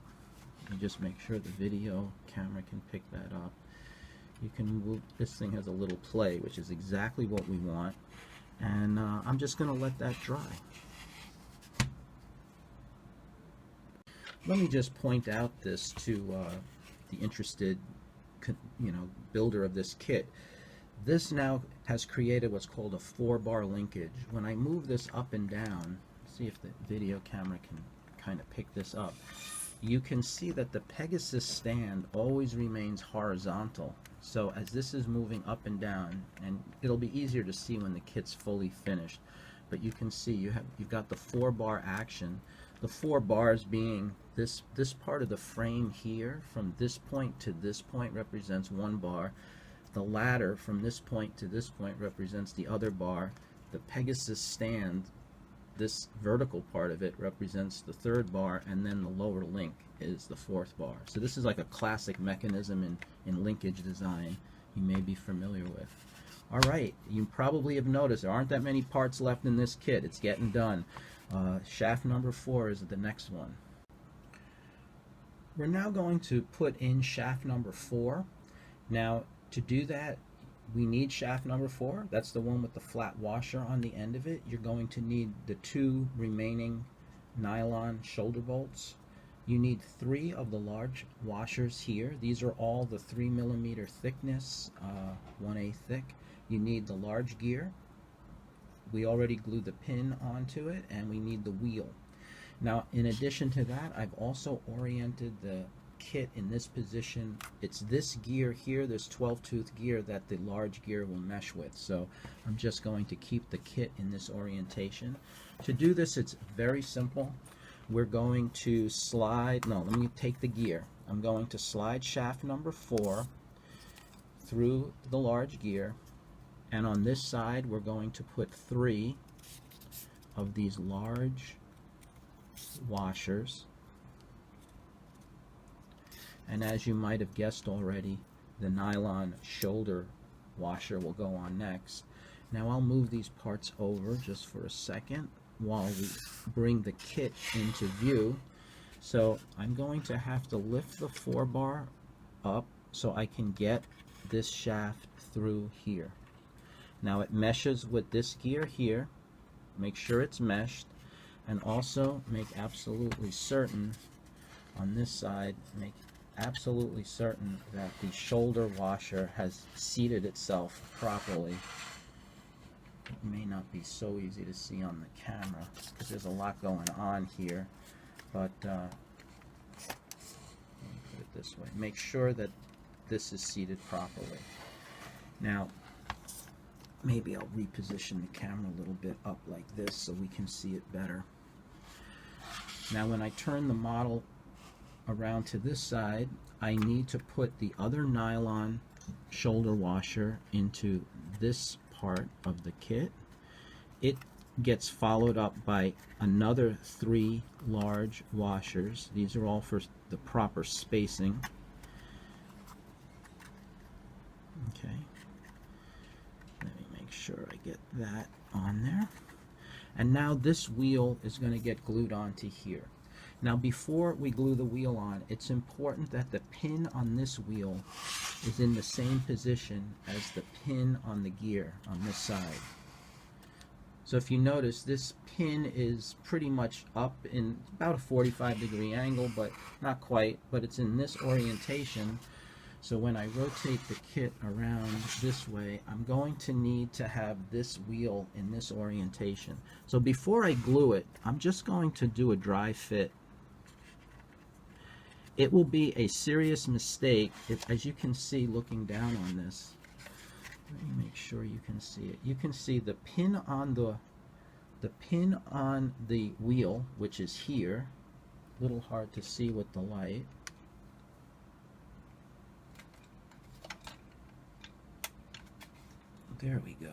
And just make sure the video camera can pick that up. You can move, this thing has a little play, which is exactly what we want. And I'm just going to let that dry. Let me just point out this to the interested builder of this kit. This now has created what's called a 4-bar linkage. When I move this up and down, see if the video camera can kind of pick this up, you can see that the Pegasus stand always remains horizontal. So as this is moving up and down, and it'll be easier to see when the kit's fully finished, but you can see you've got the 4-bar action. The 4 bars being this part of the frame here, from this point to this point, represents 1 bar. The ladder from this point to this point represents the other bar. The Pegasus stand this vertical part of it represents the third bar, and then the lower link is the fourth bar. So this is like a classic mechanism in linkage design you may be familiar with. Alright, you probably have noticed there aren't that many parts left in this kit. It's getting done. Shaft number 4 is the next one. We're now going to put in shaft number 4. Now, to do that, we need shaft number 4. That's the one with the flat washer on the end of it. You're going to need the 2 remaining nylon shoulder bolts. You need 3 of the large washers here. These are all the 3mm thickness, 1/8 thick. You need the large gear. We already glued the pin onto it, and we need the wheel. Now, in addition to that, I've also oriented the kit in this position. It's this gear here, this 12-tooth gear, that the large gear will mesh with. So I'm just going to keep the kit in this orientation. To do this, it's very simple. We're going to slide, no, let me take the gear. I'm going to slide shaft number 4 through the large gear, and on this side we're going to put 3 of these large washers. And as you might have guessed already, the nylon shoulder washer will go on next. Now I'll move these parts over just for a second while we bring the kit into view. So I'm going to have to lift the 4-bar up so I can get this shaft through here. Now it meshes with this gear here. Make sure it's meshed, and also make absolutely certain on this side, make absolutely certain that the shoulder washer has seated itself properly. It may not be so easy to see on the camera because there's a lot going on here, but let me put it this way. Make sure that this is seated properly. Now, maybe I'll reposition the camera a little bit up like this so we can see it better. Now, when I turn the model around to this side, I need to put the other nylon shoulder washer into this part of the kit. It gets followed up by another 3 large washers. These are all for the proper spacing. Okay. Let me make sure I get that on there. And now this wheel is going to get glued onto here. Now, before we glue the wheel on, it's important that the pin on this wheel is in the same position as the pin on the gear on this side. So if you notice, this pin is pretty much up in about a 45-degree angle, but not quite, but it's in this orientation. So when I rotate the kit around this way, I'm going to need to have this wheel in this orientation. So before I glue it, I'm just going to do a dry fit. It will be a serious mistake if, as you can see looking down on this, let me make sure you can see it. You can see the pin on the wheel, which is here. A little hard to see with the light. There we go.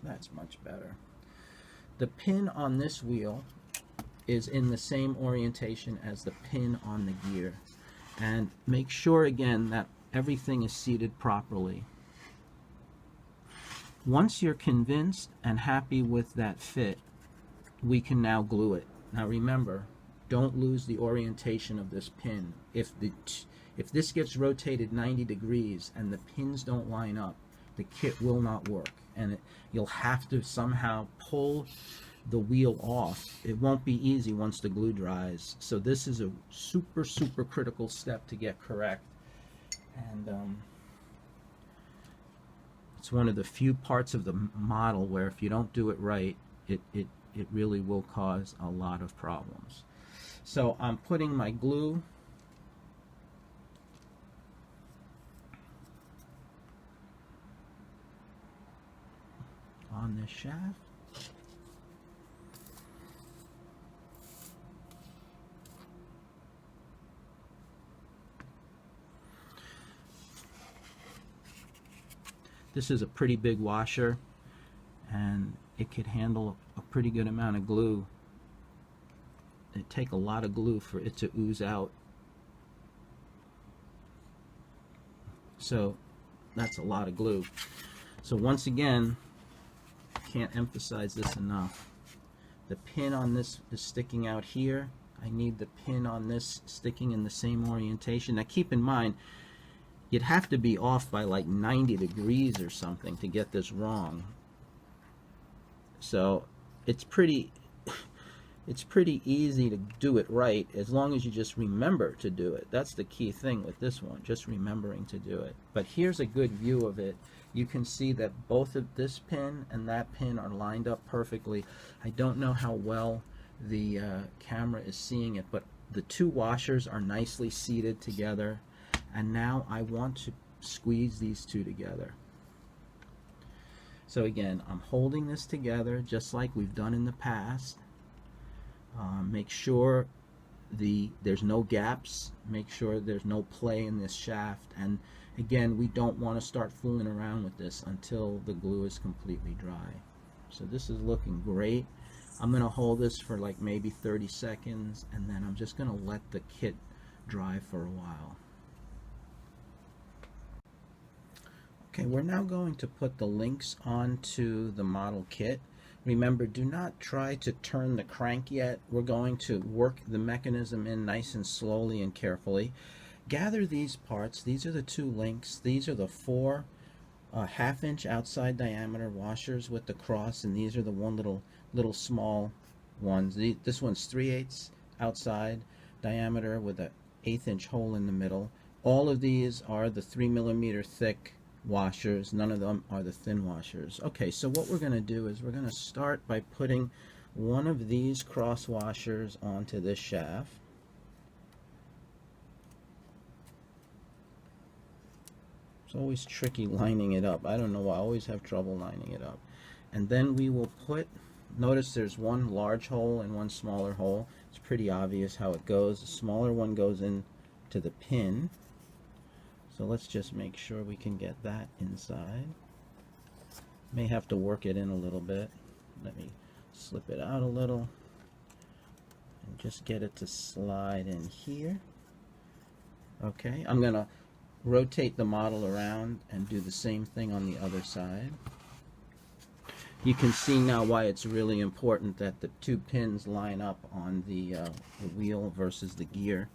That's much better. The pin on this wheel is in the same orientation as the pin on the gear. And make sure again that everything is seated properly. Once you're convinced and happy with that fit, we can now glue it. Now remember, don't lose the orientation of this pin. If this gets rotated 90 degrees and the pins don't line up, the kit will not work, and you'll have to somehow pull the wheel off. It won't be easy once the glue dries. So this is a super critical step to get correct, and it's one of the few parts of the model where if you don't do it right, it really will cause a lot of problems. So I'm putting my glue on this shaft. This is a pretty big washer, and it could handle a pretty good amount of glue. It'd take a lot of glue for it to ooze out. So that's a lot of glue. So once again, can't emphasize this enough. The pin on this is sticking out here. I need the pin on this sticking in the same orientation. Now keep in mind, you'd have to be off by like 90 degrees or something to get this wrong. So it's pretty easy to do it right as long as you just remember to do it. That's the key thing with this one, just remembering to do it. But here's a good view of it. You can see that both of this pin and that pin are lined up perfectly. I don't know how well the camera is seeing it, but the two washers are nicely seated together, and now I want to squeeze these two together. So again, I'm holding this together just like we've done in the past. Make sure there's no gaps, make sure there's no play in this shaft, and again, we don't want to start fooling around with this until the glue is completely dry. So this is looking great. I'm going to hold this for like maybe 30 seconds, and then I'm just going to let the kit dry for a while. Okay, we're now going to put the links onto the model kit. Remember, do not try to turn the crank yet. We're going to work the mechanism in nice and slowly and carefully. Gather these parts. These are the two links. These are the 4 half-inch outside diameter washers with the cross, and these are the one little small ones. This one's 3/8 outside diameter with a 1/8 inch hole in the middle. All of these are the 3mm thick washers. None of them are the thin washers. Okay, so what we're going to do is we're going to start by putting one of these cross washers onto this shaft. It's always tricky lining it up. I don't know why I always have trouble lining it up. And then we will put, notice there's one large hole and one smaller hole. It's pretty obvious how it goes. The smaller one goes into the pin. So let's just make sure we can get that inside. May have to work it in a little bit. Let me slip it out a little and just get it to slide in here. Okay, I'm going to rotate the model around and do the same thing on the other side. You can see now why it's really important that the two pins line up on the wheel versus the gear.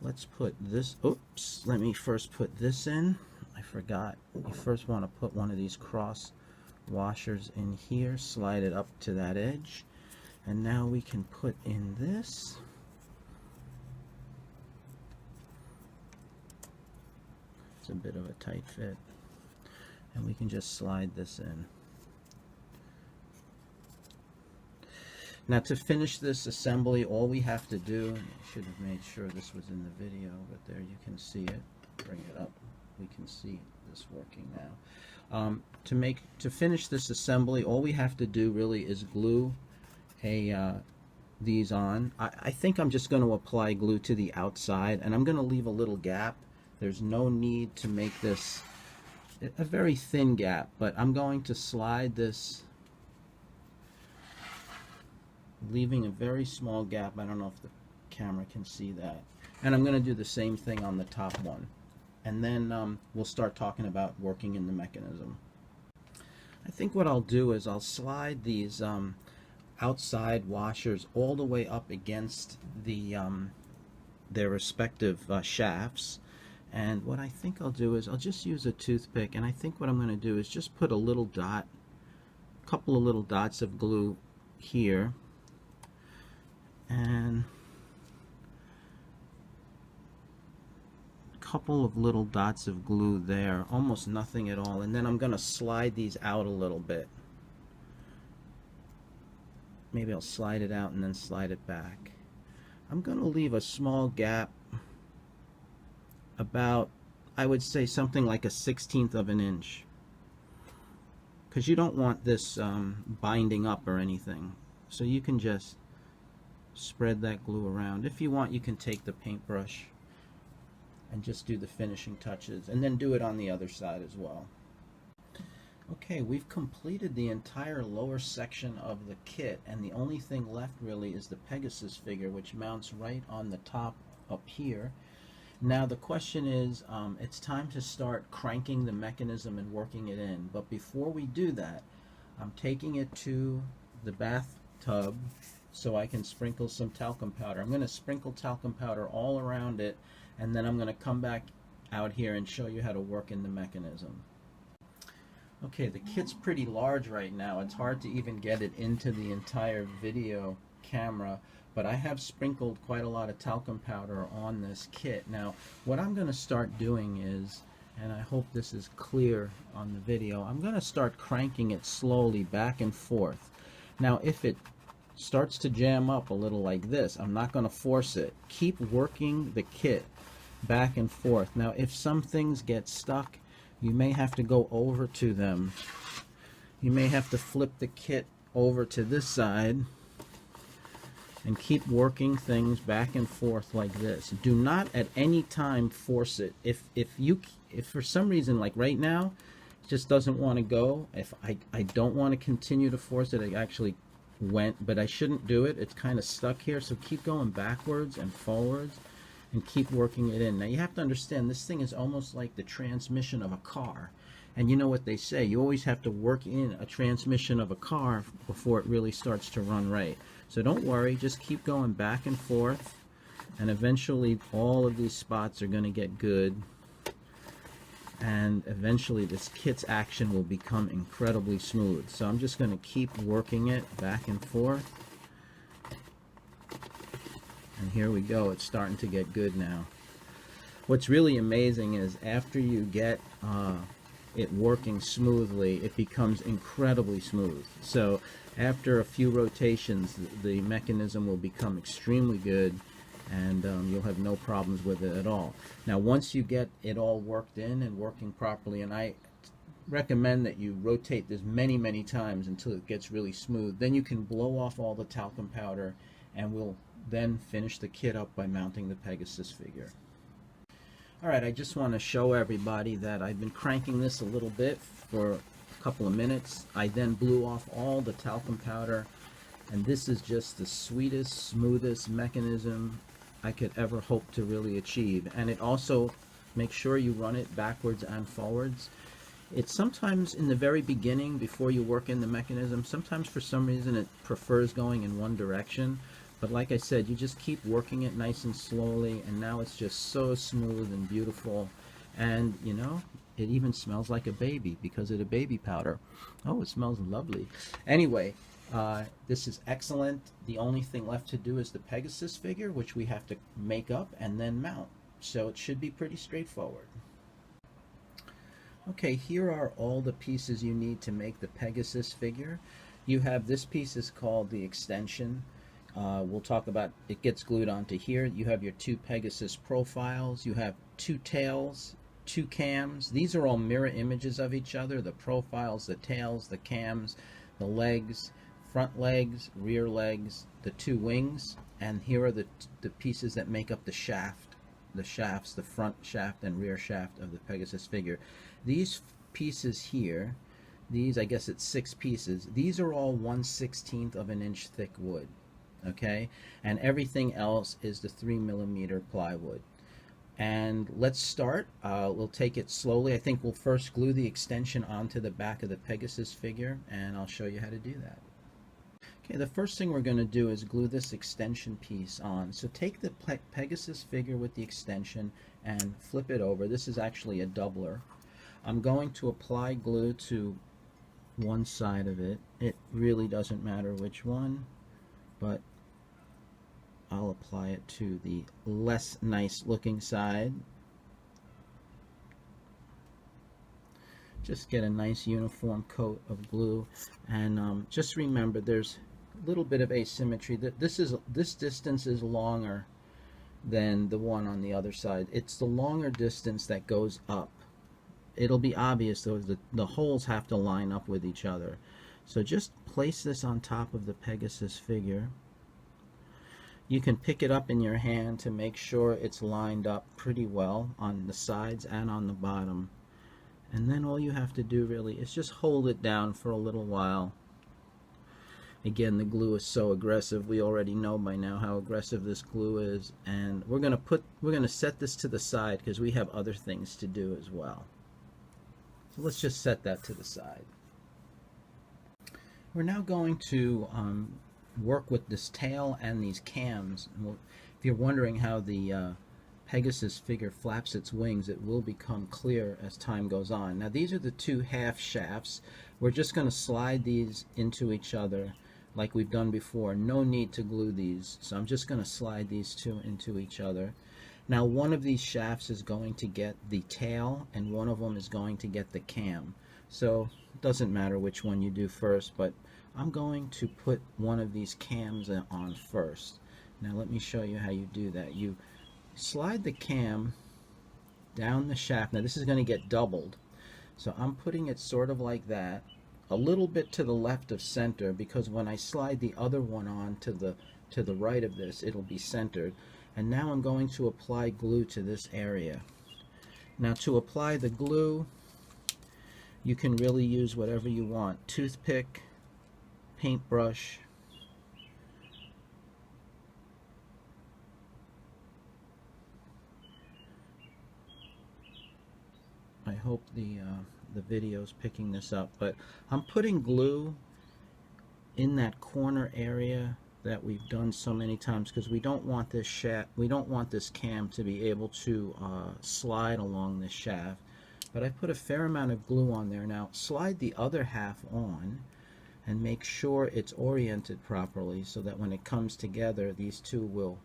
Let's put this, oops, let me first put this in. I forgot. You first want to put one of these cross washers in here, slide it up to that edge, and now we can put in this. It's a bit of a tight fit, and we can just slide this in. Now to finish this assembly, all we have to do, I should have made sure this was in the video, but there you can see it. Bring it up. We can see this working now. To finish this assembly, all we have to do really is glue these on. I think I'm just going to apply glue to the outside, and I'm going to leave a little gap. There's no need to make this a very thin gap, but I'm going to slide this, leaving a very small gap. I don't know if the camera can see that. And I'm going to do the same thing on the top one. And then we'll start talking about working in the mechanism. I think what I'll do is I'll slide these outside washers all the way up against their respective shafts. And what I think I'll do is I'll just use a toothpick, and I think what I'm going to do is just put a little dot, a couple of little dots of glue here, and a couple of little dots of glue there, almost nothing at all, and then I'm going to slide these out a little bit. Maybe I'll slide it out and then slide it back. I'm going to leave a small gap, about, I would say something like a 1/16 of an inch, because you don't want this binding up or anything. So you can just spread that glue around. If you want, you can take the paintbrush and just do the finishing touches, and then do it on the other side as well. Okay, we've completed the entire lower section of the kit, and the only thing left really is the Pegasus figure, which mounts right on the top up here. Now the question is, it's time to start cranking the mechanism and working it in. But before we do that, I'm taking it to the bathtub so I can sprinkle some talcum powder. I'm going to sprinkle talcum powder all around it, and then I'm going to come back out here and show you how to work in the mechanism. Okay, the kit's pretty large right now. It's hard to even get it into the entire video camera, but I have sprinkled quite a lot of talcum powder on this kit. Now, what I'm going to start doing is, and I hope this is clear on the video, I'm going to start cranking it slowly back and forth. Now, if it starts to jam up a little like this, I'm not going to force it. Keep working the kit back and forth. Now, if some things get stuck, you may have to go over to them. You may have to flip the kit over to this side and keep working things back and forth like this. Do not at any time force it. If for some reason, like right now, it just doesn't want to go, if I don't want to continue to force it, it actually went, but I shouldn't do it. It's kind of stuck here, so keep going backwards and forwards and keep working it in. Now you have to understand, this thing is almost like the transmission of a car. And you know what they say, you always have to work in a transmission of a car before it really starts to run right. So don't worry, just keep going back and forth, and eventually all of these spots are going to get good, and eventually this kit's action will become incredibly smooth. So I'm just going to keep working it back and forth. And here we go, it's starting to get good now. What's really amazing is after you get it working smoothly, it becomes incredibly smooth. So after a few rotations, the mechanism will become extremely good, and you'll have no problems with it at all. Now once you get it all worked in and working properly, and I recommend that you rotate this many times until it gets really smooth, then you can blow off all the talcum powder, and we'll then finish the kit up by mounting the Pegasus figure. Alright, I just want to show everybody that I've been cranking this a little bit for a couple of minutes. I then blew off all the talcum powder, and this is just the sweetest, smoothest mechanism I could ever hope to really achieve. And it also, make sure you run it backwards and forwards. It's sometimes in the very beginning, before you work in the mechanism, sometimes for some reason it prefers going in one direction. But like I said, you just keep working it nice and slowly, and now it's just so smooth and beautiful. And you know, it even smells like a baby because of the baby powder. Oh, it smells lovely. Anyway, this is excellent. The only thing left to do is the Pegasus figure, which we have to make up and then mount. So it should be pretty straightforward. Okay, here are all the pieces you need to make the Pegasus figure. You have, this piece is called the extension. We'll talk about, it gets glued onto here. You have your two Pegasus profiles. You have two tails, two cams. These are all mirror images of each other. The profiles, the tails, the cams, the legs, front legs, rear legs, the two wings, and here are the pieces that make up the shaft, the shafts, the front shaft and rear shaft of the Pegasus figure. These pieces here, these, I guess it's 6 pieces, these are all 1/16 of an inch thick wood. Okay, and everything else is the 3mm plywood. And let's start. We'll take it slowly. I think we'll first glue the extension onto the back of the Pegasus figure, and I'll show you how to do that. Okay, the first thing we're going to do is glue this extension piece on. So take the Pegasus figure with the extension and flip it over. This is actually a doubler. I'm going to apply glue to one side of it. It really doesn't matter which one, but I'll apply it to the less nice looking side. Just get a nice uniform coat of glue, and just remember there's a little bit of asymmetry. That this distance is longer than the one on the other side. It's the longer distance that goes up. It'll be obvious though, the holes have to line up with each other. So just place this on top of the Pegasus figure. You can pick it up in your hand to make sure it's lined up pretty well on the sides and on the bottom. And then all you have to do really is just hold it down for a little while. Again, the glue is so aggressive. We already know by now how aggressive this glue is, and we're going to set this to the side because we have other things to do as well. So let's just set that to the side. We're now going to work with this tail and these cams. And if you're wondering how the Pegasus figure flaps its wings, it will become clear as time goes on. Now these are the two half shafts. We're just going to slide these into each other like we've done before. No need to glue these, so I'm just going to slide these two into each other. Now one of these shafts is going to get the tail and one of them is going to get the cam. So it doesn't matter which one you do first, but I'm going to put one of these cams on first. Now let me show you how you do that. You slide the cam down the shaft. Now this is going to get doubled, so I'm putting it sort of like that, a little bit to the left of center, because when I slide the other one on to the right of this, it'll be centered. And now I'm going to apply glue to this area. Now to apply the glue, you can really use whatever you want. Toothpick, paintbrush, I hope the video's picking this up, but I'm putting glue in that corner area that we've done so many times because we don't want this cam to be able to slide along this shaft. But I put a fair amount of glue on there. Now slide the other half on and make sure it's oriented properly so that when it comes together, these two will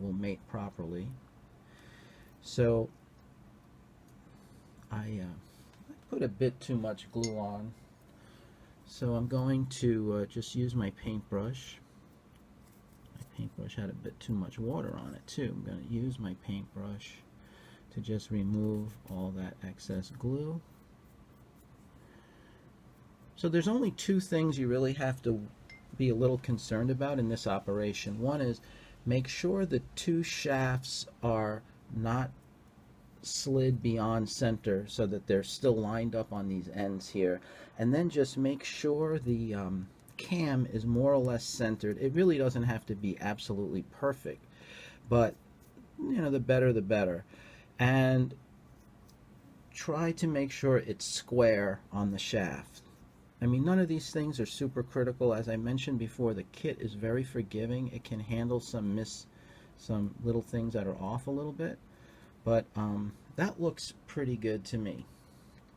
mate properly. So I put a bit too much glue on, so I'm going to just use my paintbrush. My paintbrush had a bit too much water on it too. I'm going to use my paintbrush to just remove all that excess glue. So there's only two things you really have to be a little concerned about in this operation. One is make sure the two shafts are not slid beyond center so that they're still lined up on these ends here, and then just make sure the cam is more or less centered. It really doesn't have to be absolutely perfect, but you know, the better the better. And try to make sure it's square on the shaft. I mean, none of these things are super critical. As I mentioned before, the kit is very forgiving. It can handle some little things that are off a little bit. But that looks pretty good to me.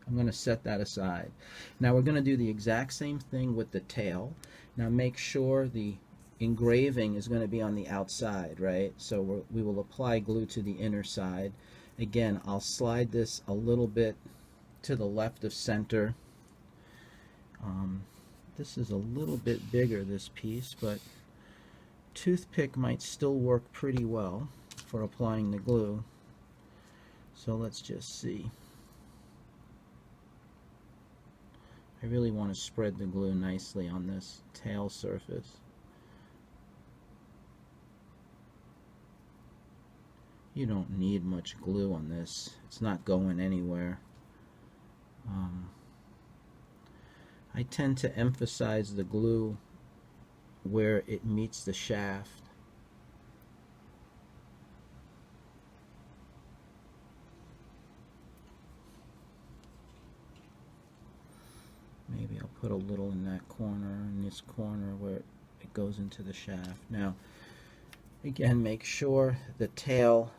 I'm going to set that aside. Now we're going to do the exact same thing with the tail. Now make sure the engraving is going to be on the outside, right? So we will apply glue to the inner side. Again, I'll slide this a little bit to the left of center. This is a little bit bigger, this piece, but toothpick might still work pretty well for applying the glue. So let's just see. I really want to spread the glue nicely on this tail surface. You don't need much glue on this. It's not going anywhere. I tend to emphasize the glue where it meets the shaft. Maybe I'll put a little in that corner, in this corner where it goes into the shaft. Now, again, make sure the tail,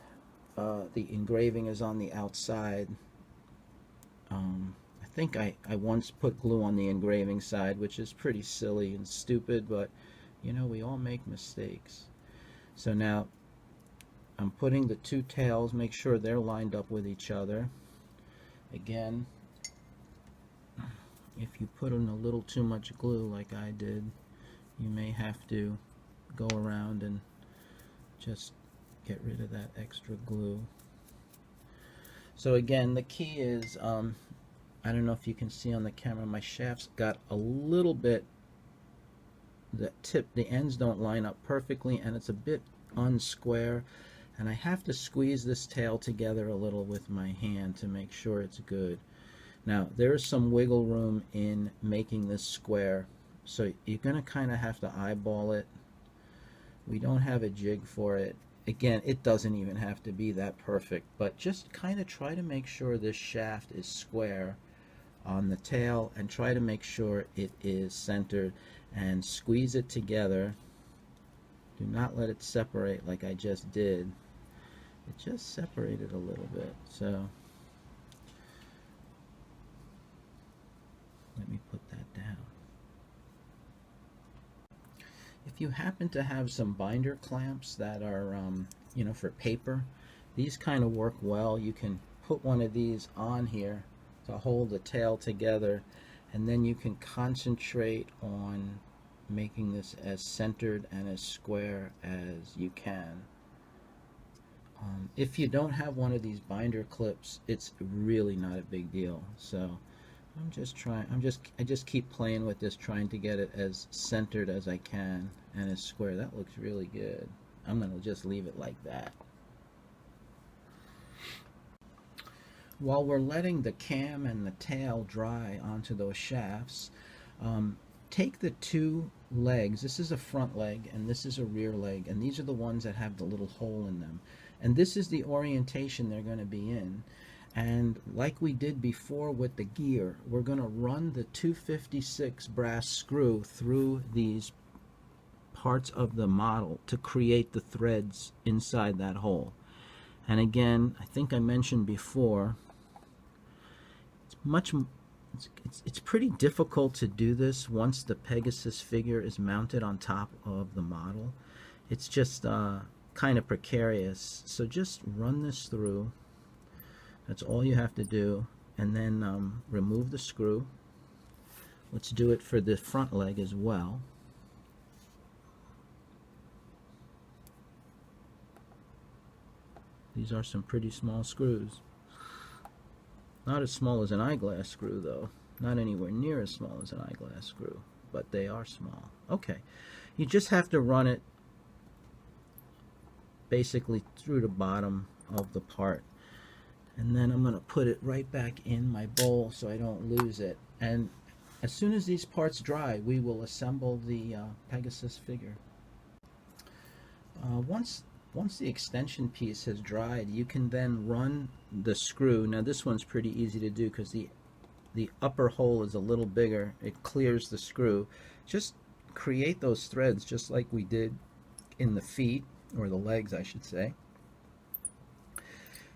the engraving is on the outside. I think I once put glue on the engraving side, which is pretty silly and stupid, but you know, we all make mistakes. So now I'm putting the two tails, make sure they're lined up with each other. Again, if you put in a little too much glue like I did, you may have to go around and just get rid of that extra glue. So again, the key is, I don't know if you can see on the camera, my shaft's got a little bit, the ends don't line up perfectly, and it's a bit unsquare, and I have to squeeze this tail together a little with my hand to make sure it's good. Now there is some wiggle room in making this square, so you're going to kind of have to eyeball it. We don't have a jig for it. Again, it doesn't even have to be that perfect, but just kind of try to make sure this shaft is square on the tail, and try to make sure it is centered, and squeeze it together. Do not let it separate like I just did. It just separated a little bit, so let me put that down. If you happen to have some binder clamps that are you know, for paper, these kind of work well. You can put one of these on here to hold the tail together, and then you can concentrate on making this as centered and as square as you can. If you don't have one of these binder clips, it's really not a big deal. So I just keep playing with this, trying to get it as centered as I can and as square. That looks really good. I'm going to just leave it like that. While we're letting the cam and the tail dry onto those shafts, take the two legs. This is a front leg and this is a rear leg, and these are the ones that have the little hole in them. And this is the orientation they're going to be in. And like we did before with the gear, we're going to run the 256 brass screw through these parts of the model to create the threads inside that hole. And again, I think I mentioned before, it's pretty difficult to do this once the Pegasus figure is mounted on top of the model. It's just kind of precarious. So just run this through. That's all you have to do, and then remove the screw. Let's do it for the front leg as well. These are some pretty small screws. Not as small as an eyeglass screw though. Not anywhere near as small as an eyeglass screw, but they are small. Okay, you just have to run it basically through the bottom of the part. And then I'm going to put it right back in my bowl so I don't lose it. And as soon as these parts dry, we will assemble the Pegasus figure. Once the extension piece has dried, you can then run the screw. Now this one's pretty easy to do because the upper hole is a little bigger. It clears the screw. Just create those threads just like we did in the feet, or the legs I should say.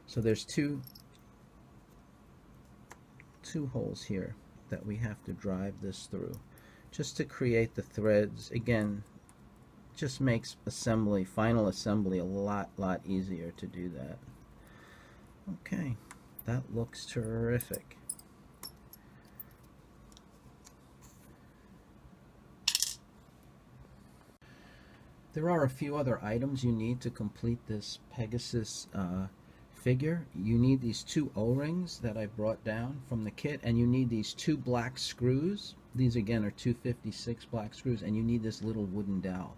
So there's two holes here that we have to drive this through just to create the threads. Again, just makes assembly, final assembly, a lot easier to do that. Okay, that looks terrific. There are a few other items you need to complete this Pegasus figure. You need these two O-rings that I brought down from the kit, and you need these two black screws. These again are 256 black screws, and you need this little wooden dowel.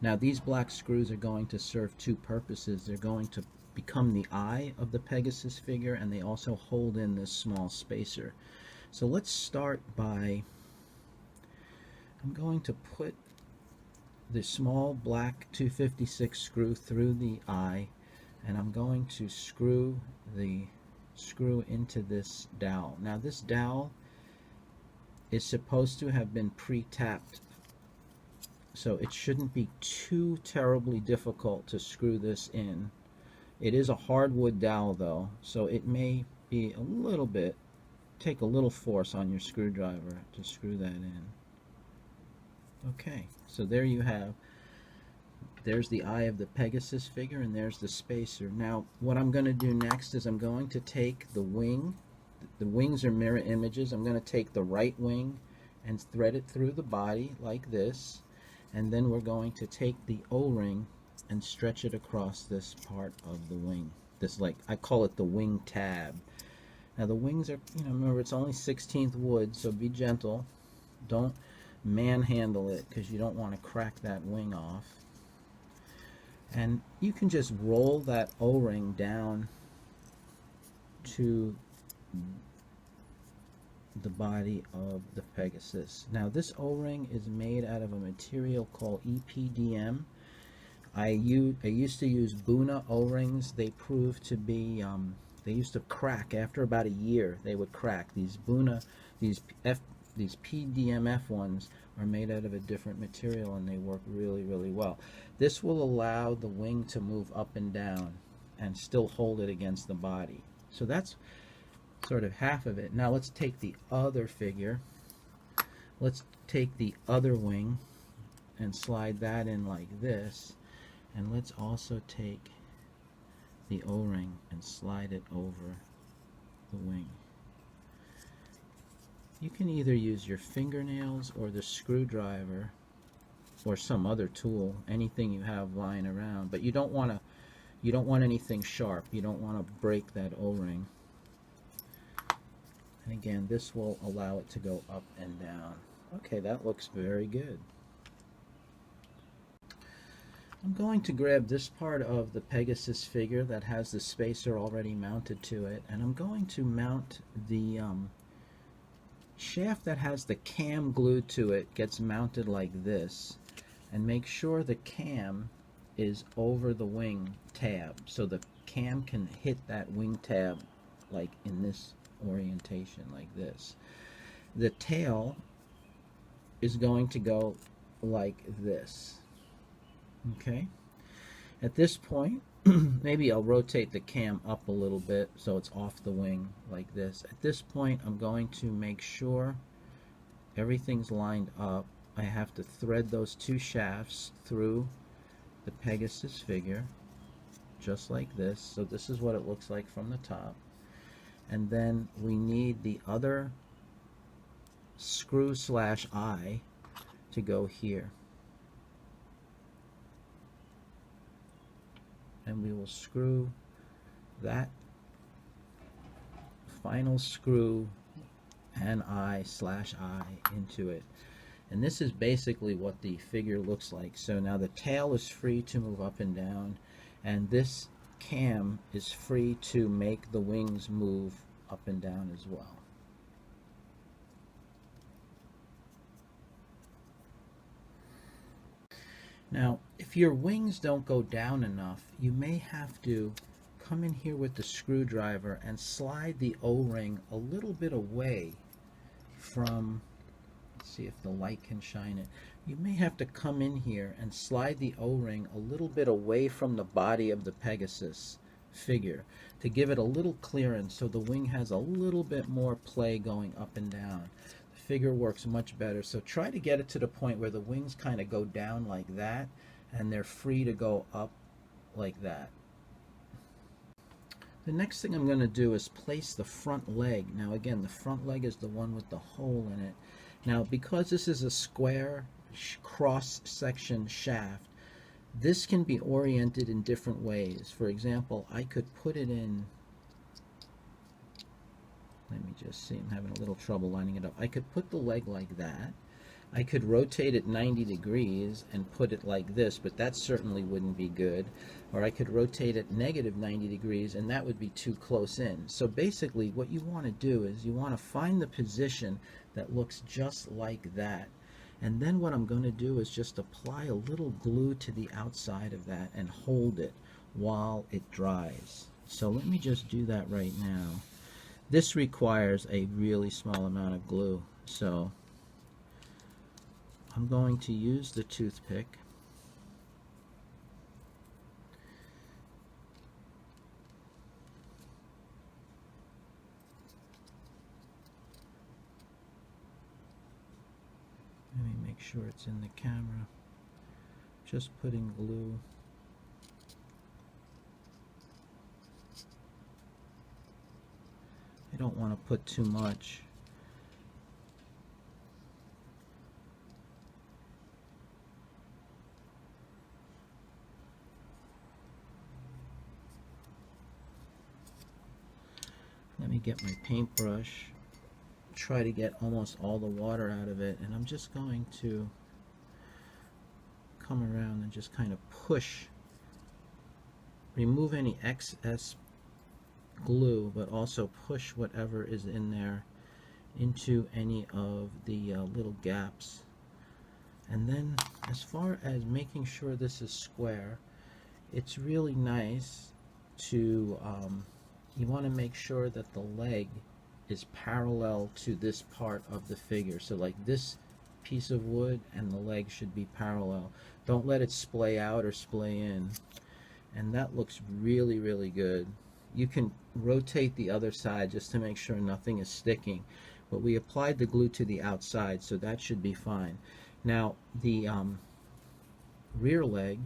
Now these black screws are going to serve two purposes. They're going to become the eye of the Pegasus figure, and they also hold in this small spacer. So let's start by, I'm going to put the small black 256 screw through the eye, and I'm going to screw the screw into this dowel. Now this dowel is supposed to have been pre-tapped, so it shouldn't be too terribly difficult to screw this in. It is a hardwood dowel though, so it may be a little bit, take a little force on your screwdriver to screw that in. Okay, so there you have, there's the eye of the Pegasus figure, and there's the spacer. Now what I'm going to do next is I'm going to take the wing. The wings are mirror images. I'm going to take the right wing and thread it through the body like this, and then we're going to take the O-ring and stretch it across this part of the wing. This, like, I call it the wing tab. Now the wings are, remember it's only 16th wood, so be gentle. Don't manhandle it because you don't want to crack that wing off. And you can just roll that O-ring down to the body of the Pegasus. Now this O-ring is made out of a material called EPDM. I used to use Buna O-rings. They proved to be, they used to crack after about a year. They would crack. These Buna, these PDMF ones are made out of a different material, and they work really, really well. This will allow the wing to move up and down and still hold it against the body. So that's sort of half of it. Now let's take the other figure. Let's take the other wing and slide that in like this. And let's also take the O-ring and slide it over the wing. You can either use your fingernails or the screwdriver or some other tool, anything you have lying around, but you don't want anything sharp. You don't want to break that O-ring. And again, this will allow it to go up and down. Okay, that looks very good. I'm going to grab this part of the Pegasus figure that has the spacer already mounted to it, and I'm going to mount the shaft that has the cam glued to it, gets mounted like this, and make sure the cam is over the wing tab, so the cam can hit that wing tab like in this orientation, like this. The tail is going to go like this. Okay, at this point maybe I'll rotate the cam up a little bit so it's off the wing like this. At this point I'm going to make sure everything's lined up. I have to thread those two shafts through the Pegasus figure just like this. So this is what it looks like from the top, and then we need the other screw slash eye to go here. And we will screw that final screw and eye slash eye into it. And this is basically what the figure looks like. So now the tail is free to move up and down, and this cam is free to make the wings move up and down as well. Now, if your wings don't go down enough, you may have to come in here with the screwdriver and slide the O-ring a little bit away from, let's see if the light can shine it. You may have to come in here and slide the O-ring a little bit away from the body of the Pegasus figure to give it a little clearance so the wing has a little bit more play going up and down. Figure works much better. So try to get it to the point where the wings kind of go down like that and they're free to go up like that. The next thing I'm going to do is place the front leg. Now again, the front leg is the one with the hole in it. Now because this is a square cross section shaft, this can be oriented in different ways. For example, I could put it in, let me just see, I'm having a little trouble lining it up. I could put the leg like that. I could rotate it 90 degrees and put it like this, but that certainly wouldn't be good. Or I could rotate it negative 90 degrees, and that would be too close in. So basically what you want to do is you want to find the position that looks just like that. And then what I'm going to do is just apply a little glue to the outside of that and hold it while it dries. So let me just do that right now. This requires a really small amount of glue, so I'm going to use the toothpick let me make sure it's in the camera. Just putting glue I don't want to put too much. Let me get my paintbrush, try to get almost all the water out of it, and I'm just going to come around and just kind of push, remove any excess glue, but also push whatever is in there into any of the little gaps. And then as far as making sure this is square, it's really nice to, you want to make sure that the leg is parallel to this part of the figure. So like this piece of wood and the leg should be parallel. Don't let it splay out or splay in. And that looks really, really good. You can rotate the other side just to make sure nothing is sticking. But we applied the glue to the outside, so that should be fine. Now, the rear leg,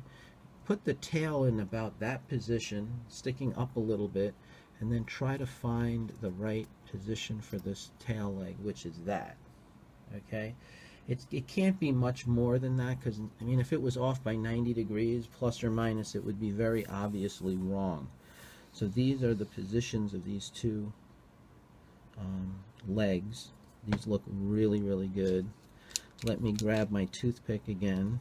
put the tail in about that position, sticking up a little bit, and then try to find the right position for this tail leg, which is that. Okay? It can't be much more than that, because, I mean, if it was off by 90 degrees, plus or minus, it would be very obviously wrong. So these are the positions of these two legs. These look really, really good. Let me grab my toothpick again.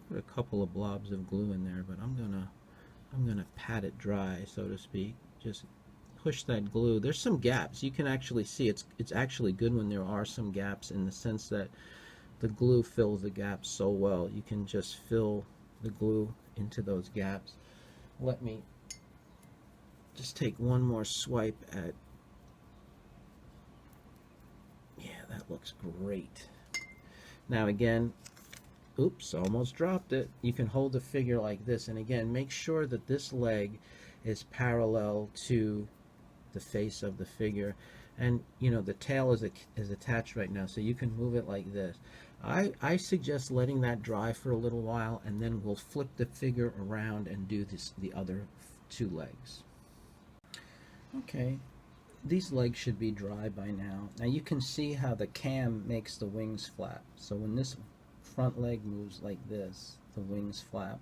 Put a couple of blobs of glue in there, but I'm gonna pat it dry, so to speak. Just push that glue. There's some gaps. You can actually see it's actually good when there are some gaps, in the sense that the glue fills the gaps so well. You can just fill the glue into those gaps. Let me just take one more swipe at, yeah, that looks great. Now again, oops, almost dropped it. You can hold the figure like this, and again, make sure that this leg is parallel to the face of the figure. And you know, the tail is attached right now, so you can move it like this. I suggest letting that dry for a little while, and then we'll flip the figure around and do the other two legs. Okay, these legs should be dry by now. Now you can see how the cam makes the wings flap. So when this front leg moves like this, the wings flap,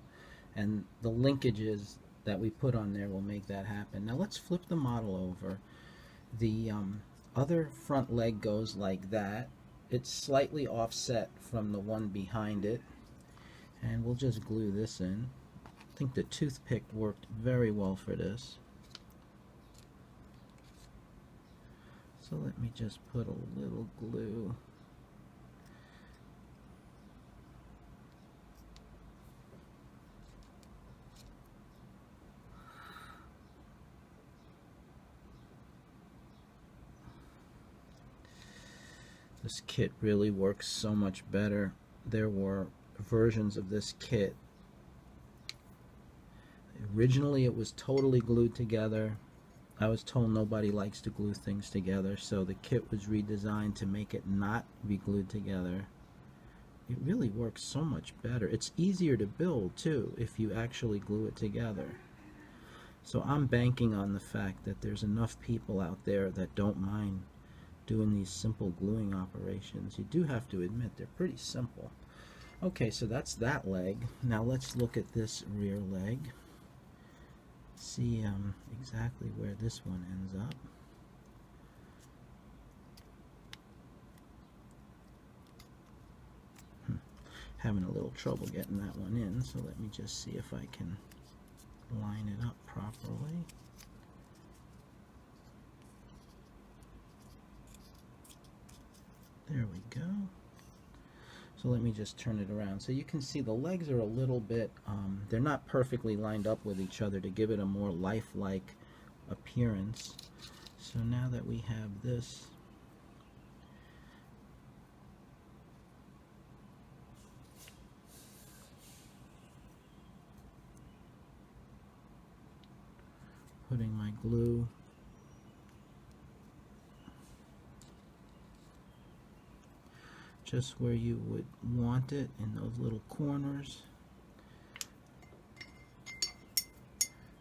and the linkages that we put on there will make that happen. Now let's flip the model over. The other front leg goes like that. It's slightly offset from the one behind it, and we'll just glue this in. I think the toothpick worked very well for this. So let me just put a little glue. This kit really works so much better. There were versions of this kit. Originally it was totally glued together. I was told nobody likes to glue things together, so the kit was redesigned to make it not be glued together. It really works so much better. It's easier to build too if you actually glue it together. So I'm banking on the fact that there's enough people out there that don't mind doing these simple gluing operations. You do have to admit they're pretty simple. Okay, so that's that leg. Now let's look at this rear leg. See exactly where this one ends up. Having a little trouble getting that one in, so let me just see if I can line it up properly. There we go. So let me just turn it around. So you can see the legs are a little bit, they're not perfectly lined up with each other to give it a more lifelike appearance. So now that we have this, putting my glue just where you would want it, in those little corners.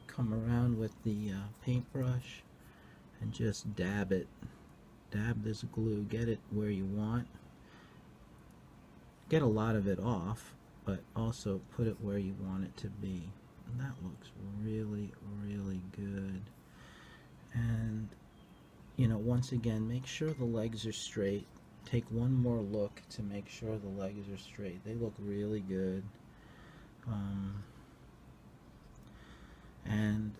Come around with the paintbrush and just dab it. Dab this glue, get it where you want. get a lot of it off, but also put it where you want it to be. And that looks really, really good. And, you know, once again, make sure the legs are straight. Take one more look to make sure the legs are straight. They look really good. And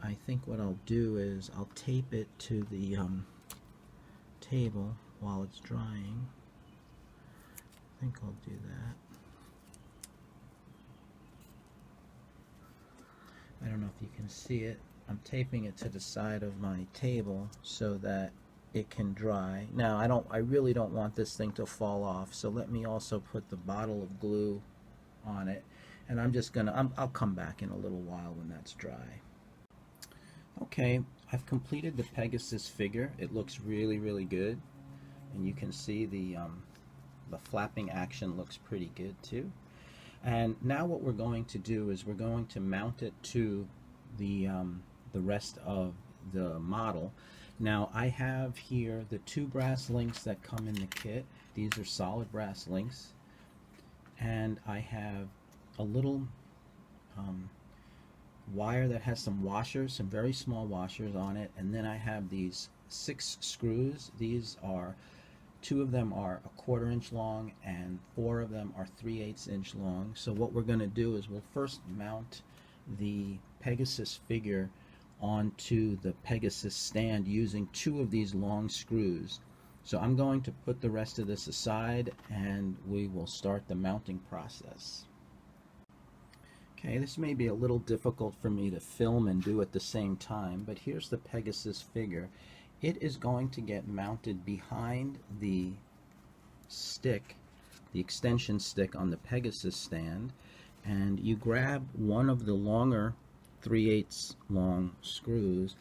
I think what I'll do is I'll tape it to the table while it's drying. I think I'll do that. I don't know if you can see it. I'm taping it to the side of my table so that it can dry. Now I really don't want this thing to fall off, so let me also put the bottle of glue on it, and I'll come back in a little while when that's dry. Okay, I've completed the Pegasus figure. It looks really, really good, and you can see the flapping action looks pretty good too. And now what we're going to do is we're going to mount it to the rest of the model. Now I have here the 2 brass links that come in the kit. These are solid brass links, and I have a little wire that has some washers, some very small washers on it, and then I have these 6 screws. These are 2 of them are a 1/4 inch long and 4 of them are 3/8 inch long. So what we're going to do is we'll first mount the Pegasus figure onto the Pegasus stand using 2 of these long screws. So I'm going to put the rest of this aside and we will start the mounting process. Okay, this may be a little difficult for me to film and do at the same time, but here's the Pegasus figure. It is going to get mounted behind the stick, the extension stick on the Pegasus stand, and you grab one of the longer 3/8 long screws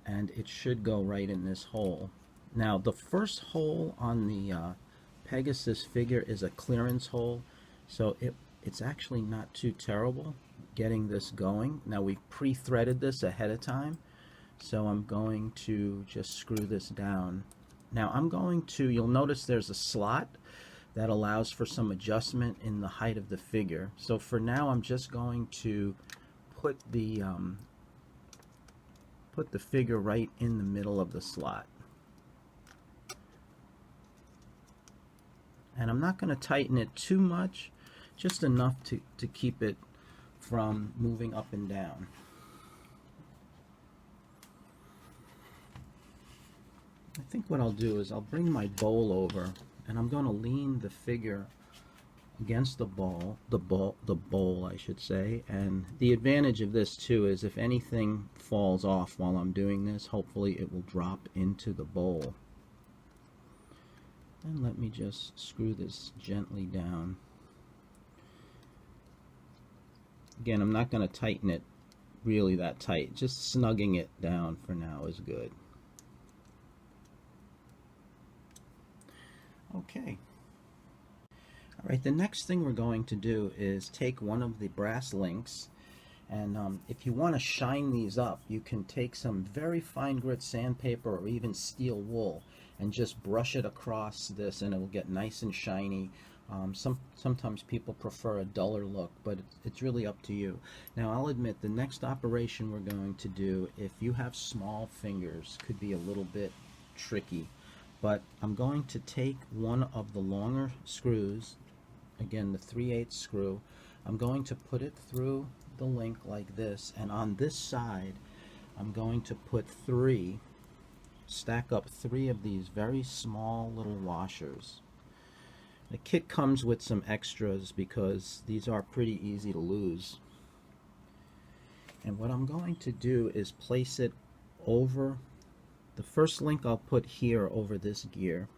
and it should go right in this hole. Now the first hole on the Pegasus figure is a clearance hole, so it's actually not too terrible getting this going. Now we've pre-threaded this ahead of time, so I'm going to just screw this down. Now you'll notice there's a slot that allows for some adjustment in the height of the figure. So for now I'm just going to put the figure right in the middle of the slot. And I'm not going to tighten it too much, just enough to keep it from moving up and down. I think what I'll do is I'll bring my bowl over and I'm going to lean the figure against the bowl I should say. And the advantage of this too is if anything falls off while I'm doing this, hopefully it will drop into the bowl. And let me just screw this gently down. Again, I'm not going to tighten it really that tight. Just snugging it down for now is good. Okay. Alright, the next thing we're going to do is take one of the brass links, and if you want to shine these up, you can take some very fine grit sandpaper or even steel wool and just brush it across this and it will get nice and shiny. Sometimes people prefer a duller look, but it's really up to you. Now I'll admit the next operation we're going to do, if you have small fingers, could be a little bit tricky. But I'm going to take one of the longer screws, again the 3/8 screw, I'm going to put it through the link like this, and on this side I'm going to put stack up 3 of these very small little washers. The kit comes with some extras because these are pretty easy to lose. And what I'm going to do is place it over the first link. I'll put here over this gear.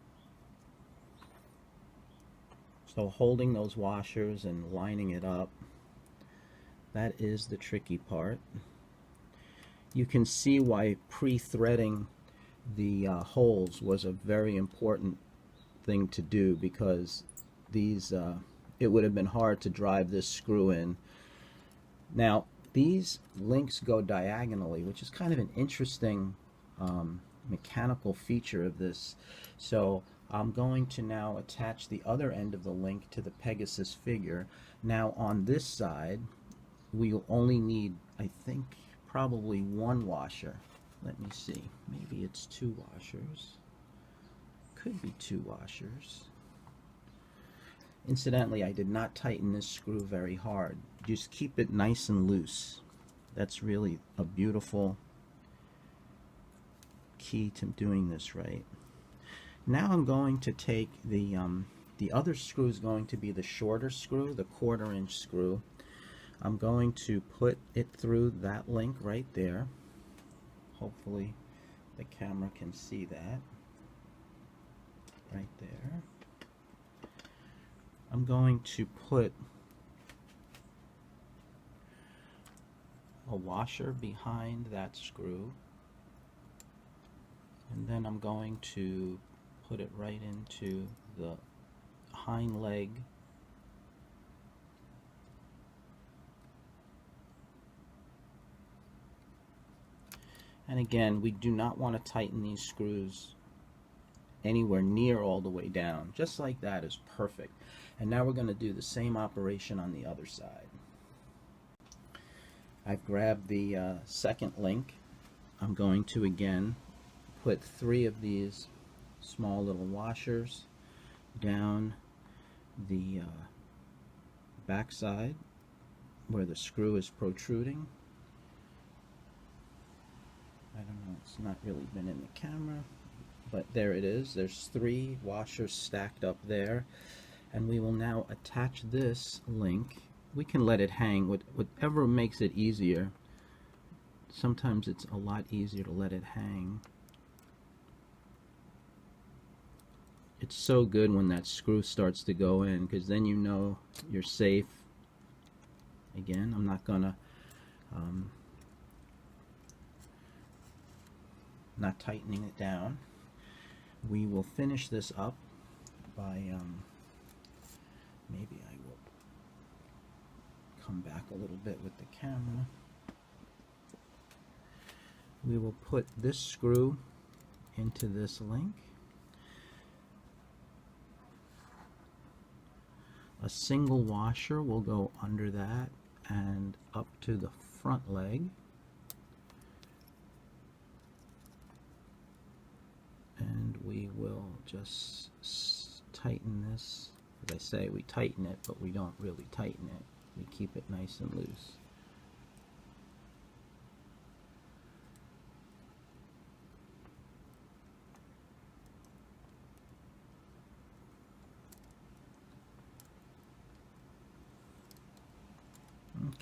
So holding those washers and lining it up, that is the tricky part. You can see why pre-threading the holes was a very important thing to do, because these it would have been hard to drive this screw in. Now these links go diagonally, which is kind of an interesting mechanical feature of this. So I'm going to now attach the other end of the link to the Pegasus figure. Now on this side, we'll only need, I think, probably one washer. Let me see, maybe it's 2 washers. Could be 2 washers. Incidentally, I did not tighten this screw very hard. Just keep it nice and loose. That's really a beautiful key to doing this right. Now I'm going to take the other screw is going to be the shorter screw, the 1/4 inch screw. I'm going to put it through that link right there. Hopefully the camera can see that. Right there. I'm going to put a washer behind that screw, and then I'm going to put it right into the hind leg and again, we do not want to tighten these screws anywhere near all the way down. Just like that is perfect. And now we're going to do the same operation on the other side. I've grabbed the second link. I'm going to again put 3 of these small little washers down the back side where the screw is protruding. I don't know, it's not really been in the camera, but there it is. There's 3 washers stacked up there, and we will now attach this link. We can let it hang, whatever makes it easier. Sometimes it's a lot easier to let it hang. It's so good when that screw starts to go in, because then you know you're safe. Again, I'm not gonna not tightening it down. We will finish this up by maybe I will come back a little bit with the camera. We will put this screw into this link. A single washer will go under that and up to the front leg. And we will just tighten this. As I say, we tighten it, but we don't really tighten it. We keep it nice and loose.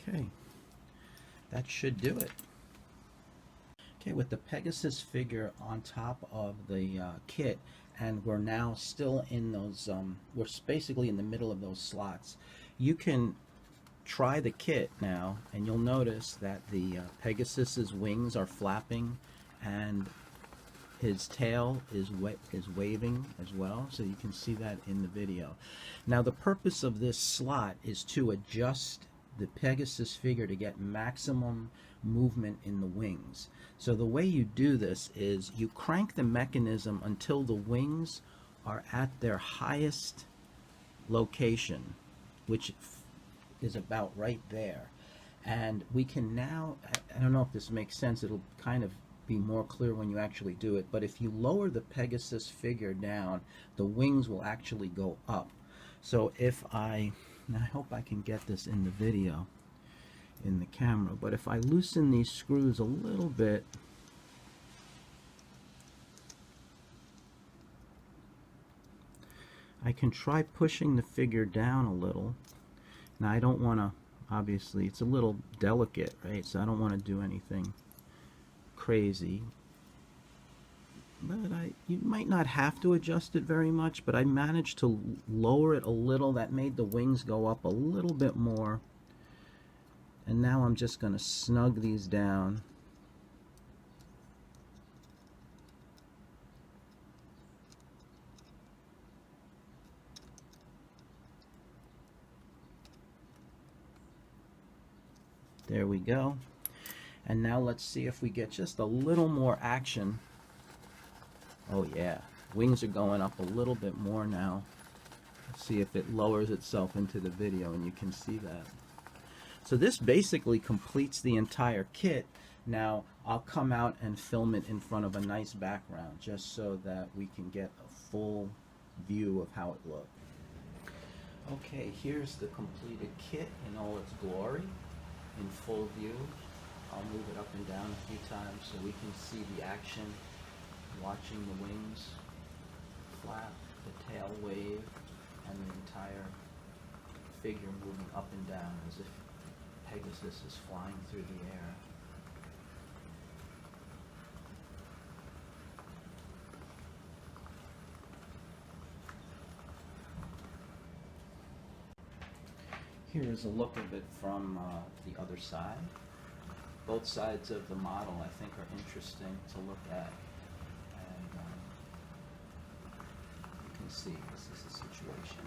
Okay, that should do it. Okay, with the Pegasus figure on top of the kit, and we're now still in those, we're basically in the middle of those slots. You can try the kit now, and you'll notice that the Pegasus's wings are flapping, and his tail is waving as well, so you can see that in the video. Now, the purpose of this slot is to adjust the Pegasus figure to get maximum movement in the wings. So the way you do this is you crank the mechanism until the wings are at their highest location, which is about right there. And we can now, I don't know if this makes sense, it'll kind of be more clear when you actually do it, but if you lower the Pegasus figure down, the wings will actually go up. So if I hope I can get this in the video, in the camera, but if I loosen these screws a little bit, I can try pushing the figure down a little. Now I don't want to, obviously it's a little delicate, right? So I don't want to do anything crazy. But you might not have to adjust it very much, but I managed to lower it a little. That made the wings go up a little bit more. And now I'm just going to snug these down. There we go. And now let's see if we get just a little more action. Oh yeah, Wings are going up a little bit more now. Let's see if it lowers itself into the video, and you can see that. So this basically completes the entire kit. Now I'll come out and film it in front of a nice background just so that we can get a full view of how it looked. Okay, here's the completed kit in all its glory, in full view. I'll move it up and down a few times so we can see the action, watching the wings flap, the tail wave, and the entire figure moving up and down as if Pegasus is flying through the air. Here is a look of it from the other side. Both sides of the model, I think, are interesting to look at. And you can see this is the situation.